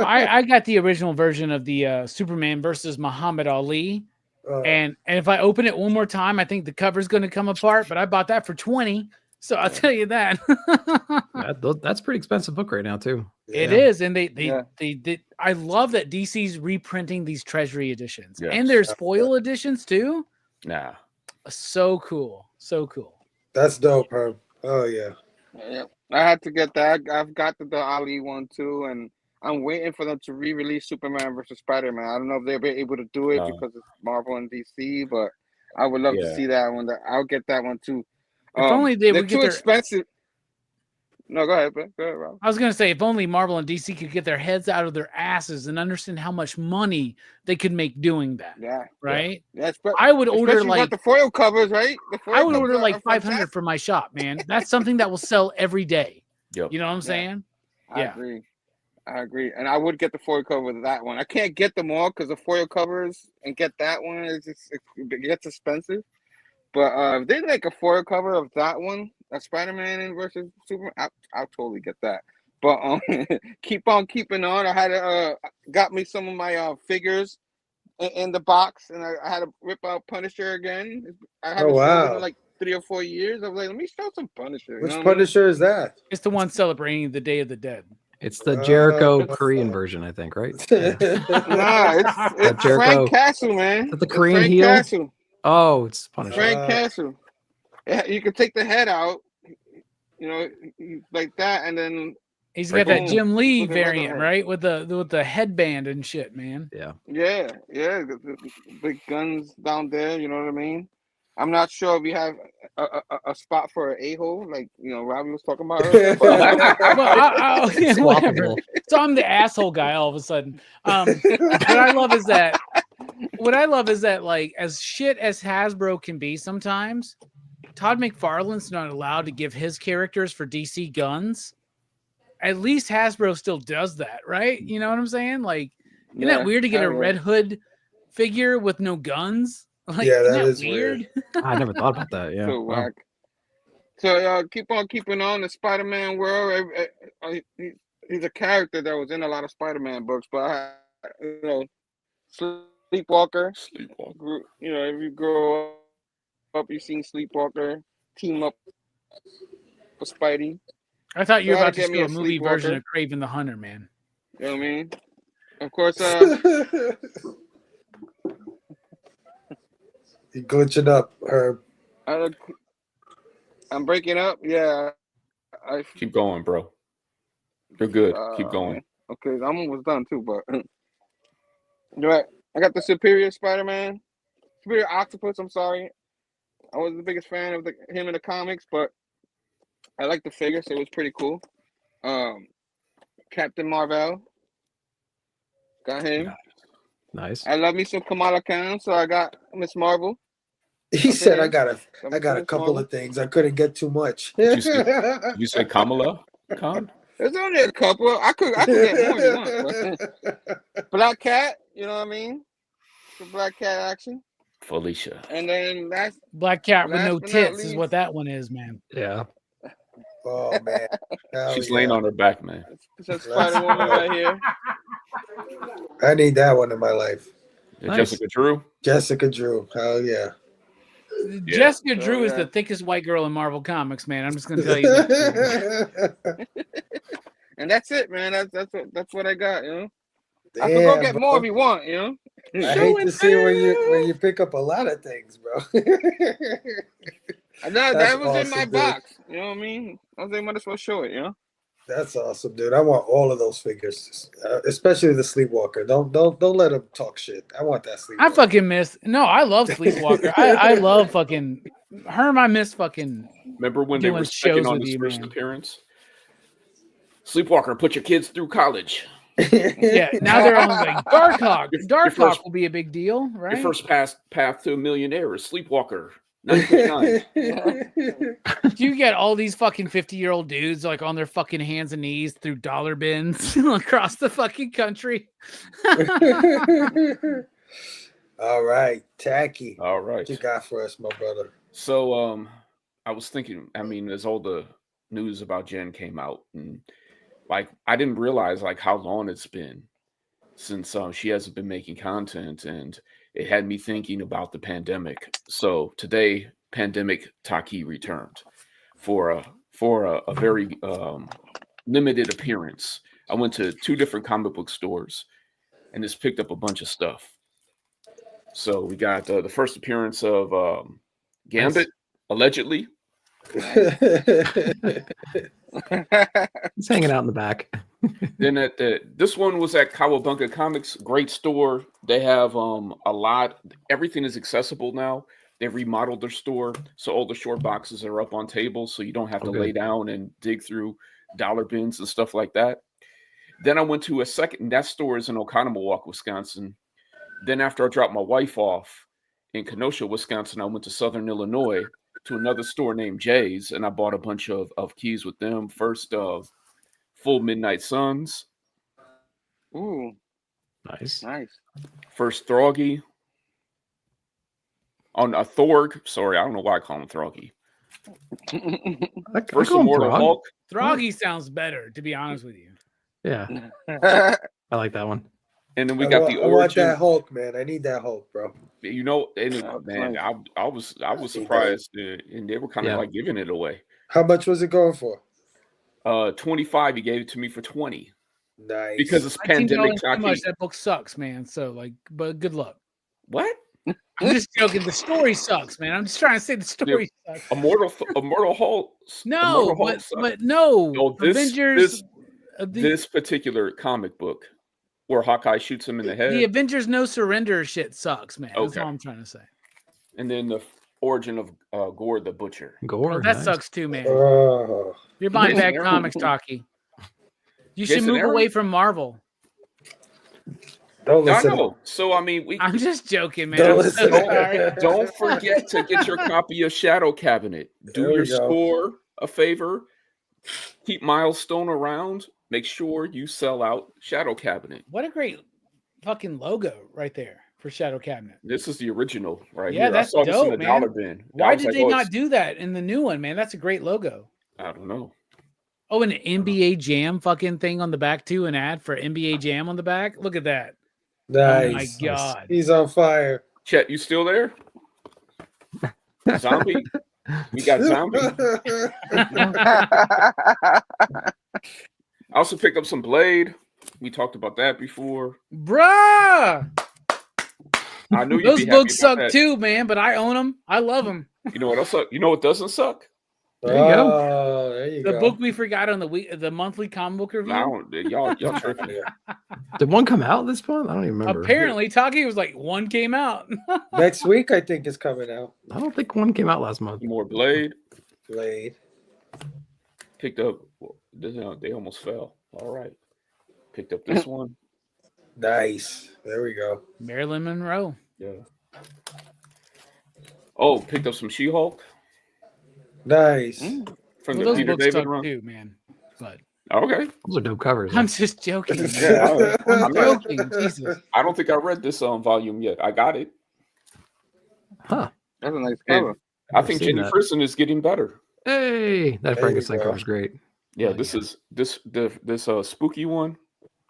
I got the original version of the Superman versus Muhammad Ali, And if I open it one more time, I think the cover's going to come apart. But I bought that for $20, so I'll tell you that. That's a pretty expensive book right now too. It is, and they I love that DC's reprinting these treasury editions, Yes. and there's foil editions too. Nah, so cool, so cool. That's dope, Herm. Oh yeah. Yeah, I had to get that. I've got the Ali one too, and I'm waiting for them to re-release Superman versus Spider-Man. I don't know if they'll be able to do it because it's Marvel and DC, but I would love to see that one. I'll get that one too. If only they they're would too get expensive. No, go ahead, man. Go ahead, Rob. I was going to say, if only Marvel and DC could get their heads out of their asses and understand how much money they could make doing that. Yeah. Right? Yeah, I would order like the foil covers, right? I would order like 500 for my shop, man. That's something that will sell every day. Yep. You know what I'm saying? I agree. And I would get the foil cover of that one. I can't get them all because the foil covers and get that one it gets expensive. But if they make a foil cover of that one, Spider-Man versus Superman, I'll totally get that. But keep on keeping on. I had got me some of my figures in the box, and I had to rip out Punisher again. I haven't shown it in like 3 or 4 years. I was like, let me show some Punisher. Which Punisher is that? It's the one celebrating the Day of the Dead. It's the Jericho Korean version, I think, right? Nah, it's Frank Castle, man. Is that the Korean Frank heel? Castle. Oh, it's Punisher. Frank Castle. Yeah, you can take the head out, like that, and then he's got that Jim Lee variant, right? With the headband and shit, man. Yeah. Yeah. The big guns down there. You know what I mean? I'm not sure if you have a spot for an a-hole, like Robbie was talking about earlier. Whatever. So I'm the asshole guy all of a sudden. What I love is that, like, as shit as Hasbro can be sometimes, Todd McFarlane's not allowed to give his characters for DC guns. At least Hasbro still does that, right? You know what I'm saying? Like, isn't that weird to get a Red Hood figure with no guns? Like, yeah, that is weird. I never thought about that. Yeah. So whack. So keep on keeping on the Spider-Man world. He's a character that was in a lot of Spider-Man books, but Sleepwalker. If you grow up, you've seen Sleepwalker team up with Spidey. I thought you were So about to get do me a a movie version Sleepwalker. of Kraven the Hunter, man. You know what I mean? Of course. You glitching up, Herb. I'm breaking up. Yeah. Keep going, bro. You're good. Keep going. Okay, I'm almost done too, but right. I got the Superior Spider-Man, Superior Octopus. I'm sorry, I wasn't the biggest fan of him in the comics, but I like the figure, so it was pretty cool. Captain Marvel, got him. Nice. I love me some Kamala Khan, so I got Miss Marvel. He said, "I got a couple of things. I couldn't get too much." You say Kamala Khan? There's only a couple. I could get more if you want. Black Cat, you know what I mean? The Black Cat action. Felicia. And then that's Black Cat with last no but not tits is least- what that one is, man. Yeah. Oh man, She's laying on her back, man. That's Spider-Woman right here. I need that one in my life. Nice. Jessica Drew. Jessica Drew. Hell yeah. Jessica Drew is the thickest white girl in Marvel Comics, man. I'm just gonna tell you that. And that's it, man. That's what I got, I Damn, could go get bro. more if you want, I hate to see when you pick up a lot of things, bro. That was awesome, in my dude. box. You know what I mean? I was like, might as well show it, That's awesome, dude. I want all of those figures, especially the Sleepwalker. Don't let him talk shit. I want that Sleepwalker. I fucking miss. No, I love Sleepwalker. I love fucking Herm. I miss fucking. Remember when they doing were shows checking on with his you, first man. appearance? Sleepwalker, put your kids through college. Yeah, now they're on like Darkhawk. Your Darkhawk first- will be a big deal, right? Your first path to a millionaire is Sleepwalker. 9.9. You get all these fucking 50-year-old dudes like on their fucking hands and knees through dollar bins across the fucking country. All right, Taqi. All right. What you got for us, my brother? So I was thinking, as all the news about Jen came out, and like I didn't realize like how long it's been since she hasn't been making content, and it had me thinking about the pandemic. So today, Pandemic Taqi returned for a very limited appearance. I went to 2 different comic book stores and just picked up a bunch of stuff. So we got the first appearance of Gambit, allegedly. He's hanging out in the back. Then this one was at Kawabunga Comics, great store. They have a lot. Everything is accessible now. They've remodeled their store, so all the short boxes are up on tables, so you don't have to lay down and dig through dollar bins and stuff like that. Then I went to a second. That store is in Oconomowoc, Wisconsin. Then after I dropped my wife off in Kenosha, Wisconsin, I went to Southern Illinois to another store named Jay's, and I bought a bunch of keys with them. First, Full Midnight Suns. Ooh, nice. First Throggy. On a Thorg. Sorry, I don't know why I call him Throggy. First Immortal Hulk. Throggy sounds better, to be honest with you. Yeah. I like that one. And then we got the origin. I want that Hulk, man. I need that Hulk, bro. You know, man, I was surprised, and they were kind of like giving it away. How much was it going for? 25. He gave it to me for 20. Nice. Because it's Pandemic Taqi. That book sucks, man. So but good luck. What? I'm just joking. The story sucks, man. I'm just trying to say the story sucks. Immortal Hulk. No, but no. Avengers. This particular comic book where Hawkeye shoots him in the head. The Avengers No Surrender shit sucks, man. That's all I'm trying to say. And then the origin of Gore the Butcher. That sucks too, man. You're buying bad comics, Taqi. You should move away from Marvel. Don't listen. I know. So I mean, I'm just joking, man. Don't forget to get your copy of Shadow Cabinet. Do your store a favor. Keep Milestone around. Make sure you sell out Shadow Cabinet. What a great fucking logo right there for Shadow Cabinet. This is the original right here. Yeah, that's I saw dope, this in the dollar bin. Why did they not do that in the new one, man? That's a great logo. I don't know. Oh, and an NBA Jam fucking thing on the back too, an ad for NBA Jam on the back. Look at that. Nice. Oh my God. He's on fire. Chet, you still there? Zombie? We got Zombie. I also picked up some Blade. We talked about that before. Bruh! I knew those books suck too, man, but I own them. I love them. You know what else? You know what doesn't suck? There you go. There you go. The book we forgot on the monthly comic book review. Y'all tripping. Did one come out this month? I don't even remember. Apparently, Taqi was like, one came out. Next week, I think, is coming out. I don't think one came out last month. More Blade. Picked up. They almost fell. All right. Picked up this one. Nice. There we go. Marilyn Monroe. Yeah. Oh, picked up some She-Hulk. Nice. From those Peter books David suck run. too, man. But okay. Those are dope covers. I'm just joking. Yeah, I'm joking. Jesus. I don't think I read this volume yet. I got it. Huh. That's a nice cover. I think Jenny Frison is getting better. Hey, that Frankenstein cover is great. Yeah, this is this spooky one.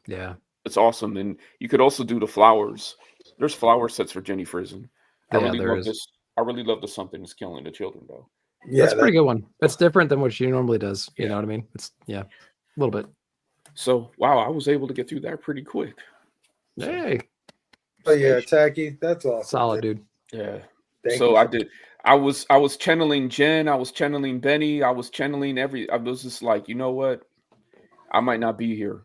Yeah, it's awesome, and you could also do the flowers. There's flower sets for Jenny Frison. I really love this. I really love the Something That's Killing the Children, though. Yeah, that's a pretty good one. That's different than what she normally does. You know what I mean? It's a little bit. So wow, I was able to get through that pretty quick. Hey. Oh yeah, Taqi, that's awesome. Solid, dude. Yeah. Thank so you. I did. I was channeling Jen. I was channeling Benny. I was channeling I was just like, you know what? I might not be here.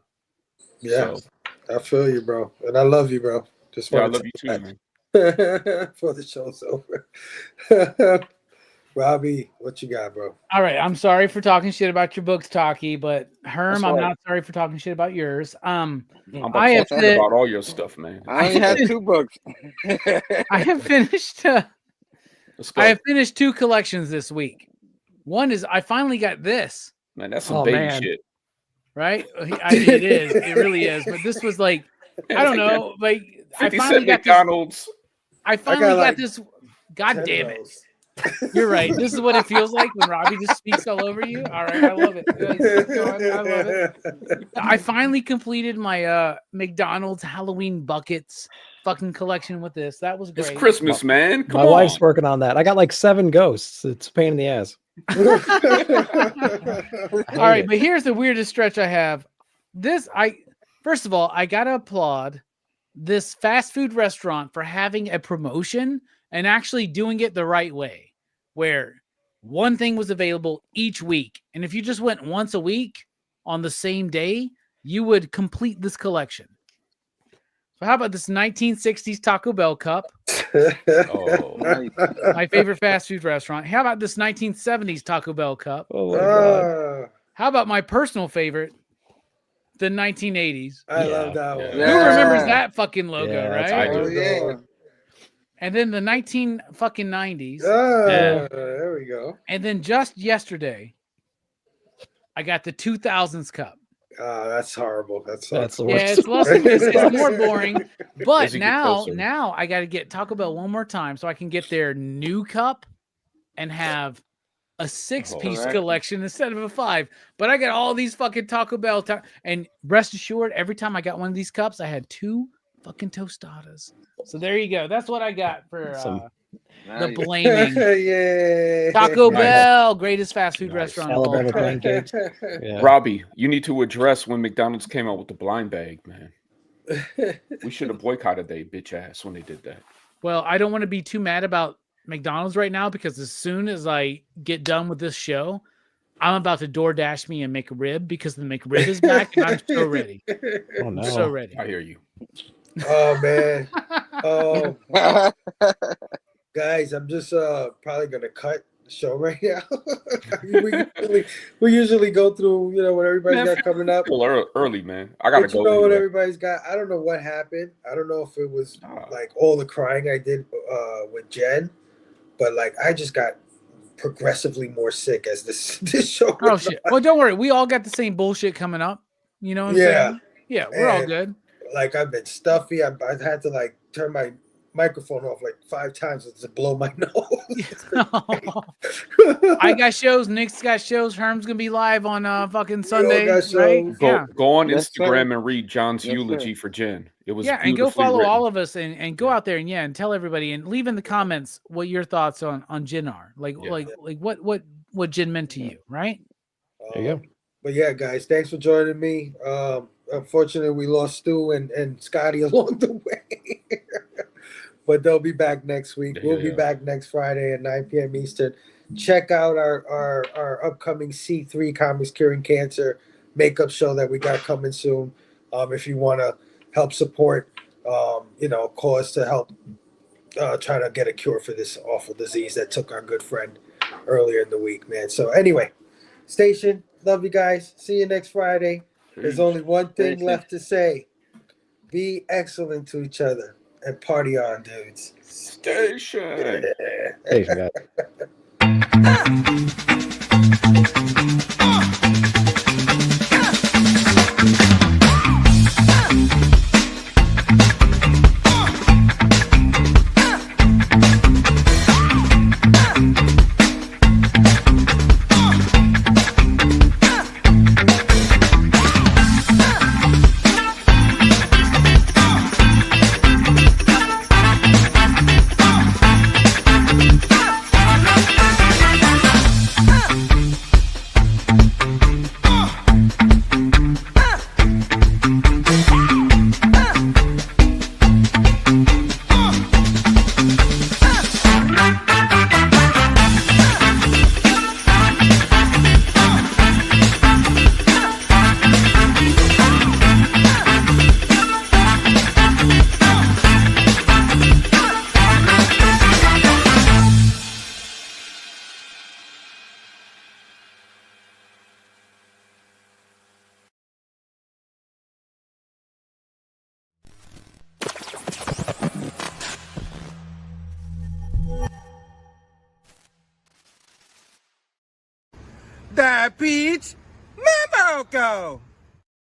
Yeah, so. I feel you, bro, and I love you, bro. Just I love you too, man. Before the show's over. Robbie, what you got, bro? All right, I'm sorry for talking shit about your books, Taqi, but Herm, I'm not sorry for talking shit about yours. I'm about all your stuff, man. I only had 2 books. I have finished. I have finished 2 collections this week. One is I finally got this. Man, that's some baby shit, right? It is. It really is. But this was like, I don't know, like I finally got McDonald's. I finally got this. God damn it! You're right. This is what it feels like when Robbie just speaks all over you. All right, I love it. I love it. I finally completed my McDonald's Halloween buckets fucking collection with this. That was great. It's Christmas, man. Come My on. wife's working on that. I got like 7 ghosts. It's a pain in the ass. All right, but here's the weirdest stretch I have. First of all, I gotta applaud this fast food restaurant for having a promotion and actually doing it the right way, where one thing was available each week. And if you just went once a week on the same day, you would complete this collection. So how about this 1960s Taco Bell cup? Oh, my favorite fast food restaurant. How about this 1970s Taco Bell cup? Oh my God. How about my personal favorite, the 1980s? I love that one. Who remembers that fucking logo, Yeah, right? I do. Yeah. And then the 1990s. There we go. And then just yesterday, I got the 2000s cup. That's horrible. That's the worst. Yeah, it's more boring. But As you get closer. now I got to get Taco Bell one more time so I can get their new cup and have a 6-piece correct. collection instead of a 5. But I got all these fucking Taco Bell and rest assured, every time I got one of these cups, I had 2 fucking tostadas. So there you go. That's what I got for the blaming. Yeah. Taco Bell, greatest fast food restaurant. of all Alabama time. pancakes. Yeah. Robbie, you need to address when McDonald's came out with the blind bag, man. We should have boycotted they bitch ass when they did that. Well, I don't want to be too mad about McDonald's right now because as soon as I get done with this show, I'm about to DoorDash me a McRib because the McRib is back and I'm so ready. Oh no. I'm so ready. I hear you. Oh man. Oh, guys, I'm just probably gonna cut the show right now. we usually go through, what everybody's got coming up. Well, early, man. I gotta But go. you know what anyway. everybody's got. I don't know what happened. I don't know if it was like all the crying I did with Jen, but like I just got progressively more sick as this show. Oh shit. Well, don't worry. We all got the same bullshit coming up. You know what I'm saying? Yeah, we're all good. Like I've been stuffy. I've had to like turn my microphone off like 5 times to blow my nose. I got shows. Nick's got shows. Herm's gonna be live on fucking Sunday, got right? shows. Go on Yes, sir. Instagram and read John's Yes, eulogy sir. for Jen. It was Yeah, and go beautifully follow written. all of us and go out there and tell everybody and leave in the comments what your thoughts on Jen are. Like what Jen meant to you, right? There you go. But yeah, guys, thanks for joining me. Unfortunately, we lost Stu and Scotty along the way. But they'll be back next week. We'll be back next Friday at 9 p.m. Eastern. Check out our upcoming C3 Comics Curing Cancer makeup show that we got coming soon. If you want to help support, cause to help try to get a cure for this awful disease that took our good friend earlier in the week, man. So anyway, Station, love you guys. See you next Friday. There's only one thing left to say. Be excellent to each other and party on, dudes. Station. Station, guys. The Peach Memo Go.